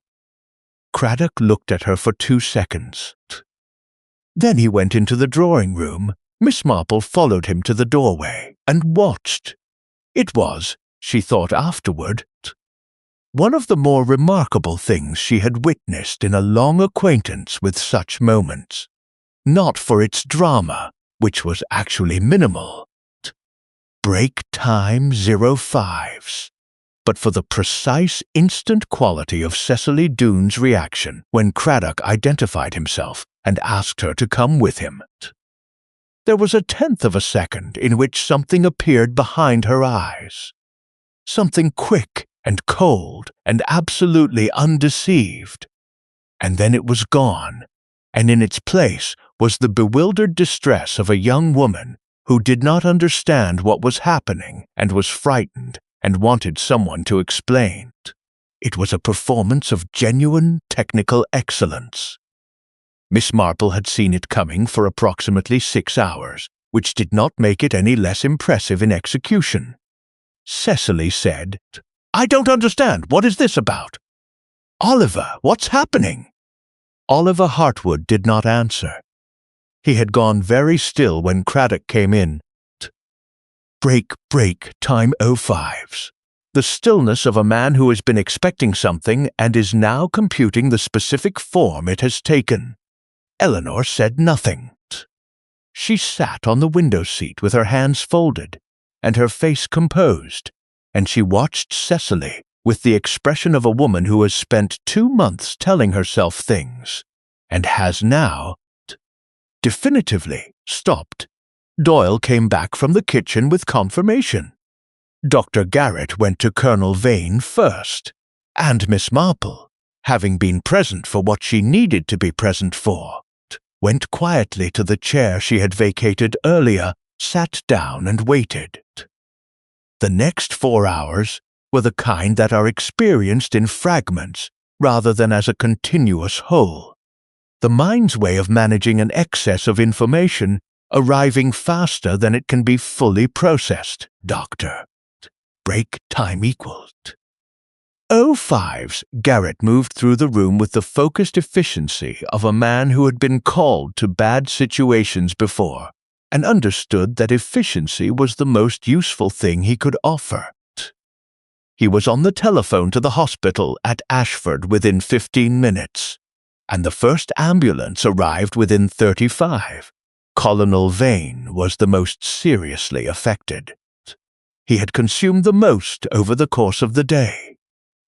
Craddock looked at her for 2 seconds. Then he went into the drawing room. Miss Marple followed him to the doorway, and watched. It was, she thought afterward, one of the more remarkable things she had witnessed in a long acquaintance with such moments. Not for its drama, which was actually minimal, break time 05s, but for the precise instant quality of Cecily Doone's reaction when Craddock identified himself and asked her to come with him. There was 1/10 of a second in which something appeared behind her eyes. Something quick and cold and absolutely undeceived. And then it was gone, and in its place was the bewildered distress of a young woman who did not understand what was happening and was frightened and wanted someone to explain. It was a performance of genuine technical excellence. Miss Marple had seen it coming for approximately 6 hours, which did not make it any less impressive in execution. Cecily said, "I don't understand. What is this about?" "Oliver, what's happening?" Oliver Hartwood did not answer. He had gone very still when Craddock came in. Break time 05s. The stillness of a man who has been expecting something and is now computing the specific form it has taken. Eleanor said nothing. She sat on the window seat with her hands folded and her face composed, and she watched Cecily with the expression of a woman who has spent 2 months telling herself things and has now definitively stopped. Doyle came back from the kitchen with confirmation. Dr. Garrett went to Colonel Vane first, and Miss Marple, having been present for what she needed to be present for, went quietly to the chair she had vacated earlier, sat down and waited. The next 4 hours were the kind that are experienced in fragments rather than as a continuous whole. The mind's way of managing an excess of information arriving faster than it can be fully processed, Doctor. Break time equals. 05's Garrett moved through the room with the focused efficiency of a man who had been called to bad situations before and understood that efficiency was the most useful thing he could offer. He was on the telephone to the hospital at Ashford within 15 minutes, and the first ambulance arrived within 35. Colonel Vane was the most seriously affected. He had consumed the most over the course of the day.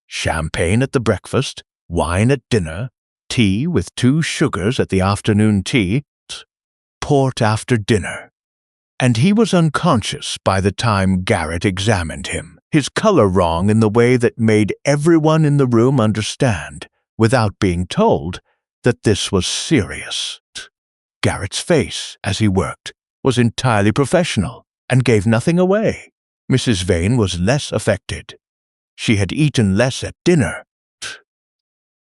Champagne at the breakfast, wine at dinner, tea with 2 sugars at the afternoon tea, port after dinner. And he was unconscious by the time Garrett examined him, his color wrong in the way that made everyone in the room understand, without being told, that this was serious. Garrett's face, as he worked, was entirely professional and gave nothing away. Mrs. Vane was less affected. She had eaten less at dinner.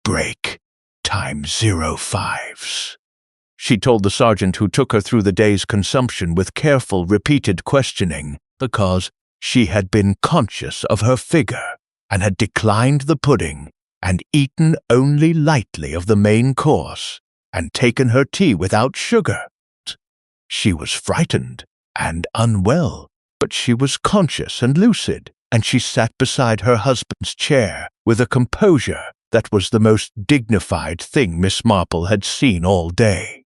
Break time 05's. She told the sergeant who took her through the day's consumption with careful, repeated questioning, because she had been conscious of her figure and had declined the pudding and eaten only lightly of the main course and taken her tea without sugar. She was frightened and unwell, but she was conscious and lucid, and she sat beside her husband's chair with a composure that was the most dignified thing Miss Marple had seen all day.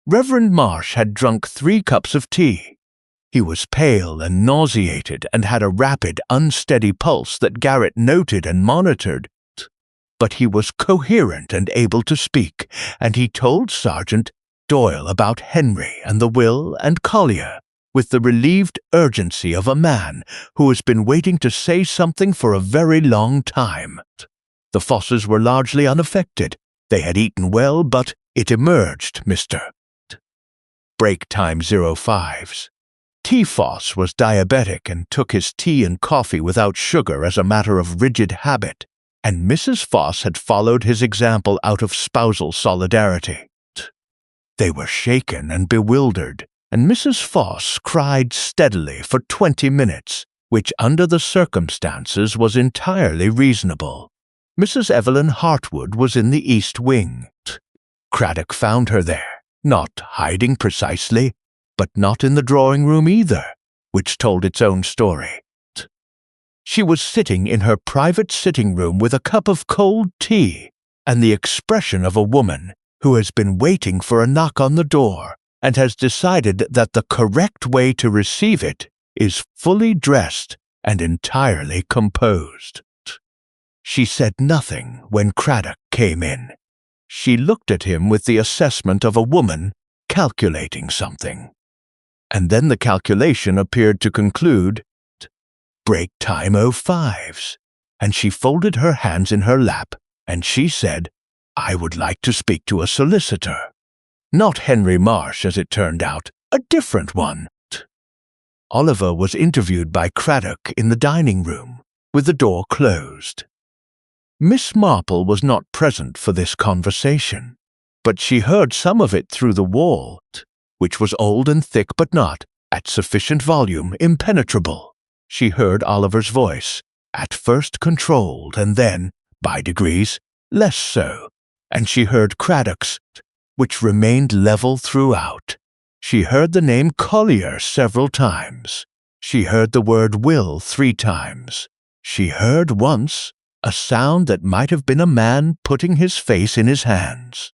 Reverend Marsh had drunk 3 cups of tea. He was pale and nauseated and had a rapid, unsteady pulse that Garrett noted and monitored. But he was coherent and able to speak, and he told Sergeant Doyle about Henry and the will and Collier, with the relieved urgency of a man who has been waiting to say something for a very long time. The Fosses were largely unaffected. They had eaten well, but it emerged, Mr. Break time 05's. T. Foss was diabetic and took his tea and coffee without sugar as a matter of rigid habit, and Mrs. Foss had followed his example out of spousal solidarity. They were shaken and bewildered, and Mrs. Foss cried steadily for 20 minutes, which under the circumstances was entirely reasonable. Mrs. Evelyn Hartwood was in the East Wing. Craddock found her there, not hiding precisely, but not in the drawing-room either, which told its own story. She was sitting in her private sitting-room with a cup of cold tea and the expression of a woman who has been waiting for a knock on the door and has decided that the correct way to receive it is fully dressed and entirely composed. She said nothing when Craddock came in. She looked at him with the assessment of a woman calculating something. And then the calculation appeared to conclude, break time 05's, and she folded her hands in her lap, and she said, I would like to speak to a solicitor. Not Henry Marsh, as it turned out, a different one. Oliver was interviewed by Craddock in the dining room, with the door closed. Miss Marple was not present for this conversation, but she heard some of it through the wall, which was old and thick but not, at sufficient volume, impenetrable. She heard Oliver's voice, at first controlled and then, by degrees, less so, and she heard Craddock's, which remained level throughout. She heard the name Collier several times. She heard the word will 3 times. She heard once a sound that might have been a man putting his face in his hands.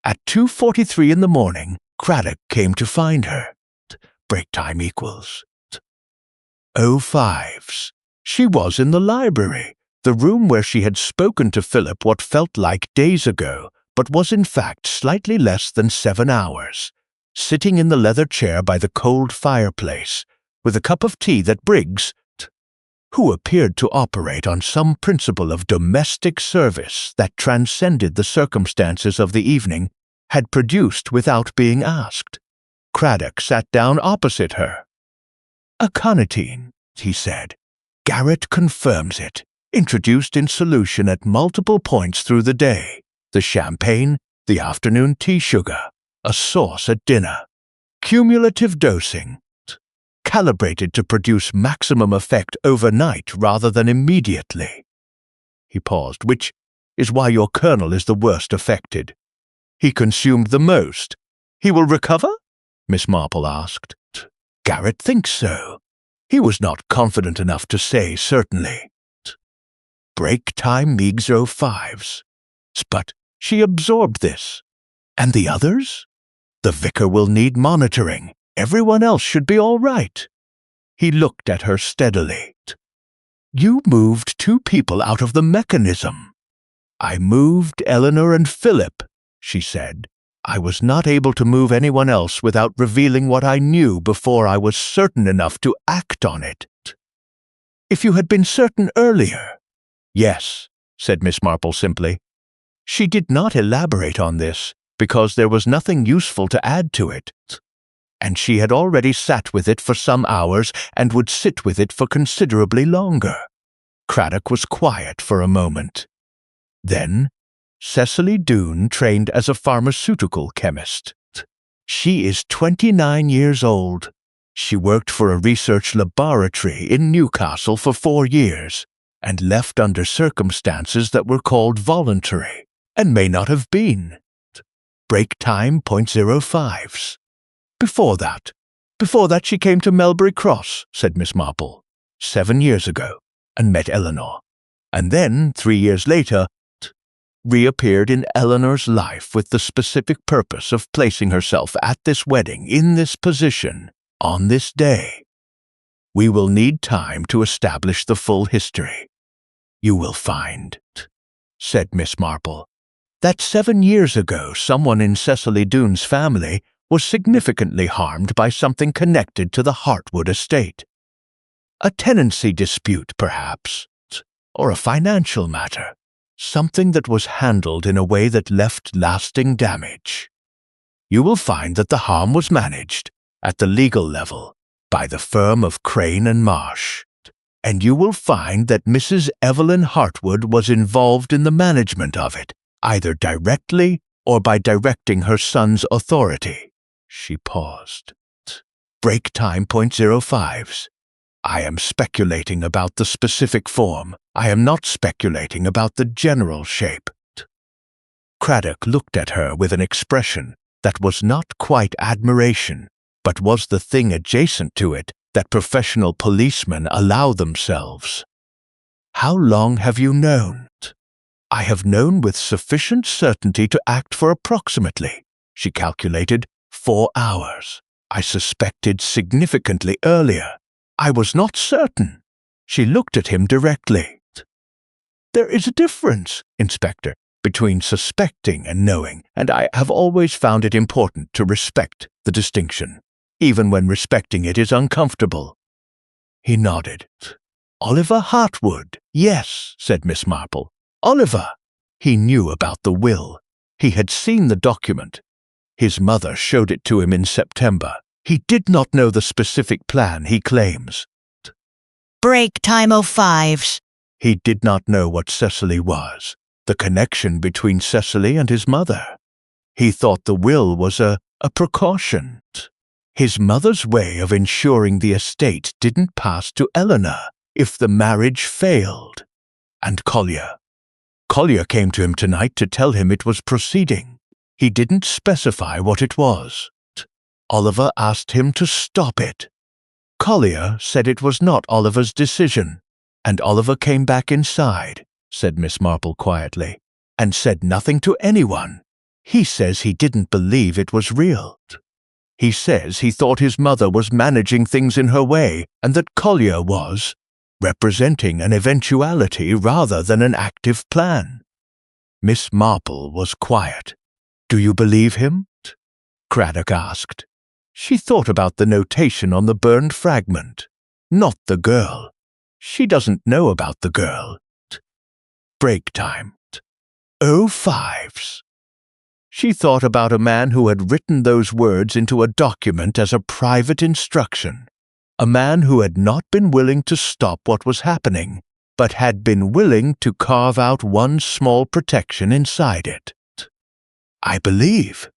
At 2:43 in the morning, Craddock came to find her. Break time equals 05s. She was in the library, the room where she had spoken to Philip what felt like days ago, but was in fact slightly less than 7 hours, sitting in the leather chair by the cold fireplace, with a cup of tea that Briggs, who appeared to operate on some principle of domestic service that transcended the circumstances of the evening, had produced without being asked. Craddock sat down opposite her. "Aconitine," he said. "Garrett confirms it. Introduced in solution at multiple points through the day. The champagne, the afternoon tea sugar, a sauce at dinner. Cumulative dosing. Calibrated to produce maximum effect overnight rather than immediately." He paused, "Which is why your colonel is the worst affected. He consumed the most. He will recover?" Miss Marple asked. "Garrett thinks so. He was not confident enough to say certainly. Break time Meigs 05s. But she absorbed this. And the others? The vicar will need monitoring. Everyone else should be all right." He looked at her steadily. "You moved 2 people out of the mechanism." "I moved Eleanor and Philip," she said. "I was not able to move anyone else without revealing what I knew before I was certain enough to act on it." "If you had been certain earlier." "Yes," said Miss Marple simply. She did not elaborate on this, because there was nothing useful to add to it. And she had already sat with it for some hours and would sit with it for considerably longer. Craddock was quiet for a moment. Then, Cecily Doone trained as a pharmaceutical chemist. She is 29 years old. She worked for a research laboratory in Newcastle for 4 years, and left under circumstances that were called voluntary, and may not have been. Break time .05s. Before that she came to Melbury Cross," said Miss Marple, 7 years ago, and met Eleanor. And then, 3 years later, reappeared in Eleanor's life with the specific purpose of placing herself at this wedding in this position, on this day. We will need time to establish the full history. You will find," said Miss Marple, "that 7 years ago someone in Cecily Doone's family was significantly harmed by something connected to the Hartwood estate. A tenancy dispute, perhaps, or a financial matter, something that was handled in a way that left lasting damage. You will find that the harm was managed, at the legal level, by the firm of Crane and Marsh, and you will find that Mrs. Evelyn Hartwood was involved in the management of it, either directly or by directing her son's authority." She paused. "Break time .05s. I am speculating about the specific form. I am not speculating about the general shape." Craddock looked at her with an expression that was not quite admiration, but was the thing adjacent to it that professional policemen allow themselves. "How long have you known?" "I have known with sufficient certainty to act for approximately," she calculated, 4 hours. "I suspected significantly earlier. I was not certain." She looked at him directly. "There is a difference, Inspector, between suspecting and knowing, and I have always found it important to respect the distinction, even when respecting it is uncomfortable." He nodded. "Oliver Hartwood, yes," said Miss Marple. "Oliver. He knew about the will. He had seen the document. His mother showed it to him in September. He did not know the specific plan he claims. Break time 05s. He did not know what Cecily was, the connection between Cecily and his mother. He thought the will was a precaution. His mother's way of ensuring the estate didn't pass to Eleanor if the marriage failed. And Collier came to him tonight to tell him it was proceeding. He didn't specify what it was. Oliver asked him to stop it. Collier said it was not Oliver's decision, "And Oliver came back inside," said Miss Marple quietly, "and said nothing to anyone. He says he didn't believe it was real. He says he thought his mother was managing things in her way and that Collier was representing an eventuality rather than an active plan." Miss Marple was quiet. "Do you believe him?" Craddock asked. She thought about the notation on the burned fragment. Not the girl. She doesn't know about the girl. Break time. 05s. She thought about a man who had written those words into a document as a private instruction. A man who had not been willing to stop what was happening, but had been willing to carve out one small protection inside it. "I believe,"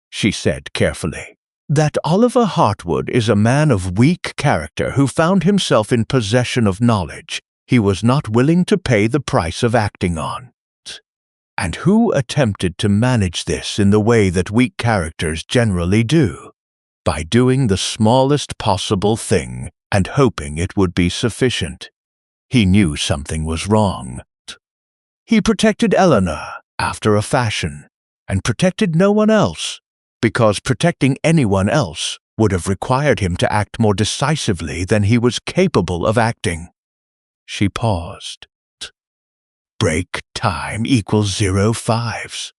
she said carefully, "that Oliver Hartwood is a man of weak character who found himself in possession of knowledge he was not willing to pay the price of acting on, and who attempted to manage this in the way that weak characters generally do, by doing the smallest possible thing and hoping it would be sufficient. He knew something was wrong. He protected Eleanor after a fashion, and protected no one else, because protecting anyone else would have required him to act more decisively than he was capable of acting." She paused. "Break time equals 05s.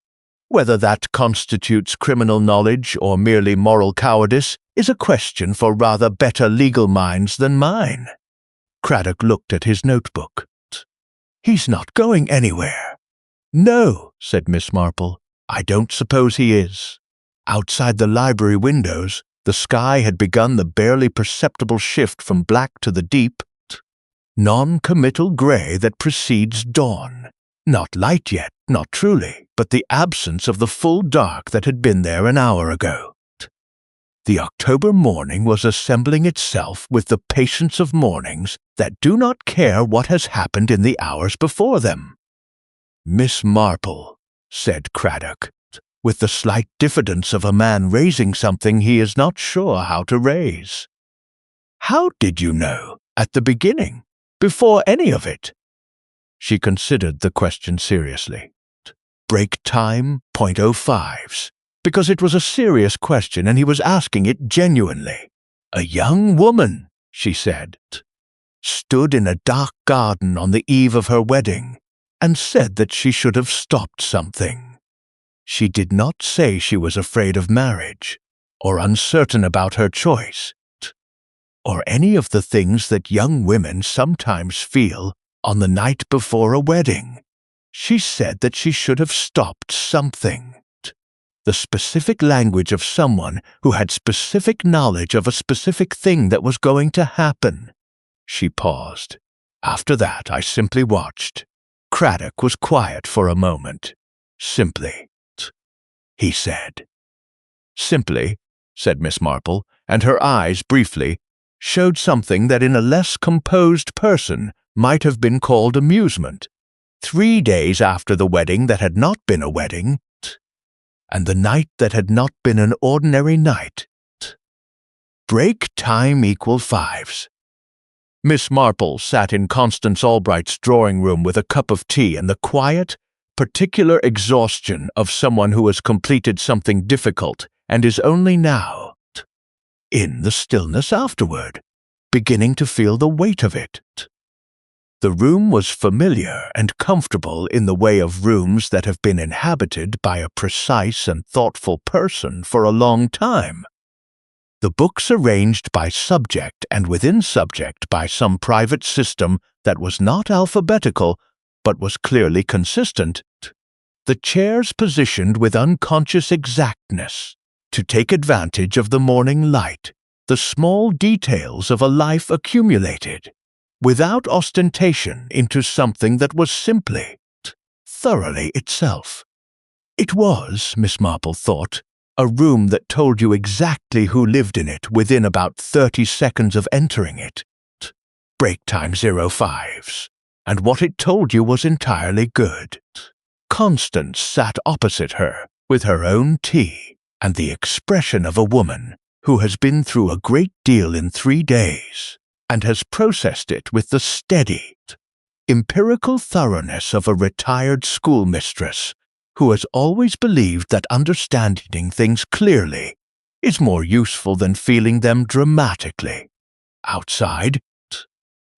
Whether that constitutes criminal knowledge or merely moral cowardice is a question for rather better legal minds than mine." Craddock looked at his notebook. "He's not going anywhere." "No," said Miss Marple, "I don't suppose he is." Outside the library windows, the sky had begun the barely perceptible shift from black to the deep, non-committal gray that precedes dawn. Not light yet, not truly, but the absence of the full dark that had been there an hour ago. The October morning was assembling itself with the patience of mornings that do not care what has happened in the hours before them. "Miss Marple," said Craddock, with the slight diffidence of a man raising something he is not sure how to raise. "How did you know, at the beginning, before any of it?" She considered the question seriously. Break time, .05s, because it was a serious question and he was asking it genuinely. "A young woman," she said, "stood in a dark garden on the eve of her wedding and said that she should have stopped something. She did not say she was afraid of marriage, or uncertain about her choice, or any of the things that young women sometimes feel on the night before a wedding. She said that she should have stopped something. The specific language of someone who had specific knowledge of a specific thing that was going to happen." She paused. "After that, I simply watched." Craddock was quiet for a moment. "Simply," he said. "Simply," said Miss Marple, and her eyes, briefly, showed something that in a less composed person might have been called amusement. 3 days after the wedding that had not been a wedding, and the night that had not been an ordinary night. Break time equal 5s. Miss Marple sat in Constance Albright's drawing room with a cup of tea and the quiet, particular exhaustion of someone who has completed something difficult and is only now, in the stillness afterward, beginning to feel the weight of it. The room was familiar and comfortable in the way of rooms that have been inhabited by a precise and thoughtful person for a long time. The books arranged by subject and within subject by some private system that was not alphabetical but was clearly consistent. The chairs positioned with unconscious exactness to take advantage of the morning light, the small details of a life accumulated, without ostentation, into something that was simply, thoroughly itself. It was, Miss Marple thought, a room that told you exactly who lived in it within about 30 seconds of entering it. Break time 05s. And what it told you was entirely good. Constance sat opposite her, with her own tea, and the expression of a woman who has been through a great deal in 3 days, and has processed it with the steady, empirical thoroughness of a retired schoolmistress who has always believed that understanding things clearly is more useful than feeling them dramatically. Outside,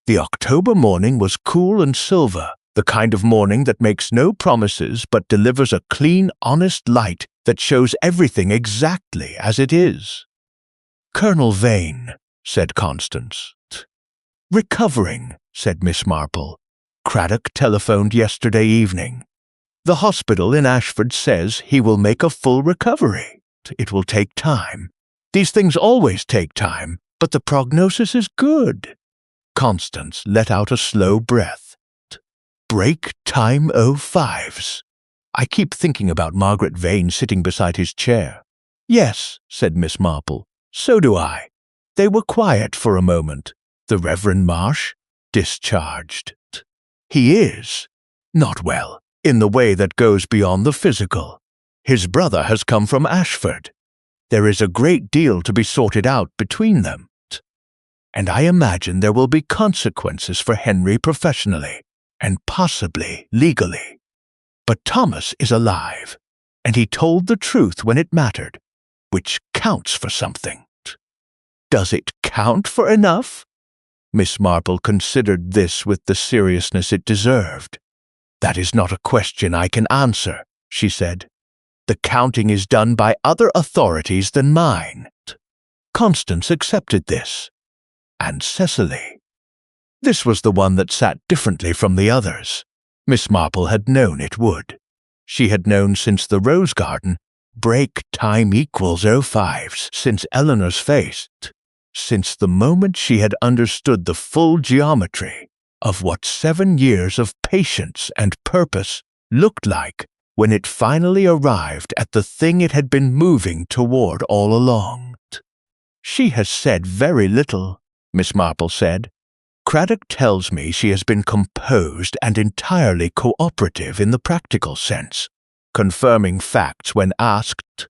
the October morning was cool and silver, the kind of morning that makes no promises but delivers a clean, honest light that shows everything exactly as it is. "Colonel Vane," said Constance. "Recovering," said Miss Marple. "Craddock telephoned yesterday evening. The hospital in Ashford says he will make a full recovery. It will take time. These things always take time, but the prognosis is good." Constance let out a slow breath. "Break time 05s. I keep thinking about Margaret Vane sitting beside his chair." "Yes," said Miss Marple. "So do I." They were quiet for a moment. The Reverend Marsh, discharged. "He is not well, in the way that goes beyond the physical. His brother has come from Ashford. There is a great deal to be sorted out between them. And I imagine there will be consequences for Henry professionally, and possibly legally. But Thomas is alive, and he told the truth when it mattered, which counts for something. Does it count for enough?" Miss Marple considered this with the seriousness it deserved. "That is not a question I can answer," she said. "The counting is done by other authorities than mine." Constance accepted this. And Cecily. This was the one that sat differently from the others. Miss Marple had known it would. She had known since the Rose Garden, break time equals 05s, since Eleanor's face, since the moment she had understood the full geometry of what 7 years of patience and purpose looked like when it finally arrived at the thing it had been moving toward all along. "She has said very little," Miss Marple said. "Craddock tells me she has been composed and entirely cooperative in the practical sense, confirming facts when asked,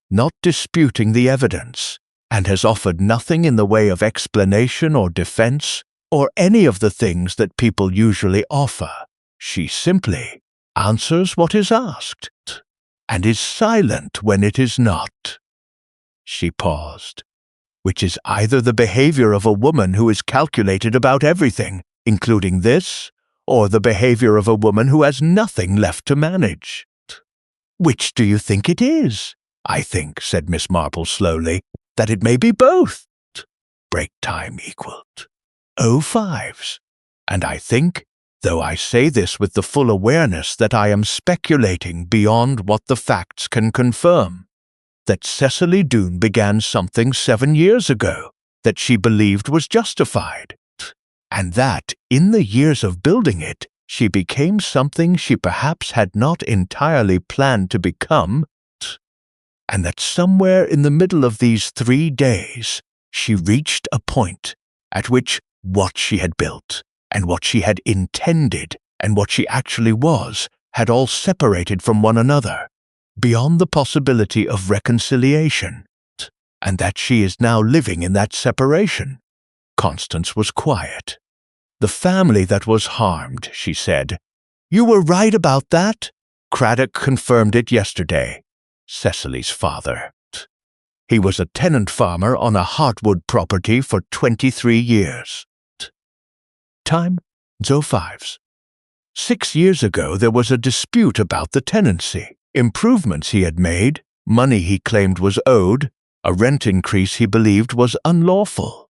not disputing the evidence, and has offered nothing in the way of explanation or defense or any of the things that people usually offer. She simply answers what is asked, and is silent when it is not." She paused. "Which is either the behavior of a woman who is calculated about everything, including this, or the behavior of a woman who has nothing left to manage." "Which do you think it is?" "I think," said Miss Marple slowly, "that it may be both. Break time equaled 05s. And I think, though I say this with the full awareness that I am speculating beyond what the facts can confirm, that Cecily Doone began something 7 years ago that she believed was justified, and that, in the years of building it, she became something she perhaps had not entirely planned to become, and that somewhere in the middle of these 3 days she reached a point at which what she had built, and what she had intended, and what she actually was, had all separated from one another, beyond the possibility of reconciliation, and that she is now living in that separation." Constance was quiet. "The family that was harmed," she said. "You were right about that. Craddock confirmed it yesterday. Cecily's father. He was a tenant farmer on a heartwood property for 23 years. Time 05s. 6 years ago there was a dispute about the tenancy. Improvements he had made, money he claimed was owed, a rent increase he believed was unlawful.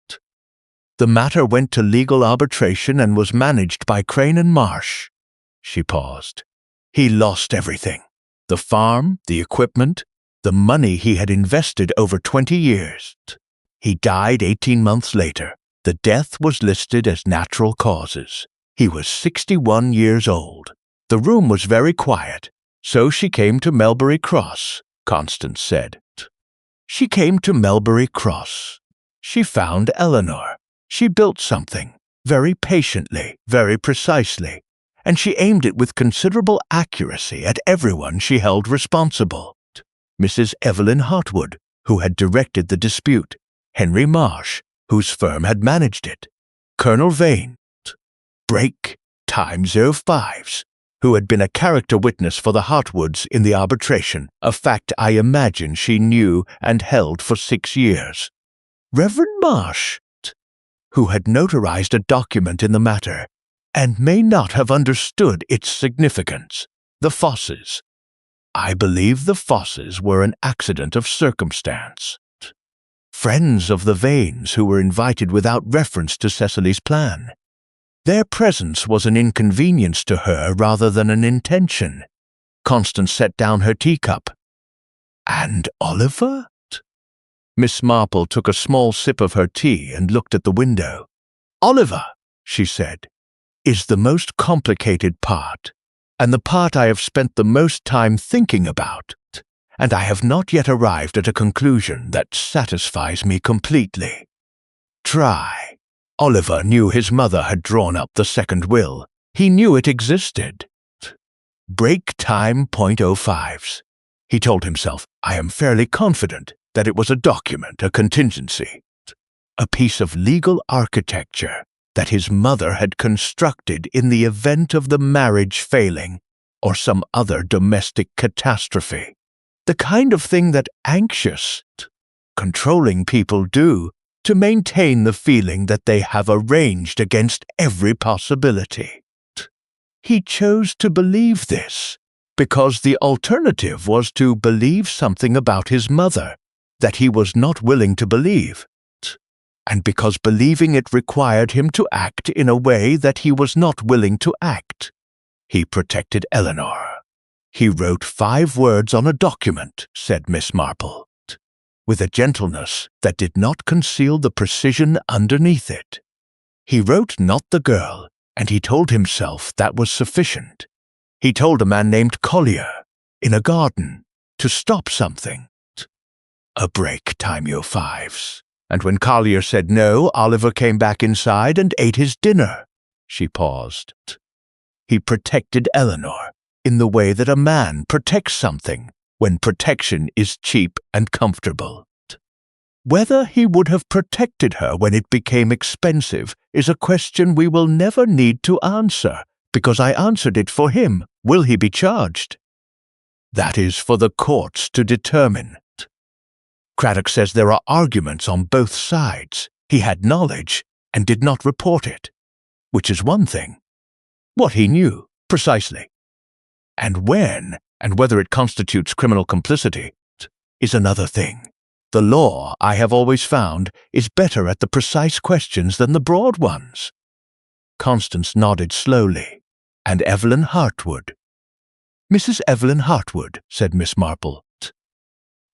The matter went to legal arbitration and was managed by Crane and Marsh." She paused. "He lost everything. The farm, the equipment, the money he had invested over 20 years. He died 18 months later. The death was listed as natural causes. He was 61 years old. The room was very quiet. So she came to Melbury Cross," Constance said. "She came to Melbury Cross. She found Eleanor. She built something, very patiently, very precisely, and she aimed it with considerable accuracy at everyone she held responsible. Mrs. Evelyn Hartwood, who had directed the dispute, Henry Marsh, whose firm had managed it, Colonel Vane, break time 05s, who had been a character witness for the Hartwoods in the arbitration, a fact I imagine she knew and held for 6 years. Reverend Marsh, who had notarized a document in the matter, and may not have understood its significance. The Fosses. I believe the Fosses were an accident of circumstance. Friends of the Vanes who were invited without reference to Cecily's plan. Their presence was an inconvenience to her rather than an intention. Constance set down her teacup. And Oliver? Miss Marple took a small sip of her tea and looked at the window. Oliver, she said, is the most complicated part, and the part I have spent the most time thinking about, and I have not yet arrived at a conclusion that satisfies me completely. Try. Oliver knew his mother had drawn up the second will. He knew it existed. Break time .05s. He told himself, I am fairly confident that it was a document, a contingency, a piece of legal architecture that his mother had constructed in the event of the marriage failing or some other domestic catastrophe. The kind of thing that anxious, controlling people do to maintain the feeling that they have arranged against every possibility. He chose to believe this because the alternative was to believe something about his mother that he was not willing to believe, and because believing it required him to act in a way that he was not willing to act. He protected Eleanor. He wrote 5 words on a document, said Miss Marple, with a gentleness that did not conceal the precision underneath it. He wrote not the girl, and he told himself that was sufficient. He told a man named Collier, in a garden, to stop something. A break time 05s. And when Collier said no, Oliver came back inside and ate his dinner. She paused. He protected Eleanor in the way that a man protects something when protection is cheap and comfortable. Whether he would have protected her when it became expensive is a question we will never need to answer, because I answered it for him. Will he be charged? That is for the courts to determine. Craddock says there are arguments on both sides. He had knowledge and did not report it, which is one thing. What he knew, precisely. And when and whether it constitutes criminal complicity is another thing. The law, I have always found, is better at the precise questions than the broad ones. Constance nodded slowly. And Evelyn Hartwood. Mrs. Evelyn Hartwood, said Miss Marple,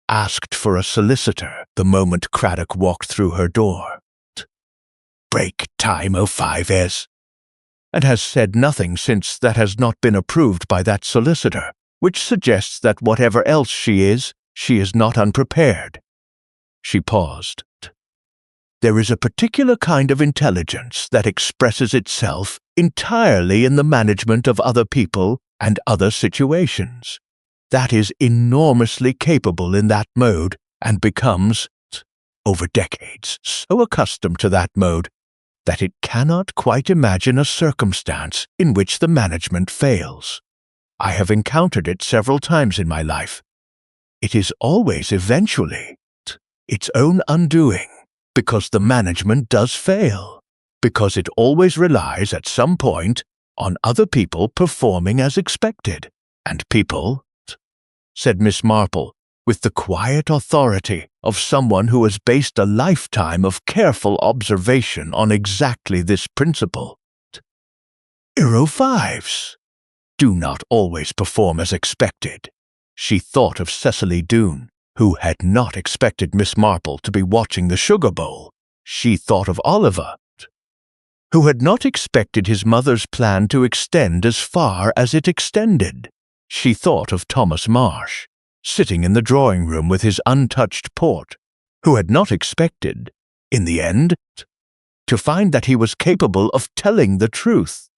asked for a solicitor the moment Craddock walked through her door. Break time 05s. And has said nothing since that has not been approved by that solicitor, which suggests that whatever else she is not unprepared. She paused. There is a particular kind of intelligence that expresses itself entirely in the management of other people and other situations. That is enormously capable in that mode and becomes, over decades, so accustomed to that mode that it cannot quite imagine a circumstance in which the management fails. I have encountered it several times in my life. It is always eventually its own undoing, because the management does fail, because it always relies at some point on other people performing as expected, and people, said Miss Marple, with the quiet authority of someone who has based a lifetime of careful observation on exactly this principle. 05s do not always perform as expected. She thought of Cecily Doone, who had not expected Miss Marple to be watching the sugar bowl. She thought of Oliver, who had not expected his mother's plan to extend as far as it extended. She thought of Thomas Marsh, sitting in the drawing-room with his untouched port, who had not expected, in the end, to find that he was capable of telling the truth.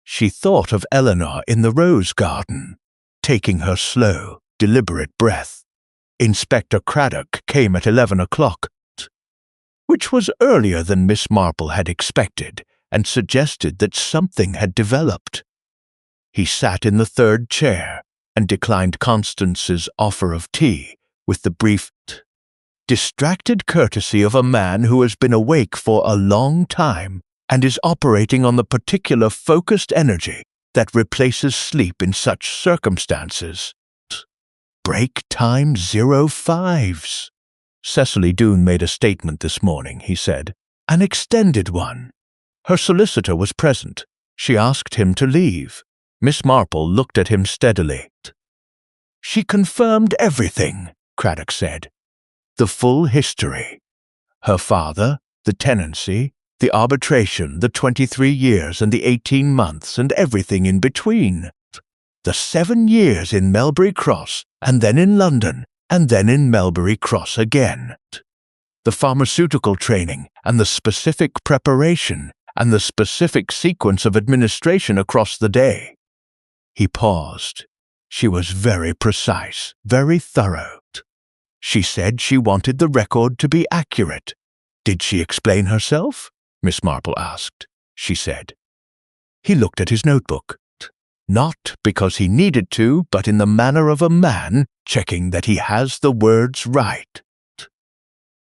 She thought of Eleanor in the rose garden, taking her slow, deliberate breath. Inspector Craddock came at 11 o'clock. which was earlier than Miss Marple had expected and suggested that something had developed. He sat in the third chair and declined Constance's offer of tea with the brief, distracted courtesy of a man who has been awake for a long time and is operating on the particular focused energy that replaces sleep in such circumstances. Break time 05s. Cecily Doone made a statement this morning, he said. An extended one. Her solicitor was present. She asked him to leave. Miss Marple looked at him steadily. She confirmed everything, Craddock said. The full history. Her father, the tenancy, the arbitration, the 23 years and the 18 months and everything in between. The 7 years in Melbury Cross, and then in London, and then in Melbury Cross again. The pharmaceutical training, and the specific preparation, and the specific sequence of administration across the day. He paused. She was very precise, very thorough. She said she wanted the record to be accurate. Did she explain herself? Miss Marple asked. She said. He looked at his notebook. Not because he needed to, but in the manner of a man checking that he has the words right.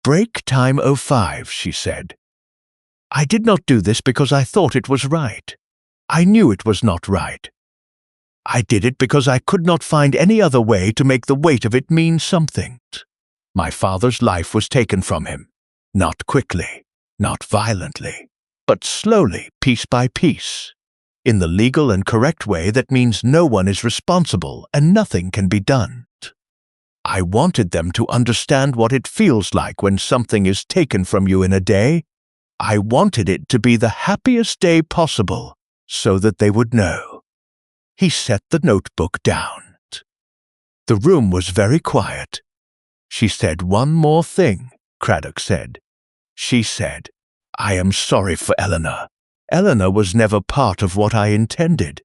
Break time 05, she said. I did not do this because I thought it was right. I knew it was not right. I did it because I could not find any other way to make the weight of it mean something. My father's life was taken from him. Not quickly, not violently, but slowly, piece by piece. In the legal and correct way that means no one is responsible and nothing can be done. I wanted them to understand what it feels like when something is taken from you in a day. I wanted it to be the happiest day possible so that they would know. He set the notebook down. The room was very quiet. She said one more thing, Craddock said. She said, I am sorry for Eleanor. Eleanor was never part of what I intended.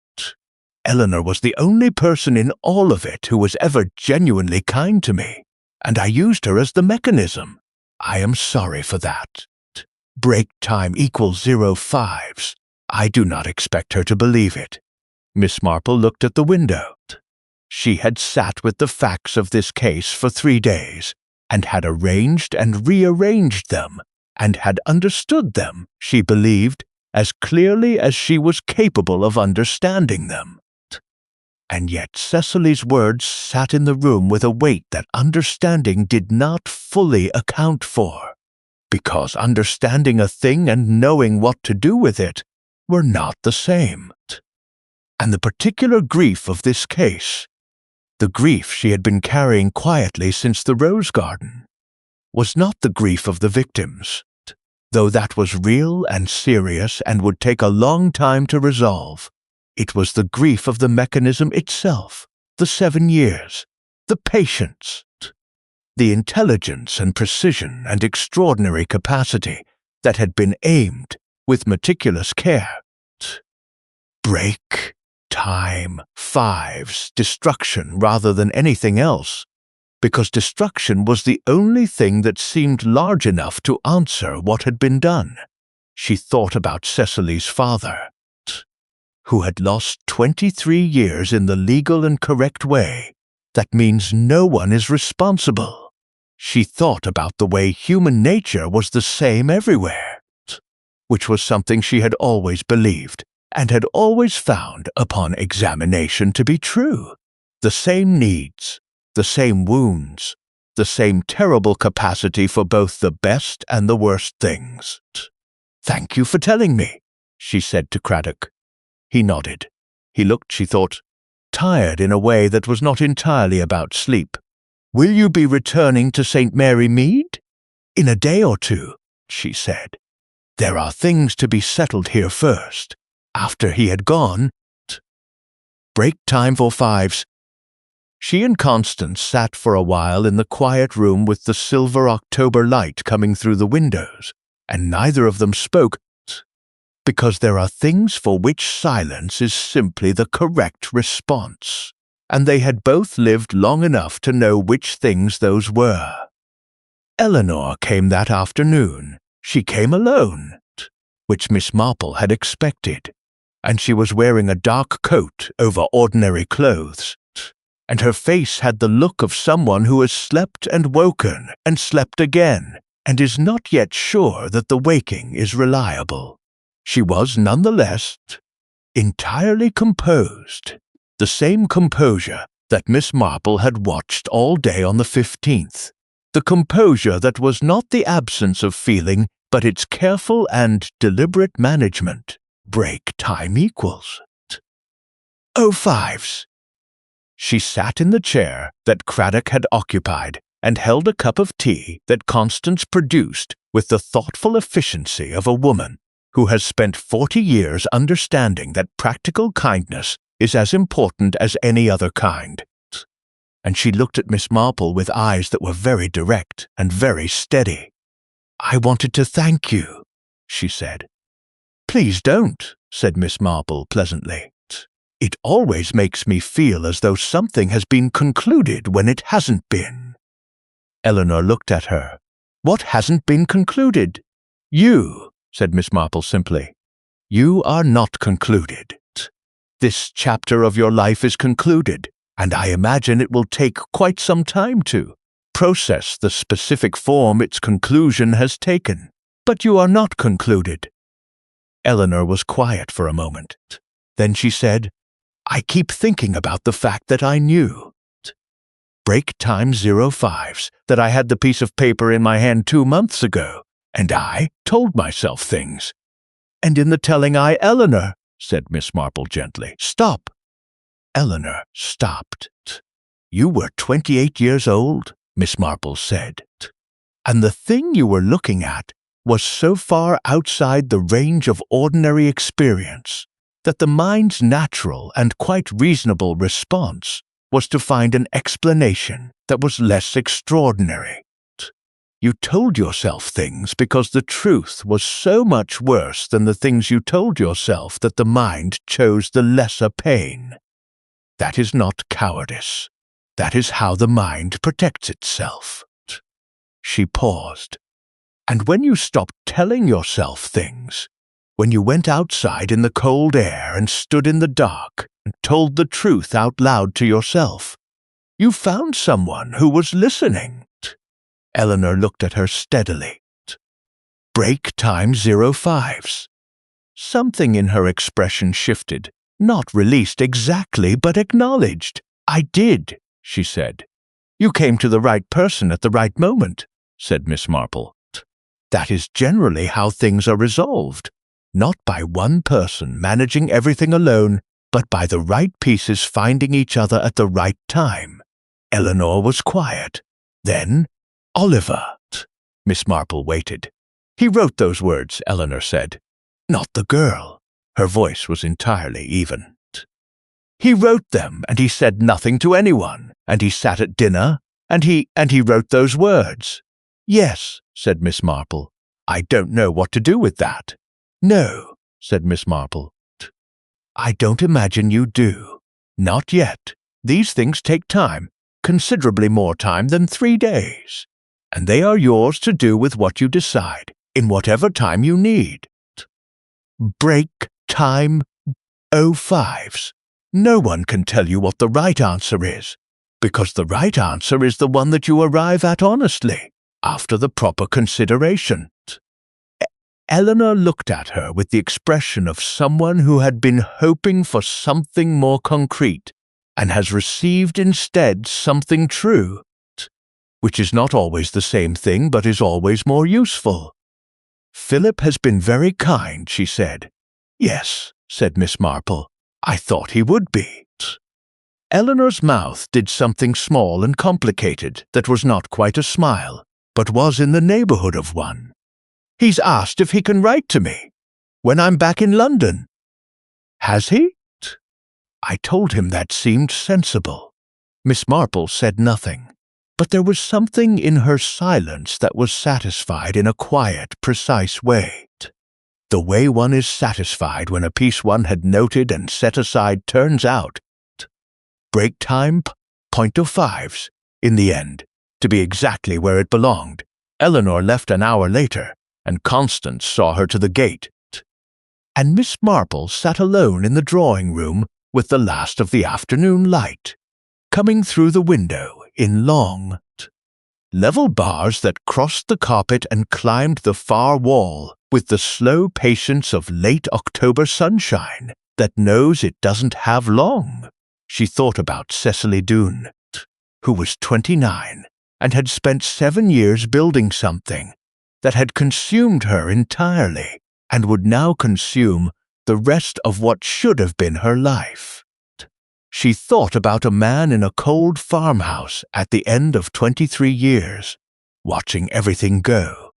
Eleanor was the only person in all of it who was ever genuinely kind to me, and I used her as the mechanism. I am sorry for that. Break time equals 05s. I do not expect her to believe it. Miss Marple looked at the window. She had sat with the facts of this case for 3 days, and had arranged and rearranged them, and had understood them, she believed, as clearly as she was capable of understanding them. And yet Cecily's words sat in the room with a weight that understanding did not fully account for, because understanding a thing and knowing what to do with it were not the same. And the particular grief of this case, the grief she had been carrying quietly since the rose garden, was not the grief of the victims, though that was real and serious and would take a long time to resolve. It was the grief of the mechanism itself, the 7 years, the patience, the intelligence and precision and extraordinary capacity that had been aimed with meticulous care. Break time 5's destruction rather than anything else, because destruction was the only thing that seemed large enough to answer what had been done. She thought about Cecily's father, who had lost 23 years in the legal and correct way. That means no one is responsible. She thought about the way human nature was the same everywhere, which was something she had always believed and had always found upon examination to be true. The same needs, the same wounds, the same terrible capacity for both the best and the worst things. Thank you for telling me, she said to Craddock. He nodded. He looked, she thought, tired in a way that was not entirely about sleep. Will you be returning to St. Mary Mead? In a day or two, she said. There are things to be settled here first. After he had gone, break time for 5s. She and Constance sat for a while in the quiet room with the silver October light coming through the windows, and neither of them spoke, because there are things for which silence is simply the correct response, and they had both lived long enough to know which things those were. Eleanor came that afternoon. She came alone, which Miss Marple had expected, and she was wearing a dark coat over ordinary clothes, and her face had the look of someone who has slept and woken and slept again, and is not yet sure that the waking is reliable. She was nonetheless entirely composed, the same composure that Miss Marple had watched all day on the 15th, the composure that was not the absence of feeling, but its careful and deliberate management. Break time equals 05s. She sat in the chair that Craddock had occupied and held a cup of tea that Constance produced with the thoughtful efficiency of a woman who has spent 40 years understanding that practical kindness is as important as any other kind. And she looked at Miss Marple with eyes that were very direct and very steady. "I wanted to thank you," she said. "Please don't," said Miss Marple pleasantly. "It always makes me feel as though something has been concluded when it hasn't been." Eleanor looked at her. "What hasn't been concluded?" "You," said Miss Marple simply. "You are not concluded. This chapter of your life is concluded, and I imagine it will take quite some time to process the specific form its conclusion has taken. But you are not concluded." Eleanor was quiet for a moment. Then she said, "I keep thinking about the fact that I knew. Break time 05s, that I had the piece of paper in my hand 2 months ago, and I told myself things. And in the telling Eleanor," said Miss Marple gently. "Stop." Eleanor stopped. "You were 28 years old," Miss Marple said, "and the thing you were looking at was so far outside the range of ordinary experience that the mind's natural and quite reasonable response was to find an explanation that was less extraordinary. You told yourself things because the truth was so much worse than the things you told yourself that the mind chose the lesser pain. That is not cowardice. That is how the mind protects itself." She paused. "And when you stopped telling yourself things, when you went outside in the cold air and stood in the dark and told the truth out loud to yourself, you found someone who was listening." Eleanor looked at her steadily. "Break time 05s. Something in her expression shifted, not released exactly, but acknowledged. "I did," she said. "You came to the right person at the right moment," said Miss Marple. "That is generally how things are resolved, not by one person managing everything alone, but by the right pieces finding each other at the right time." Eleanor was quiet. Then, "Oliver." Miss Marple waited. "He wrote those words," Eleanor said. "Not the girl." Her voice was entirely even. "He wrote them, and he said nothing to anyone, and he sat at dinner, and he wrote those words." "Yes," said Miss Marple. "I don't know what to do with that." "No," said Miss Marple. "I don't imagine you do. Not yet. These things take time, considerably more time than 3 days. And they are yours to do with what you decide, in whatever time you need. Break time 05s. No one can tell you what the right answer is, because the right answer is the one that you arrive at honestly, after the proper consideration." Eleanor looked at her with the expression of someone who had been hoping for something more concrete and has received instead something true, which is not always the same thing but is always more useful. "Philip has been very kind," she said. "Yes," said Miss Marple. "I thought he would be." Eleanor's mouth did something small and complicated that was not quite a smile, but was in the neighborhood of one. "He's asked if he can write to me when I'm back in London." "Has he?" I told him that seemed sensible. Miss Marple said nothing, but there was something in her silence that was satisfied in a quiet, precise way. The way one is satisfied when a piece one had noted and set aside turns out, break time .05s, in the end, to be exactly where it belonged, Eleanor left an hour later, and Constance saw her to the gate. And Miss Marple sat alone in the drawing-room with the last of the afternoon light, coming through the window in long, level bars that crossed the carpet and climbed the far wall with the slow patience of late October sunshine that knows it doesn't have long. She thought about Cecily Doone, who was 29 and had spent 7 years building something that had consumed her entirely and would now consume the rest of what should have been her life. She thought about a man in a cold farmhouse at the end of 23 years, watching everything go.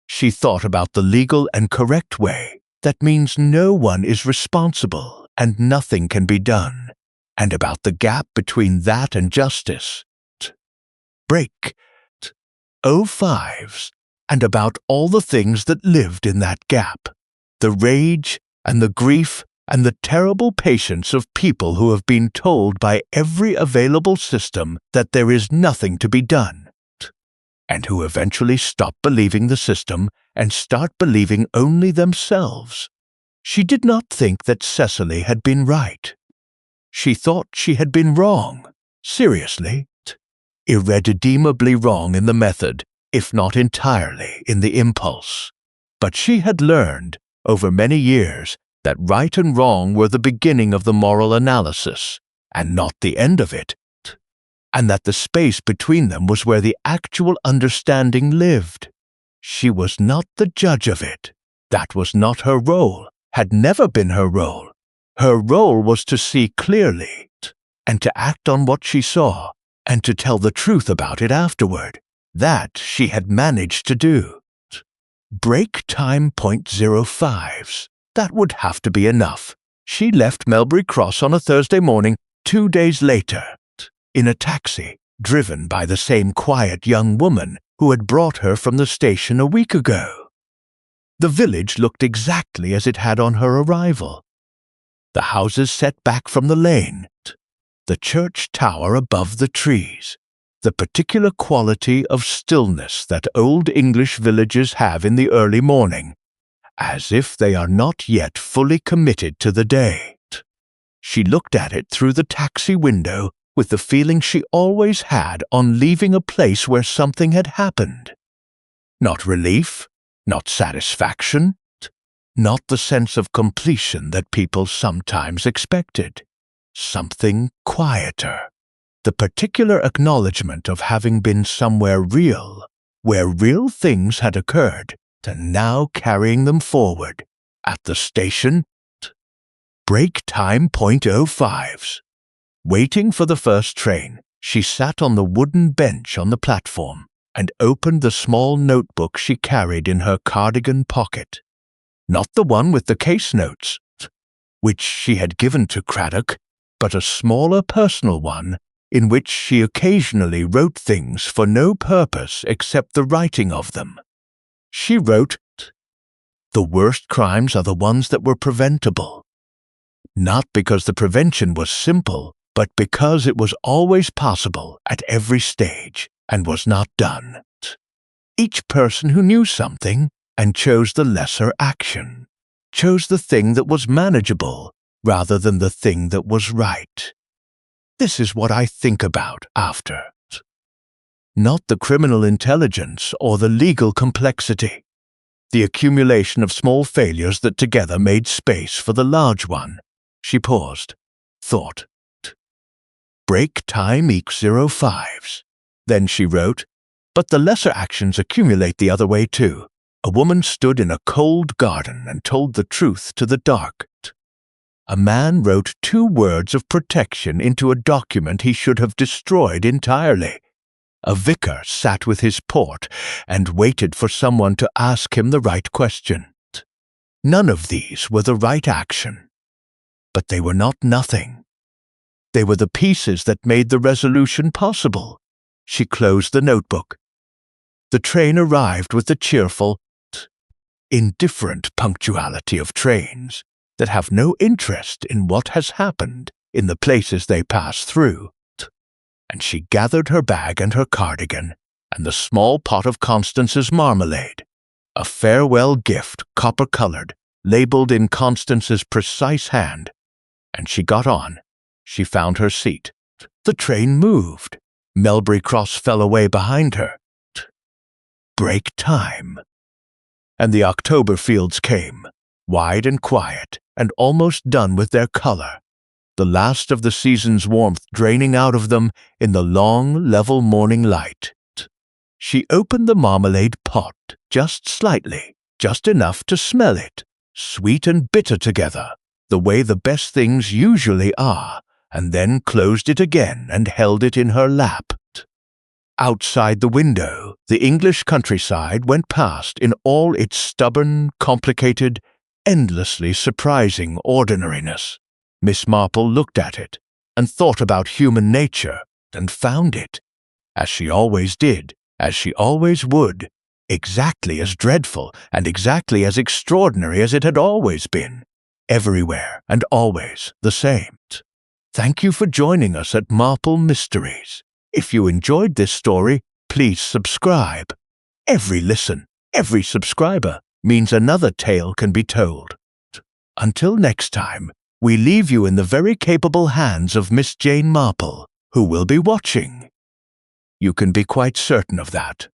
She thought about the legal and correct way that means no one is responsible and nothing can be done, and about the gap between that and justice. Break 05s, and about all the things that lived in that gap, the rage and the grief and the terrible patience of people who have been told by every available system that there is nothing to be done, and who eventually stop believing the system and start believing only themselves. She did not think that Cecily had been right. She thought she had been wrong, seriously, irredeemably wrong in the method, if not entirely in the impulse. But she had learned, over many years, that right and wrong were the beginning of the moral analysis, and not the end of it, and that the space between them was where the actual understanding lived. She was not the judge of it. That was not her role, had never been her role. Her role was to see clearly, and to act on what she saw, and to tell the truth about it afterward. That she had managed to do. Break time .05s. That would have to be enough. She left Melbury Cross on a Thursday morning 2 days later, in a taxi, driven by the same quiet young woman who had brought her from the station a week ago. The village looked exactly as it had on her arrival. The houses set back from the lane, the church tower above the trees, the particular quality of stillness that old English villages have in the early morning, as if they are not yet fully committed to the day. She looked at it through the taxi window with the feeling she always had on leaving a place where something had happened. Not relief, not satisfaction, not the sense of completion that people sometimes expected. Something quieter. The particular acknowledgement of having been somewhere real, where real things had occurred, and now carrying them forward. At the station, break time .05s. Waiting for the first train, she sat on the wooden bench on the platform and opened the small notebook she carried in her cardigan pocket. Not the one with the case notes, which she had given to Craddock, but a smaller personal one in which she occasionally wrote things for no purpose except the writing of them. She wrote, "The worst crimes are the ones that were preventable. Not because the prevention was simple, but because it was always possible at every stage and was not done. Each person who knew something and chose the lesser action, chose the thing that was manageable rather than the thing that was right. This is what I think about after. Not the criminal intelligence or the legal complexity, the accumulation of small failures that together made space for the large one." She paused, thought. Break time =05s. Then she wrote, "But the lesser actions accumulate the other way too. A woman stood in a cold garden and told the truth to the dark. A man wrote 2 words of protection into a document he should have destroyed entirely. A vicar sat with his port and waited for someone to ask him the right question. None of these were the right action. But they were not nothing. They were the pieces that made the resolution possible." She closed the notebook. The train arrived with the cheerful, indifferent punctuality of trains that have no interest in what has happened in the places they pass through, and she gathered her bag and her cardigan and the small pot of Constance's marmalade. A farewell gift, copper-colored, labeled in Constance's precise hand. And she got on. She found her seat. The train moved. Melbury Cross fell away behind her. Break time. And the October fields came, wide and quiet, and almost done with their color, the last of the season's warmth draining out of them in the long, level morning light. She opened the marmalade pot just slightly, just enough to smell it, sweet and bitter together, the way the best things usually are, and then closed it again and held it in her lap. Outside the window, the English countryside went past in all its stubborn, complicated, endlessly surprising ordinariness. Miss Marple looked at it, and thought about human nature, and found it, as she always did, as she always would, exactly as dreadful and exactly as extraordinary as it had always been, everywhere and always the same. Thank you for joining us at Marple Mysteries. If you enjoyed this story, please subscribe. Every listen, every subscriber means another tale can be told. Until next time, we leave you in the very capable hands of Miss Jane Marple, who will be watching. You can be quite certain of that.